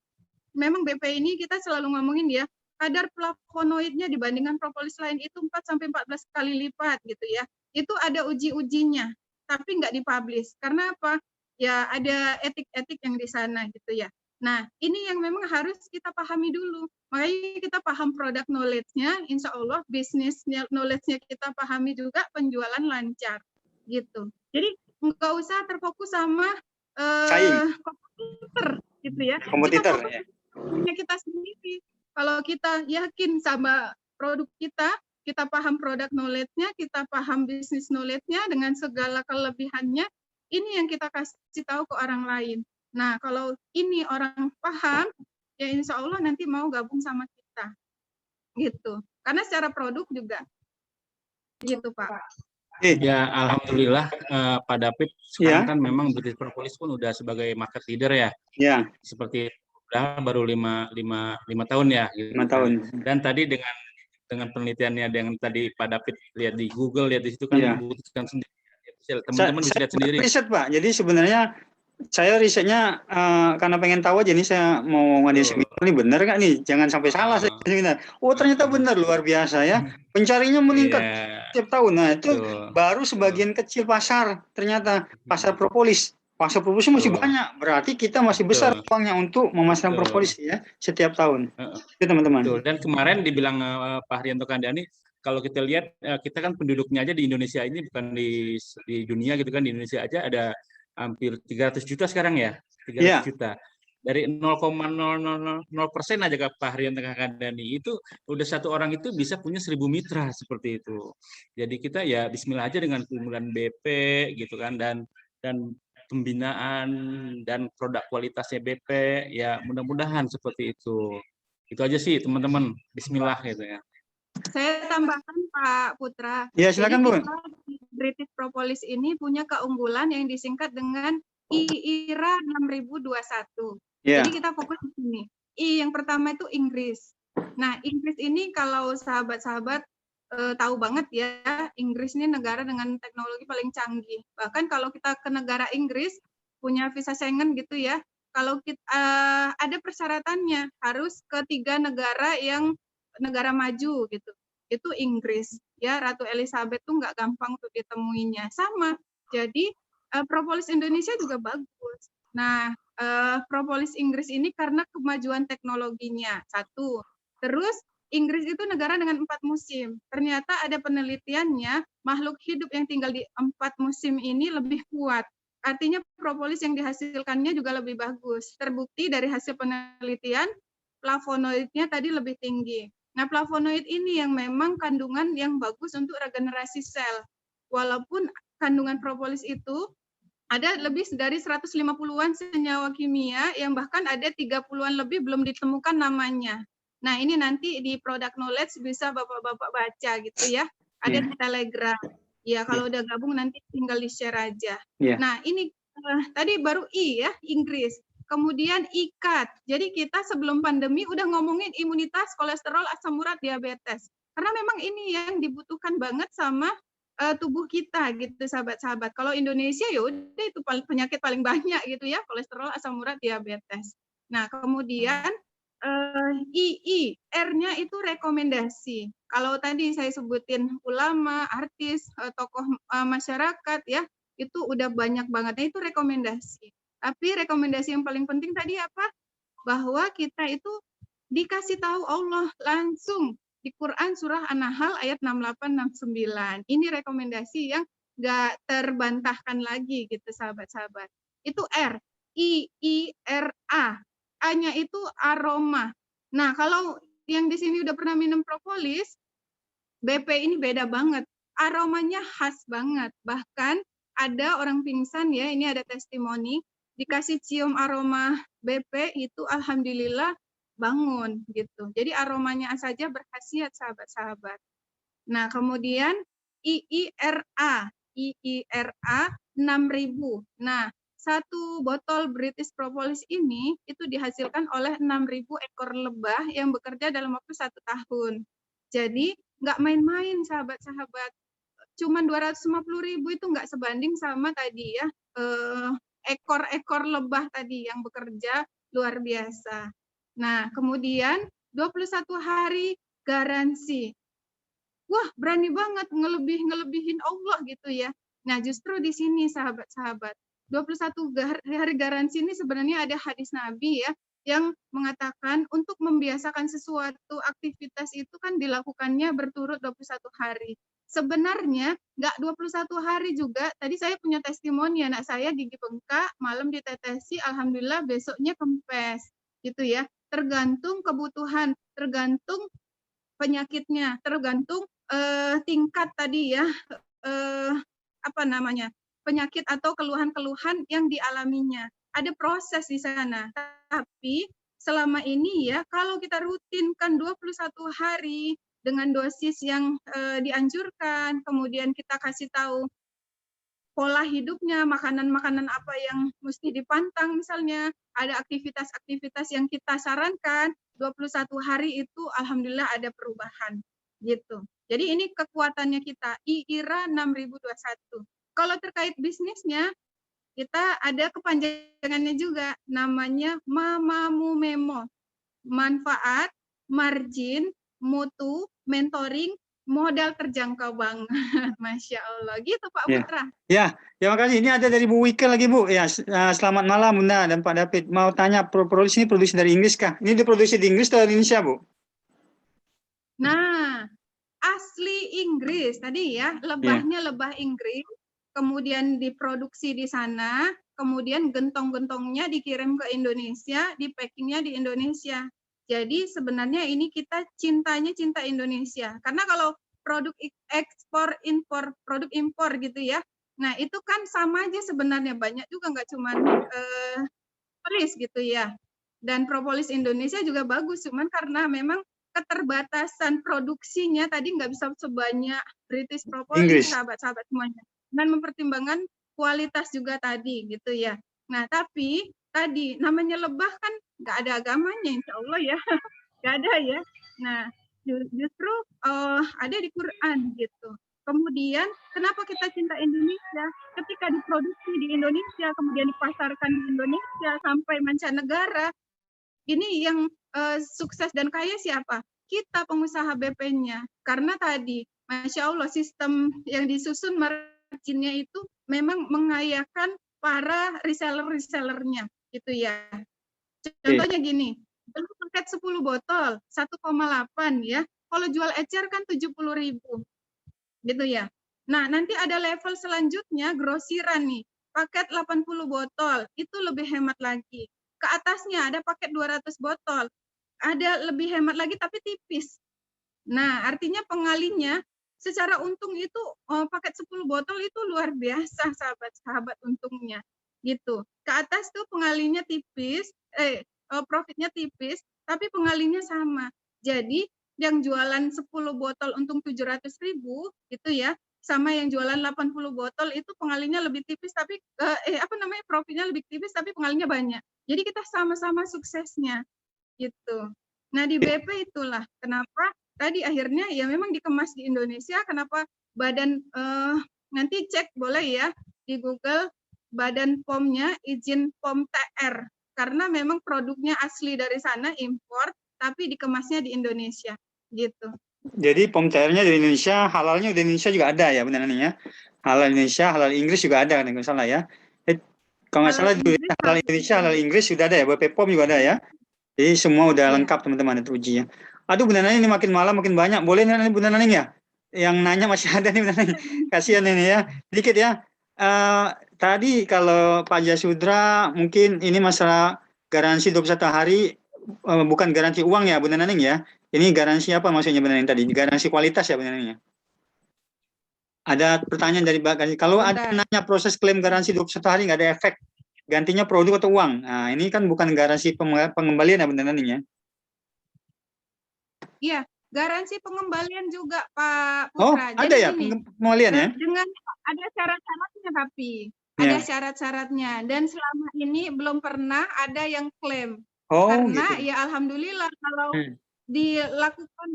memang BP ini kita selalu ngomongin ya, kadar flavonoidnya dibandingkan propolis lain itu 4-14 kali lipat gitu ya. Itu ada uji-ujinya, tapi nggak dipublish. Karena apa? Ya ada etik-etik yang di sana gitu ya. Nah, ini yang memang harus kita pahami dulu. Makanya kita paham produk knowledge-nya, insya Allah bisnis knowledge-nya kita pahami juga, penjualan lancar gitu. Jadi nggak usah terfokus sama Saing. kompetitor gitu ya. Kompetitor, Kita fokus ya. punya kita sendiri. Kalau kita yakin sama produk kita paham produk knowledge-nya, kita paham bisnis knowledge-nya dengan segala kelebihannya, ini yang kita kasih tahu ke orang lain. Nah, kalau ini orang paham, ya insya Allah nanti mau gabung sama kita. Gitu. Karena secara produk juga. Gitu, Pak. Ya, alhamdulillah Pak David sekarang kan memang British Propolis pun udah sebagai market leader ya. Ya, Seperti udah baru 5 tahun ya. Gitu. 5 tahun. Dan tadi dengan penelitiannya dengan tadi Pak David lihat di Google, lihat di situ kan Iya. membuktikan sendiri. Teman-teman bisa lihat sendiri. Riset Pak, jadi sebenarnya saya risetnya karena pengen tahu aja nih, saya mau ngadain seminar ini benar nggak nih, jangan sampai salah saya seminar. Oh ternyata benar, luar biasa ya, pencarinya meningkat setiap tahun. Nah itu baru sebagian kecil pasar, ternyata pasar propolis. Pasar propolis masih banyak, berarti kita masih besar ruangnya untuk memasarkan propolis ya setiap tahun. Itu teman-teman. Dan kemarin dibilang Pak Haryanto Kandani, kalau kita lihat kita kan penduduknya aja di Indonesia ini bukan di dunia gitu kan, di Indonesia aja ada hampir 300 juta sekarang ya, 300 juta. Dari 0,000% aja Pak Haryanto Kandani itu udah satu orang itu bisa punya 1000 mitra seperti itu. Jadi kita ya bismillah aja dengan keunggulan BP gitu kan, dan pembinaan dan produk kualitasnya BP ya, mudah-mudahan seperti itu. Itu aja sih teman-teman, bismillah gitu ya. Saya tambahkan Pak Putra. Ya silakan Bu. British Propolis ini punya keunggulan yang disingkat dengan IIRA 6021. Yeah. Jadi kita fokus di sini. I yang pertama itu Inggris. Nah, Inggris ini kalau sahabat-sahabat tahu banget ya, Inggris ini negara dengan teknologi paling canggih. Bahkan kalau kita ke negara Inggris, punya visa Schengen gitu ya, kalau kita ada persyaratannya, harus ke 3 negara yang negara maju gitu. Itu Inggris ya, Ratu Elizabeth tuh nggak gampang untuk ditemuinya. Sama. Jadi propolis Indonesia juga bagus. Nah, propolis Inggris ini karena kemajuan teknologinya. 1. Terus Inggris itu negara dengan 4 musim. Ternyata ada penelitiannya, makhluk hidup yang tinggal di 4 musim ini lebih kuat. Artinya propolis yang dihasilkannya juga lebih bagus. Terbukti dari hasil penelitian, flavonoidnya tadi lebih tinggi. Nah, flavonoid ini yang memang kandungan yang bagus untuk regenerasi sel. Walaupun kandungan propolis itu ada lebih dari 150-an senyawa kimia yang bahkan ada 30-an lebih belum ditemukan namanya. Nah, ini nanti di product knowledge bisa Bapak-bapak baca gitu ya. Ada di Telegram. Ya, kalau udah gabung nanti tinggal di-share aja. Nah, ini tadi baru I ya, Inggris. Kemudian IKAT. Jadi kita sebelum pandemi udah ngomongin imunitas, kolesterol, asam urat, diabetes. Karena memang ini yang dibutuhkan banget sama tubuh kita gitu sahabat-sahabat. Kalau Indonesia ya udah itu penyakit paling banyak gitu ya, kolesterol, asam urat, diabetes. Nah, kemudian II, R-nya itu rekomendasi. Kalau tadi saya sebutin ulama, artis, tokoh masyarakat ya, itu udah banyak banget. Nah, itu rekomendasi. Tapi rekomendasi yang paling penting tadi apa? Bahwa kita itu dikasih tahu Allah langsung di Quran surah An-Nahl ayat 68-69. Ini rekomendasi yang nggak terbantahkan lagi gitu sahabat-sahabat. Itu R, I-R-A. A-nya itu aroma. Nah, kalau yang di sini udah pernah minum propolis, BP ini beda banget. Aromanya khas banget. Bahkan ada orang pingsan ya, ini ada testimoni, dikasih cium aroma BP itu alhamdulillah bangun gitu. Jadi aromanya saja berkhasiat sahabat-sahabat. Nah, kemudian IIRA 6.000. Nah, satu botol British Propolis ini itu dihasilkan oleh 6.000 ekor lebah yang bekerja dalam waktu 1 tahun. Jadi nggak main-main sahabat-sahabat. Cuman 250.000 itu nggak sebanding sama tadi ya ekor-ekor lebah tadi yang bekerja luar biasa. Nah, kemudian 21 hari garansi. Wah, berani banget ngelebihin Allah gitu ya. Nah, justru di sini sahabat-sahabat, 21 hari garansi ini sebenarnya ada hadis Nabi ya, yang mengatakan untuk membiasakan sesuatu aktivitas itu kan dilakukannya berturut 21 hari. Sebenarnya nggak 21 hari juga, tadi saya punya testimoni anak saya gigi bengkak, malam ditetesi, alhamdulillah besoknya kempes, gitu ya. Tergantung kebutuhan, tergantung penyakitnya, tergantung tingkat tadi ya, penyakit atau keluhan-keluhan yang dialaminya. Ada proses di sana, tapi selama ini ya, kalau kita rutinkan 21 hari dengan dosis yang dianjurkan, kemudian kita kasih tahu pola hidupnya, makanan-makanan apa yang mesti dipantang misalnya, ada aktivitas-aktivitas yang kita sarankan, 21 hari itu alhamdulillah ada perubahan gitu. Jadi ini kekuatannya kita, IIRA 6021. Kalau terkait bisnisnya, kita ada kepanjangannya juga, namanya Mamamu Memo. Manfaat, margin, mutu, mentoring, modal terjangkau banget. Masya Allah. Gitu Pak Putra. Ya, terima kasih. Ini ada dari Bu Wike lagi Bu. Ya, selamat malam Bunda dan Pak David. Mau tanya, produksi ini produksi dari Inggris kah? Ini diproduksi di Inggris atau di Indonesia Bu? Nah, asli Inggris tadi ya, lebahnya lebah Inggris, kemudian diproduksi di sana, kemudian gentong-gentongnya dikirim ke Indonesia, di packingnya di Indonesia. Jadi sebenarnya ini kita cintanya cinta Indonesia. Karena kalau produk ekspor, impor, produk impor gitu ya, nah itu kan sama aja sebenarnya, banyak juga nggak cuma propolis gitu ya. Dan propolis Indonesia juga bagus, cuman karena memang keterbatasan produksinya tadi nggak bisa sebanyak British Propolis, sahabat-sahabat semuanya. Dan mempertimbangkan kualitas juga tadi gitu ya. Nah tapi tadi namanya lebah kan nggak ada agamanya, insya Allah ya, nggak ada ya. Nah justru ada di Quran gitu. Kemudian kenapa kita cinta Indonesia? Ketika diproduksi di Indonesia, kemudian dipasarkan di Indonesia sampai mancanegara, ini yang sukses dan kaya siapa? Kita pengusaha BP-nya. Karena tadi, Masya Allah, sistem yang disusun marginnya itu memang mengayakan para reseller-resellernya. Gitu ya. Contohnya gini, beli paket 10 botol, 1,8 ya. Kalau jual ecer kan 70.000. Gitu ya. Nah, nanti ada level selanjutnya, grosiran nih. Paket 80 botol, itu lebih hemat lagi. Ke atasnya ada paket 200 botol. Ada lebih hemat lagi tapi tipis. Nah, artinya pengalinya secara untung itu paket 10 botol itu luar biasa sahabat-sahabat untungnya. Gitu. Ke atas tuh pengalinya tipis, profitnya tipis, tapi pengalinya sama. Jadi yang jualan 10 botol untung 700.000 gitu ya, sama yang jualan 80 botol itu pengalinya lebih tipis tapi profitnya lebih tipis tapi pengalinya banyak. Jadi kita sama-sama suksesnya gitu. Nah di BP itulah kenapa tadi akhirnya ya memang dikemas di Indonesia. Kenapa badan nanti cek boleh ya di Google badan POM-nya izin POM TR karena memang produknya asli dari sana impor tapi dikemasnya di Indonesia gitu. Jadi POM TR-nya dari Indonesia, halalnya di Indonesia juga ada ya benar ya? Halal Indonesia, halal Inggris juga ada, kalau nggak salah ya. Kalau nggak salah Inggris halal Indonesia, halal Inggris sudah ada ya, BPOM juga ada ya. Jadi semua udah Iya. lengkap teman-teman, teruji ya. Aduh Bunda Nani ini makin malam makin banyak. Boleh nih Bunda Nani ya? Yang nanya masih ada nih Bunda Nani. Kasihan ini ya. Dikit ya. Tadi kalau Pak Jasudra mungkin ini masalah garansi 21 hari bukan garansi uang ya Bunda Nani ya. Ini garansi apa maksudnya Bunda Nani tadi? Garansi kualitas ya Bunda Nani ya. Ada pertanyaan dari Mbak Garansi. Kalau ada Bentar. nanya proses klaim garansi 21 hari nggak ada efek. Gantinya produk atau uang. Nah, ini kan bukan garansi pengembalian ya Bunda Nani ya. Iya, garansi pengembalian juga Pak Oh, Putra. ada ya gini, pengembalian ya? dengan ada syarat-syaratnya tapi Ya. ada syarat-syaratnya dan selama ini belum pernah ada yang klaim. Oh, Karena gitu. ya alhamdulillah kalau dilakukan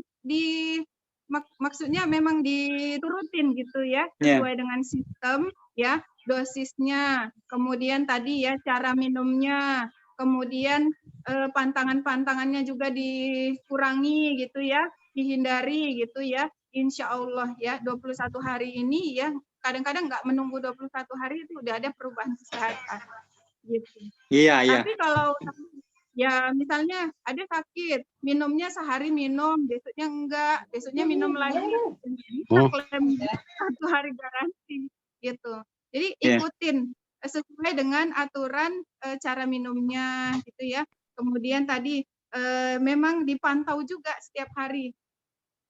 maksudnya memang diturutin gitu ya, sesuai dengan sistem ya, dosisnya, kemudian tadi ya cara minumnya, kemudian pantangan-pantangannya juga dikurangi gitu ya, dihindari gitu ya. Insya Allah ya 21 hari ini ya, kadang-kadang nggak menunggu 21 hari itu udah ada perubahan kesehatan gitu. Iya, iya. Tapi kalau ya misalnya ada sakit, minumnya sehari minum, besoknya enggak, besoknya minum lagi, bisa klaim 1 hari garansi gitu. Jadi ikutin sesuai dengan aturan cara minumnya gitu ya. Kemudian tadi memang dipantau juga setiap hari.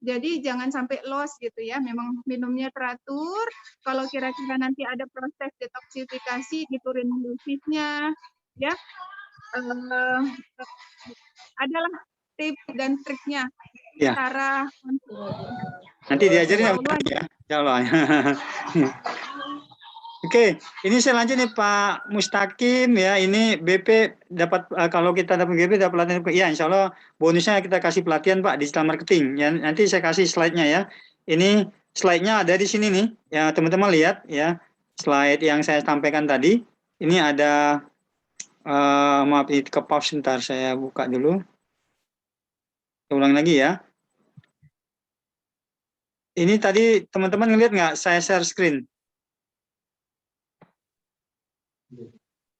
Jadi jangan sampai loss gitu ya. Memang minumnya teratur. Kalau kira-kira nanti ada proses detoksifikasi, diturunin dosisnya ya. Adalah tips dan triknya cara nanti diajarin ya Insya Allah. Oke, ini saya lanjut nih Pak Mustaqim ya. Ini BP dapat kalau kita dapat BP dapat pelatihan ya Insya Allah bonusnya kita kasih pelatihan Pak digital marketing. Ya, nanti saya kasih slide-nya ya. Ini slide-nya ada di sini nih. Ya teman-teman lihat ya slide yang saya sampaikan tadi. Ini ada maaf ini ke pause sebentar saya buka dulu. Saya ulang lagi ya. Ini tadi teman-teman ngelihat nggak saya share screen?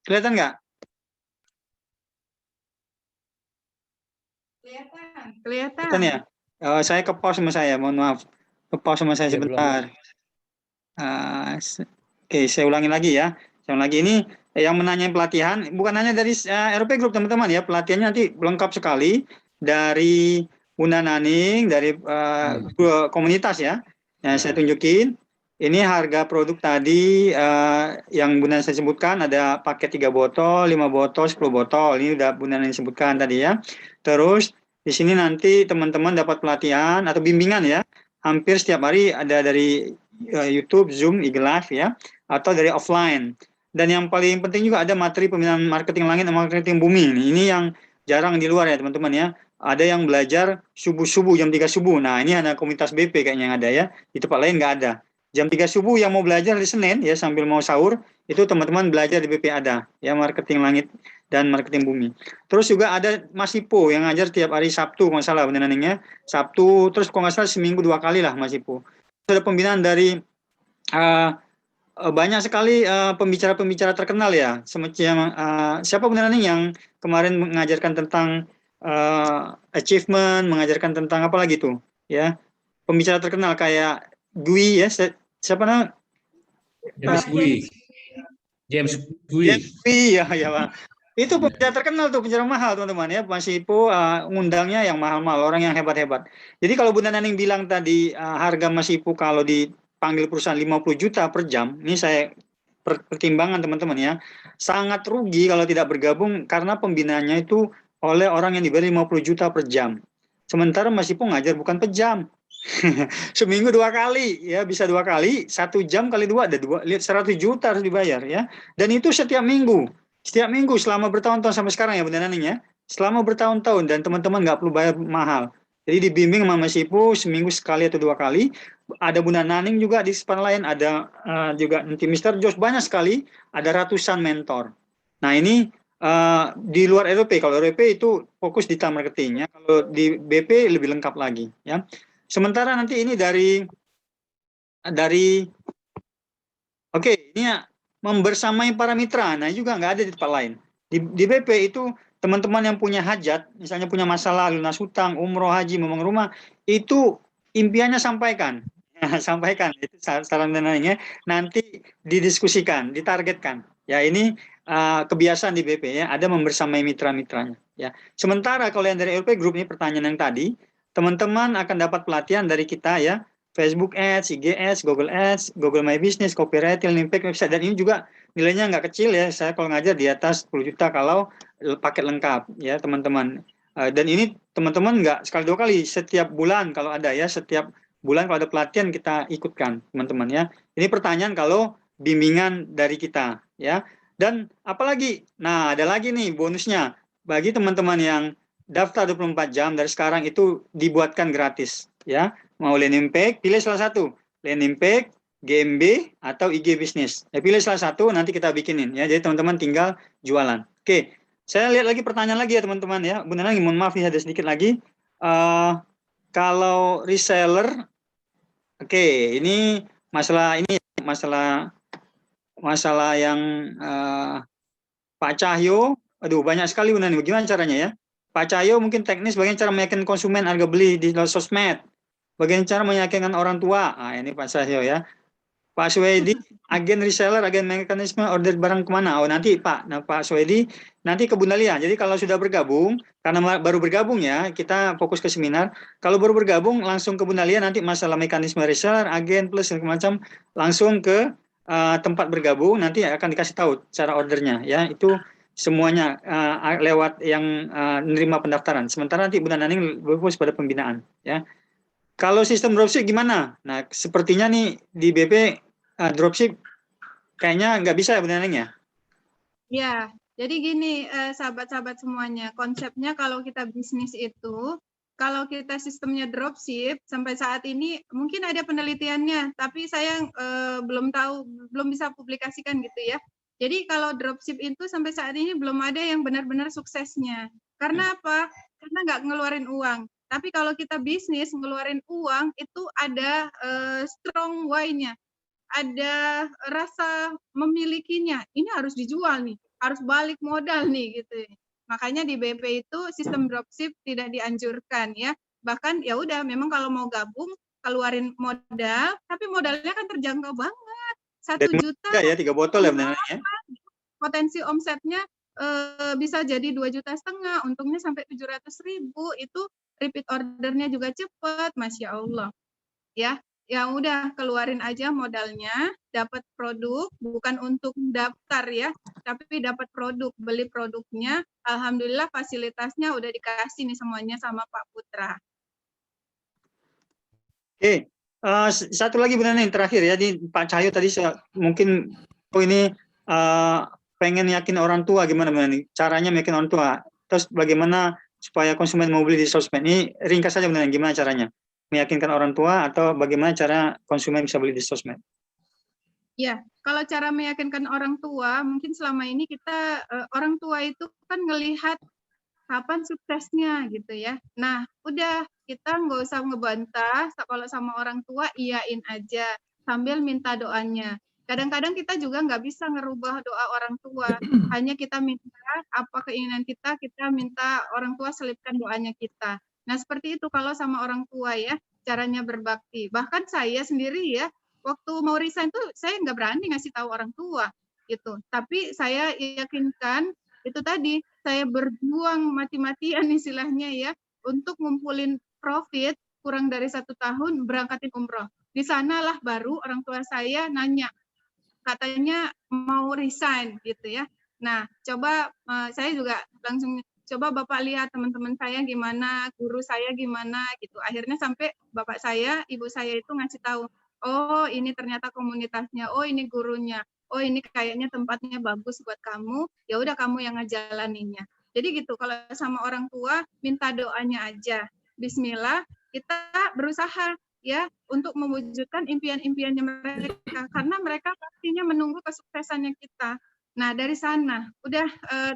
Kelihatan nggak? Kelihatan ya? Saya ke pause sama saya, mohon maaf. Ke pause sama saya sebentar. Oke, saya ulangi lagi ya. Saya ulangi ini yang menanyai pelatihan, bukan hanya dari RP Group teman-teman ya, pelatihannya nanti lengkap sekali dari Bunda Naning, dari komunitas ya. Yang saya tunjukin. Ini harga produk tadi yang Bunda saya sebutkan ada paket 3 botol, 5 botol, 10 botol. Ini udah Bunda yang sebutkan tadi ya. Terus di sini nanti teman-teman dapat pelatihan atau bimbingan ya. Hampir setiap hari ada dari YouTube, Zoom, IG Live ya, atau dari offline. Dan yang paling penting juga ada materi pembinaan marketing langit dan marketing bumi. Ini yang jarang di luar ya teman-teman ya. Ada yang belajar subuh-subuh jam 3 subuh. Nah ini ada komunitas BP kayaknya yang ada ya. Di tempat lain nggak ada. Jam 3 subuh yang mau belajar di Senin ya sambil mau sahur itu teman-teman belajar di BP ada ya marketing langit dan marketing bumi. Terus juga ada Mas Ipo yang ngajar tiap hari Sabtu kalau nggak salah benar ya. Sabtu terus kalau nggak salah seminggu 2 kali lah Mas Ipo. Ada pembinaan dari banyak sekali pembicara-pembicara terkenal ya. Semacam siapa benar yang kemarin mengajarkan tentang achievement, mengajarkan tentang apa lagi tuh ya. Pembicara terkenal kayak Dwi ya, siapa namanya? James Dwi ya Pak. Itu pembicara terkenal tuh, pembicara mahal teman-teman ya. Mas Ipo ngundangnya yang mahal-mahal, orang yang hebat-hebat. Jadi kalau Bunda Naning bilang tadi harga Mas Ipo kalau dipanggil perusahaan 50 juta per jam, ini saya pertimbangan teman-teman ya, sangat rugi kalau tidak bergabung karena pembinaannya itu oleh orang yang dibayar 50 juta per jam. Sementara Mas Ipo ngajar bukan per jam. Seminggu 2 kali ya, bisa 2 kali, 1 jam kali 2 ada 100 juta harus dibayar ya. Dan itu setiap minggu selama bertahun-tahun sampai sekarang ya Bunda Naning ya, selama bertahun-tahun dan teman-teman nggak perlu bayar mahal. Jadi dibimbing sama Mas Ipo seminggu sekali atau 2 kali. Ada Bunda Naning juga di depan lain, ada juga nanti Mr. Josh, banyak sekali, ada ratusan mentor. Nah ini di luar RP, kalau RP itu fokus di marketing ya, kalau di BP lebih lengkap lagi ya. Sementara nanti ini dari oke, ini membersamai para mitra. Nah, juga nggak ada di tempat lain. Di BP itu teman-teman yang punya hajat, misalnya punya masalah lunas hutang, umroh, haji, membangun rumah, itu impiannya sampaikan. Sampaikan, itu saran dan lainnya, nanti didiskusikan, ditargetkan. Ya, ini kebiasaan di BP ya, ada membersamai mitra-mitranya. Ya. Sementara kalau yang dari LP Group ini pertanyaan yang tadi, teman-teman akan dapat pelatihan dari kita ya, Facebook Ads, IG Ads, Google Ads, Google My Business, copywriting, impact website, dan ini juga nilainya nggak kecil ya. Saya kalau ngajar di atas 10 juta kalau paket lengkap ya teman-teman. Dan ini teman-teman nggak sekali dua kali, setiap bulan kalau ada ya, setiap bulan kalau ada pelatihan kita ikutkan teman-teman ya. Ini pertanyaan kalau bimbingan dari kita ya. Dan apalagi, nah ada lagi nih bonusnya bagi teman-teman yang daftar 24 jam dari sekarang itu dibuatkan gratis ya. Mau landing page, pilih salah satu, landing page, GMB atau IG bisnis. Ya, pilih salah satu, nanti kita bikinin ya. Jadi teman-teman tinggal jualan. Oke, saya lihat lagi pertanyaan lagi ya teman-teman ya. Benar lagi, mohon maaf ya ada sedikit lagi. Kalau reseller, oke, ini masalah yang Pak Cahyo. Aduh, banyak sekali benar nih. Bagaimana caranya ya? Pak Cahyo mungkin teknis bagaimana cara meyakinkan konsumen harga beli di sosmed. Bagaimana cara meyakinkan orang tua? Nah, ini Pak Cahyo ya. Pak Swedi, agen reseller, agen mekanisme order barang kemana? Oh nanti Pak, Pak Swedi, nanti ke Bunda Lia. Jadi kalau sudah bergabung, karena baru bergabung ya, kita fokus ke seminar. Kalau baru bergabung, langsung ke Bunda Lia, nanti masalah mekanisme reseller, agen, plus macam langsung ke tempat bergabung, nanti akan dikasih tahu cara ordernya. Ya, itu semuanya lewat yang menerima pendaftaran. Sementara nanti Bunda Naning berfokus pada pembinaan. Ya. Kalau sistem dropship gimana? Nah, sepertinya nih di BP dropship kayaknya nggak bisa ya Bunda Neng ya? Ya, jadi gini sahabat-sahabat semuanya, konsepnya kalau kita bisnis itu, kalau kita sistemnya dropship sampai saat ini mungkin ada penelitiannya, tapi saya belum tahu, belum bisa publikasikan gitu ya. Jadi kalau dropship itu sampai saat ini belum ada yang benar-benar suksesnya. Karena apa? Karena nggak ngeluarin uang. Tapi kalau kita bisnis ngeluarin uang itu ada strong why-nya, ada rasa memilikinya. Ini harus dijual nih, harus balik modal nih gitu. Makanya di BP itu sistem dropship tidak dianjurkan ya. Bahkan ya udah, memang kalau mau gabung keluarin modal, tapi modalnya kan terjangkau banget. 1 juta ya 3 botol ya Bunda Neng ya. Potensi omsetnya bisa jadi 2,5 juta, untungnya sampai 700.000, itu repeat ordernya juga cepat, Masya Allah. Ya, yang udah keluarin aja modalnya, dapat produk, bukan untuk daftar ya, tapi dapat produk, beli produknya, alhamdulillah fasilitasnya udah dikasih nih semuanya sama Pak Putra. Oke, satu lagi Bunda Neng terakhir ya, di Pak Cahyo tadi mungkin ini pengen yakin orang tua gimana Bunda Neng? Caranya yakin orang tua, terus bagaimana supaya konsumen mau beli di sosmed? Ini ringkas saja Bunda Neng, gimana caranya? Meyakinkan orang tua atau bagaimana cara konsumen bisa beli di sosmed? Ya, kalau cara meyakinkan orang tua, mungkin selama ini kita orang tua itu kan ngelihat kapan suksesnya gitu ya. Nah, udah kita nggak usah ngebantah, kalau sama orang tua iyain aja sambil minta doanya. Kadang-kadang kita juga nggak bisa ngerubah doa orang tua, hanya kita minta apa keinginan kita minta orang tua selipkan doanya kita. Nah, seperti itu kalau sama orang tua ya, caranya berbakti. Bahkan saya sendiri ya, waktu mau resign tuh saya nggak berani ngasih tahu orang tua gitu. Tapi saya yakinkan itu tadi, saya berjuang mati-matian istilahnya ya, untuk ngumpulin profit kurang dari 1 tahun berangkatin umroh. Di sanalah baru orang tua saya nanya, katanya mau resign gitu ya. Nah, coba saya juga langsung coba Bapak lihat teman-teman saya gimana, guru saya gimana gitu. Akhirnya sampai Bapak saya, Ibu saya itu ngasih tahu, oh ini ternyata komunitasnya, oh ini gurunya, oh ini kayaknya tempatnya bagus buat kamu, ya udah kamu yang ngejalaninnya. Jadi gitu, kalau sama orang tua minta doanya aja. Bismillah, kita berusaha ya untuk mewujudkan impian-impiannya mereka, karena mereka pastinya menunggu kesuksesannya kita. Nah, dari sana udah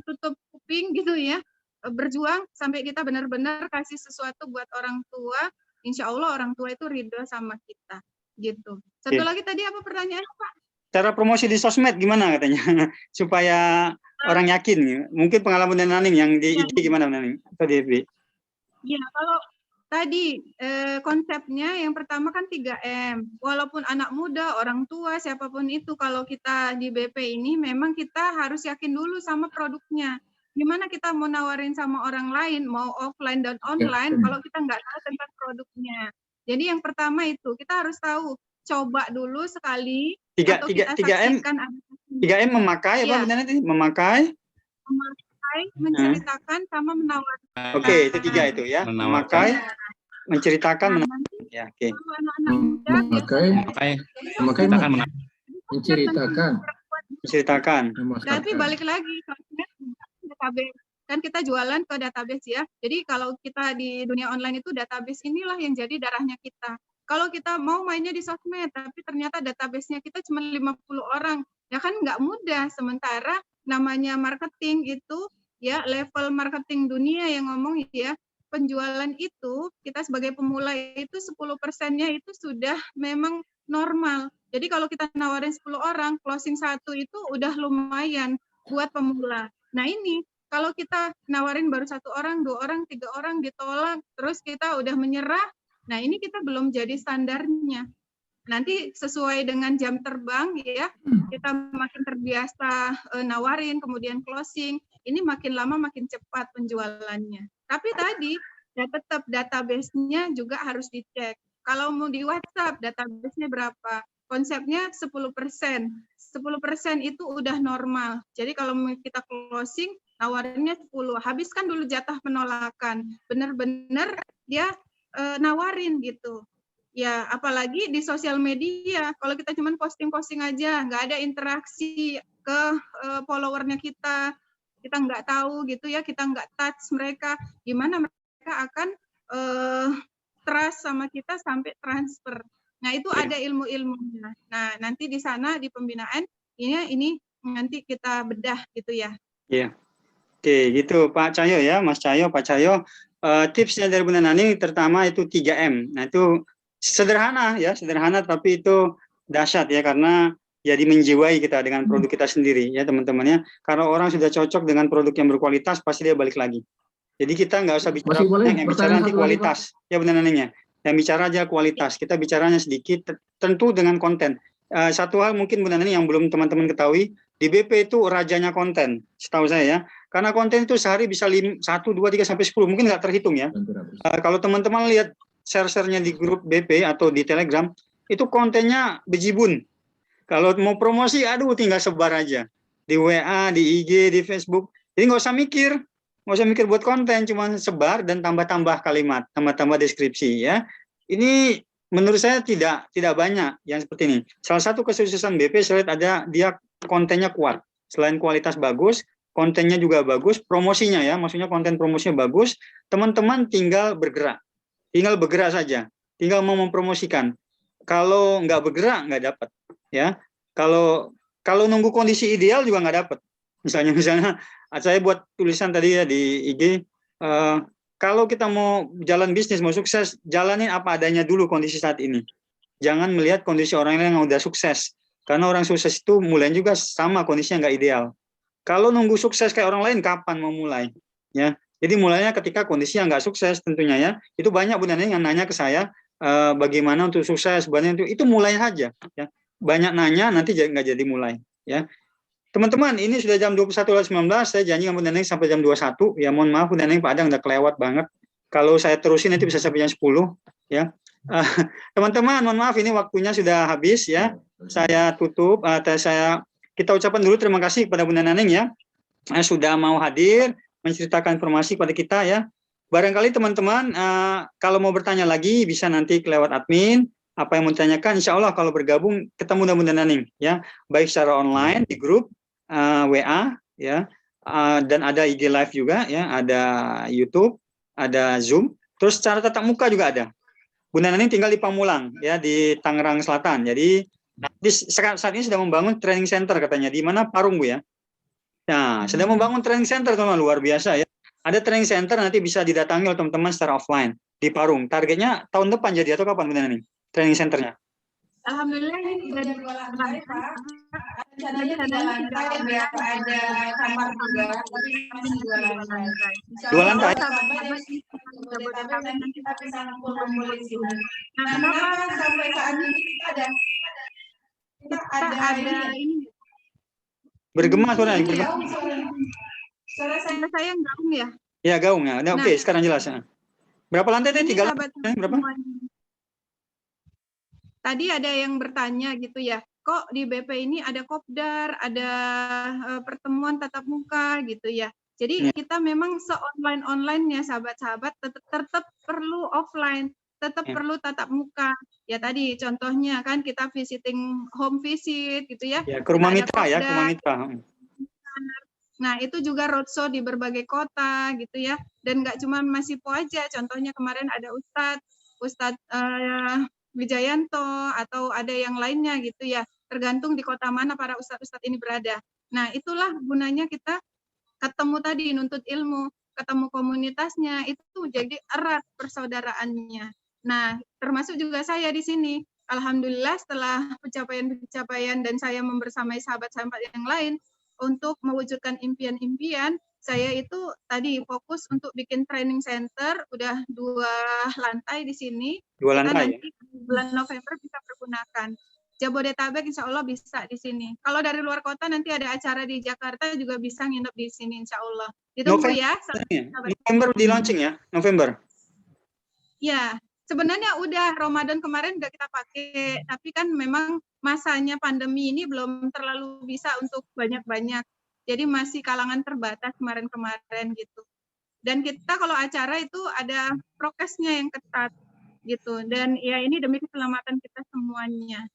tutup kuping gitu ya, berjuang sampai kita benar-benar kasih sesuatu buat orang tua, insya Allah orang tua itu ridho sama kita gitu. Satu lagi tadi apa pertanyaannya Pak? cara promosi di sosmed gimana katanya supaya orang yakin. Mungkin pengalaman Bunda Naning yang di Ya, IG gimana Bunda Naning atau di FB? ya, kalau tadi konsepnya yang pertama kan 3M. Walaupun anak muda, orang tua, siapapun itu, kalau kita di BP ini memang kita harus yakin dulu sama produknya. Gimana kita mau nawarin sama orang lain, mau offline dan online, kalau kita nggak tahu tentang produknya. Jadi yang pertama itu, kita harus tahu, coba dulu sekali, atau kita 3M saksikan. 3M memakai apa Ya. Bunda Naning? Memakai. Memakai, menceritakan, sama menawarkan. Oke, itu 3 itu ya. Memakai, menceritakan, Nah, menawarkan. nanti Ya, oke. kalau anak-anak muda Memakai, Kita akan menceritakan. Menceritakan. Tapi balik lagi, database kan kita jualan ke database ya. Jadi kalau kita di dunia online itu database inilah yang jadi darahnya kita. Kalau kita mau mainnya di sosmed, tapi ternyata database-nya kita cuma 50 orang, ya kan nggak mudah. Sementara namanya marketing itu ya level marketing dunia yang ngomong ya, penjualan itu kita sebagai pemula itu 10%-nya itu sudah memang normal. Jadi kalau kita nawarin 10 orang, closing 1 itu udah lumayan buat pemula. Nah ini, kalau kita nawarin baru 1 orang, 2 orang, 3 orang ditolak, terus kita udah menyerah, nah ini kita belum jadi standarnya. Nanti sesuai dengan jam terbang ya, kita makin terbiasa nawarin, kemudian closing, ini makin lama makin cepat penjualannya. Tapi tadi, ya tetap database-nya juga harus dicek. Kalau mau di WhatsApp, database-nya berapa? Konsepnya 10%. 10% itu udah normal. Jadi kalau kita closing, nawarinnya 10. Habiskan dulu jatah penolakan. Benar-benar dia nawarin gitu. Ya, apalagi di sosial media. Kalau kita cuma posting-posting aja, nggak ada interaksi ke followernya kita nggak tahu gitu ya, kita nggak touch mereka, gimana mereka akan trust sama kita sampai transfer. Nah, itu ada ilmu-ilmunya. Nah, nanti di sana di pembinaan ini nanti kita bedah gitu ya. Iya. Oke, gitu Pak Cahyo ya, Mas Cahyo, Pak Cahyo. Tipsnya dari Bunda Naning pertama itu 3M. Nah, itu sederhana ya, sederhana tapi itu dahsyat ya, karena jadi menjiwai kita dengan produk kita sendiri ya teman-teman ya. Kalau orang sudah cocok dengan produk yang berkualitas, pasti dia balik lagi. Jadi kita nggak usah bicara yang bicara nanti kualitas ya Bunda Naning ya. Yang bicara aja kualitas, kita bicaranya sedikit, tentu dengan konten. Satu hal mungkin Bunda Naning yang belum teman-teman ketahui, di BP itu rajanya konten, setahu saya ya. Karena konten itu sehari bisa 1, 2, 3, sampai 10, mungkin nggak terhitung ya. Kalau teman-teman lihat share-nya di grup BP atau di Telegram, itu kontennya bejibun. Kalau mau promosi, aduh tinggal sebar aja. Di WA, di IG, di Facebook. Jadi nggak usah mikir buat konten, cuma sebar dan tambah-tambah kalimat, tambah-tambah deskripsi ya. Ini menurut saya tidak banyak yang seperti ini. Salah satu kesuksesan BP saya lihat ada dia kontennya kuat. Selain kualitas bagus, kontennya juga bagus, promosinya ya, maksudnya konten promosinya bagus. Teman-teman tinggal bergerak saja, tinggal mau mempromosikan. Kalau nggak bergerak nggak dapat ya. Kalau nunggu kondisi ideal juga nggak dapat. Misalnya saya buat tulisan tadi ya di IG, kalau kita mau jalan bisnis, mau sukses, jalanin apa adanya dulu kondisi saat ini. Jangan melihat kondisi orang lain yang udah sukses, karena orang sukses itu mulai juga sama kondisinya nggak ideal. Kalau nunggu sukses kayak orang lain, kapan mau mulai? Ya, jadi mulainya ketika kondisinya nggak sukses tentunya ya. Itu banyak Bunda Naning yang nanya ke saya, bagaimana untuk sukses, itu mulai saja. Ya. Banyak nanya, nanti nggak jadi mulai. Ya. Teman-teman, ini sudah jam 21.19, saya janji sama Bunda Naning sampai jam 21. Ya mohon maaf Bunda Naning, Pak Adang udah kelewat banget. Kalau saya terusin nanti bisa sampai jam 10. Ya. Teman-teman, mohon maaf ini waktunya sudah habis ya. Saya tutup, kita ucapkan dulu terima kasih kepada Bunda Naning ya. Sudah mau hadir, menceritakan informasi kepada kita ya. Barangkali teman-teman kalau mau bertanya lagi bisa nanti lewat admin. Apa yang mau ditanyakan, insya Allah kalau bergabung ketemu dengan Bunda Naning ya, baik secara online di grup WA ya, dan ada IG live juga ya, ada YouTube, ada Zoom, terus secara tatap muka juga ada. Bunda Naning tinggal di Pamulang ya, di Tangerang Selatan. Jadi saat ini sedang membangun training center katanya di mana Parung Bu ya. Nah, sedang membangun training center teman, luar biasa ya. Ada training center nanti bisa didatangi oleh teman-teman secara offline di Parung. Targetnya tahun depan jadi atau kapan Bunda Naning? Training centernya? Alhamdulillah ini sudah Udah dua lantai, Pak. Rencananya tiga lantai biar ada kamar juga, tapi masih dua lantai. Dua lantai? Sahabat-sahabat di Jabodetabek Nanti kita bisa ngumpul di sini. Nah, Nah, kenapa sampai saat ini kita ada ini Bergema suaranya. ini ya, bergema. suara saya saya gaung ya. Ya, gaung ya. Nah, oke, sekarang jelas ya. Berapa lantai tadi? Ini 3 sahabat lantai? Berapa? semuanya. Tadi ada yang bertanya gitu ya, kok di BP ini ada kopdar, ada pertemuan tatap muka gitu ya. Jadi kita memang se-online-online-nya sahabat-sahabat tetap perlu offline, tetap perlu tatap muka. Ya tadi contohnya kan kita visiting home visit gitu ya. Ya, ke rumah Ada mitra ya, ke rumah kopdar. mitra. Nah, itu juga roadshow di berbagai kota gitu ya. Dan nggak cuma Masipo aja, contohnya kemarin ada Ustadz Wijayanto atau ada yang lainnya gitu ya. Tergantung di kota mana para ustadz-ustadz ini berada. Nah, itulah gunanya kita ketemu tadi, nuntut ilmu, ketemu komunitasnya, itu jadi erat persaudaraannya. Nah, termasuk juga saya di sini. Alhamdulillah setelah pencapaian-pencapaian dan saya membersamai sahabat-sahabat yang lain, untuk mewujudkan impian-impian, saya itu tadi fokus untuk bikin training center, udah 2 lantai di sini. 2 lantai. Nanti bulan November bisa pergunakan. Jabodetabek insya Allah bisa di sini. Kalau dari luar kota nanti ada acara di Jakarta juga bisa nginep di sini insya Allah. Ditunggu ya. November di launching ya? November? Ya, sebenarnya udah Ramadan kemarin udah kita pakai, tapi kan memang masanya pandemi ini belum terlalu bisa untuk banyak-banyak. Jadi masih kalangan terbatas kemarin-kemarin gitu. Dan kita kalau acara itu ada prokesnya yang ketat gitu. Dan ya ini demi keselamatan kita semuanya.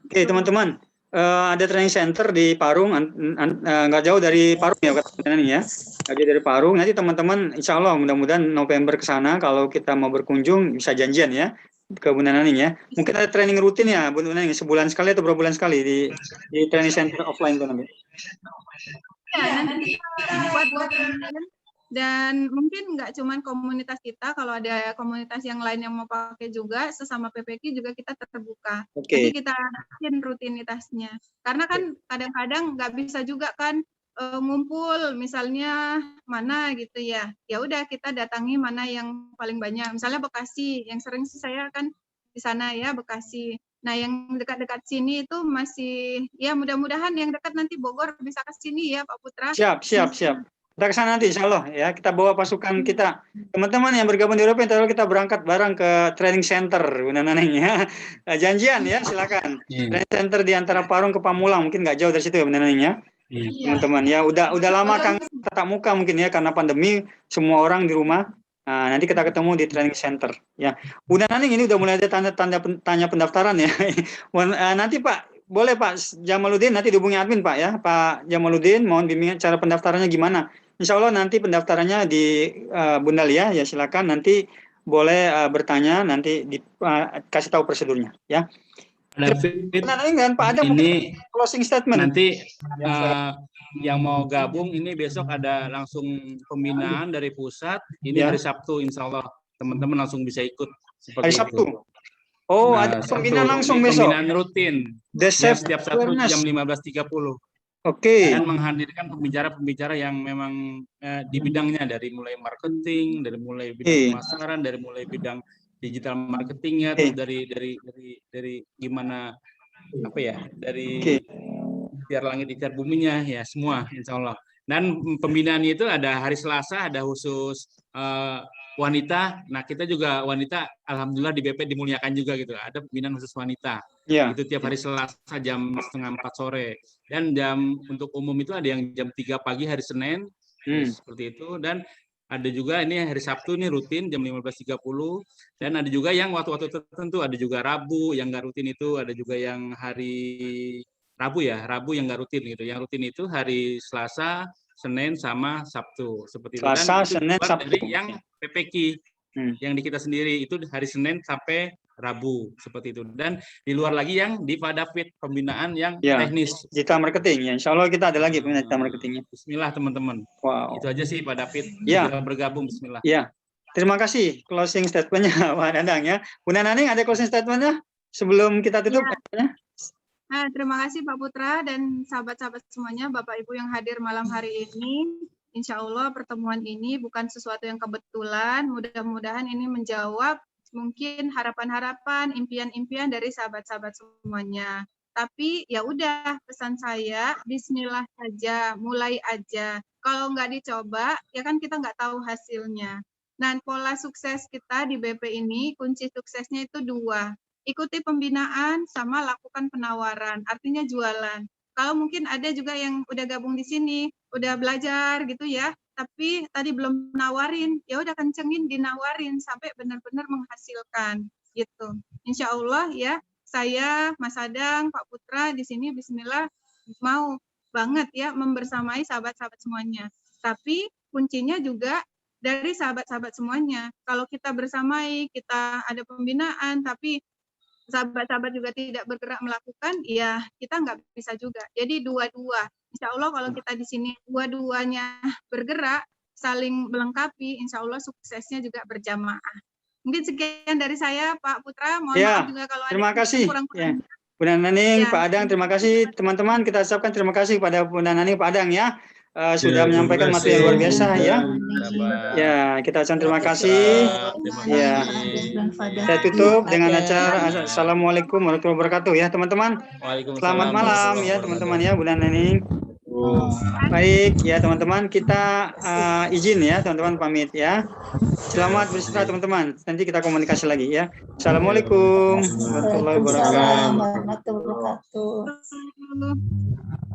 Oke, teman-teman. Ada training center di Parung, nggak jauh dari Parung ya, ya. Nggak jauh dari Parung. Nanti teman-teman, insya Allah mudah-mudahan November ke sana. Kalau kita mau berkunjung bisa janjian ya ke Bunda Naning ya. Mungkin ada training rutin ya Bunda Naning, sebulan sekali atau berapa bulan sekali di training center offline itu nanti. Ya, nanti buat dan mungkin nggak cuma komunitas kita, kalau ada komunitas yang lain yang mau pakai juga, sesama PPQ juga kita terbuka. Jadi kita bikin rutinitasnya. Karena kan kadang-kadang nggak bisa juga kan ngumpul, misalnya mana gitu ya. Ya udah kita datangi mana yang paling banyak. Misalnya Bekasi, yang sering sih saya kan di sana ya Bekasi. Nah yang dekat-dekat sini itu masih, ya mudah-mudahan yang dekat nanti Bogor bisa ke sini ya Pak Putra. Siap. Kita ke sana nanti insya Allah ya, kita bawa pasukan kita. Teman-teman yang bergabung di Eropa, insya Allah kita berangkat bareng ke training center Bunda Naning ya. Janjian ya, silakan. Training center di antara Parung ke Pamulang, mungkin nggak jauh dari situ ya Bunda Naning ya. Teman-teman ya, udah lama Kang tatap muka mungkin ya, karena pandemi semua orang di rumah. Nah, nanti kita ketemu di training center ya. Bunda Naning ini udah mulai ada tanya pendaftaran ya. Nanti Pak, boleh Pak Jamaluddin nanti dihubungi admin Pak ya. Pak Jamaluddin mohon bimbingan cara pendaftarannya gimana. Insya Allah nanti pendaftarannya di Bunda Lia ya, silakan nanti boleh bertanya, nanti dikasih tahu prosedurnya ya. Dan Pak Adam ini closing statement. nanti yang mau gabung ini besok ada langsung pembinaan dari pusat. Ini hari Sabtu, insya Allah teman-teman langsung bisa ikut. Hari Sabtu. Oh, ada pembinaan langsung besok. Pembinaan rutin. Setiap Sabtu jam 15.30. Oke. Dan menghadirkan pembicara-pembicara yang memang di bidangnya, dari mulai marketing, dari mulai bidang pemasaran, dari mulai bidang digital marketingnya, terus dari gimana apa ya, dari biar langit icar buminya ya, semua insya Allah. Dan pembinaan itu ada hari Selasa, ada khusus wanita. Nah kita juga wanita, alhamdulillah di BP dimuliakan juga gitu. Ada pembinaan khusus wanita. Itu tiap hari Selasa jam 3:30 sore. Dan jam untuk umum itu ada yang jam 3 pagi hari Senin, seperti itu. Dan ada juga ini hari Sabtu ini rutin jam 15.30. Dan ada juga yang waktu-waktu tertentu, ada juga Rabu yang nggak rutin itu, ada juga yang hari Rabu ya, Rabu yang nggak rutin gitu. Yang rutin itu hari Selasa, Senin sama Sabtu seperti itu. Selasa, Dan Senin, Sabtu. dari yang PPQ yang di kita sendiri itu hari Senin sampai Rabu seperti itu. Dan di luar lagi yang di Padapit, pembinaan yang teknis. Digital marketing ya. Insya Allah kita ada lagi pembinaan digital marketingnya. Bismillah teman-teman. Wow. Itu aja sih Padapit. Bergabung Bismillah. Ya. Terima kasih closing statementnya Pak Dadang ya. Bunda Naning ada closing statementnya? sebelum kita tutup. Ya. Nah, terima kasih Pak Putra dan sahabat-sahabat semuanya, Bapak Ibu yang hadir malam hari ini. Insya Allah pertemuan ini bukan sesuatu yang kebetulan. Mudah-mudahan ini menjawab mungkin harapan-harapan, impian-impian dari sahabat-sahabat semuanya. Tapi ya udah, pesan saya, Bismillah saja, mulai aja. Kalau nggak dicoba, ya kan kita nggak tahu hasilnya. Dan pola sukses kita di BP ini, kunci suksesnya itu 2. Ikuti pembinaan sama lakukan penawaran, artinya jualan. Kalau mungkin ada juga yang udah gabung di sini, udah belajar gitu ya, tapi tadi belum nawarin, ya udah kencengin dinawarin sampai benar-benar menghasilkan gitu. Insya Allah ya, saya, Mas Adang, Pak Putra di sini Bismillah mau banget ya membersamai sahabat-sahabat semuanya. Tapi kuncinya juga dari sahabat-sahabat semuanya. Kalau kita bersamai, kita ada pembinaan, tapi sahabat-sahabat juga tidak bergerak melakukan, ya kita nggak bisa juga. Jadi dua-dua. Insya Allah kalau kita di sini dua-duanya bergerak, saling melengkapi, insya Allah suksesnya juga berjamaah. Mungkin sekian dari saya, Pak Putra. Mohon maaf juga kalau ada terima kasih. kurang-kurang. Ya. Bunda Naning, Ya. Pak Adang, terima kasih. Teman-teman, kita ucapkan terima kasih kepada Bunda Naning, Pak Adang ya. Sudah menyampaikan materi yang luar biasa ya. Ya, kita ucapkan terima kasih. Ya, saya tutup dengan acara Assalamualaikum warahmatullahi wabarakatuh ya teman-teman. Selamat malam ya teman-teman ya, Bunda Nening. Baik ya teman-teman, kita izin ya teman-teman, pamit ya. Selamat beristirahat teman-teman. Nanti kita komunikasi lagi ya. Assalamualaikum warahmatullahi wabarakatuh. Warahmatullahi wabarakatuh.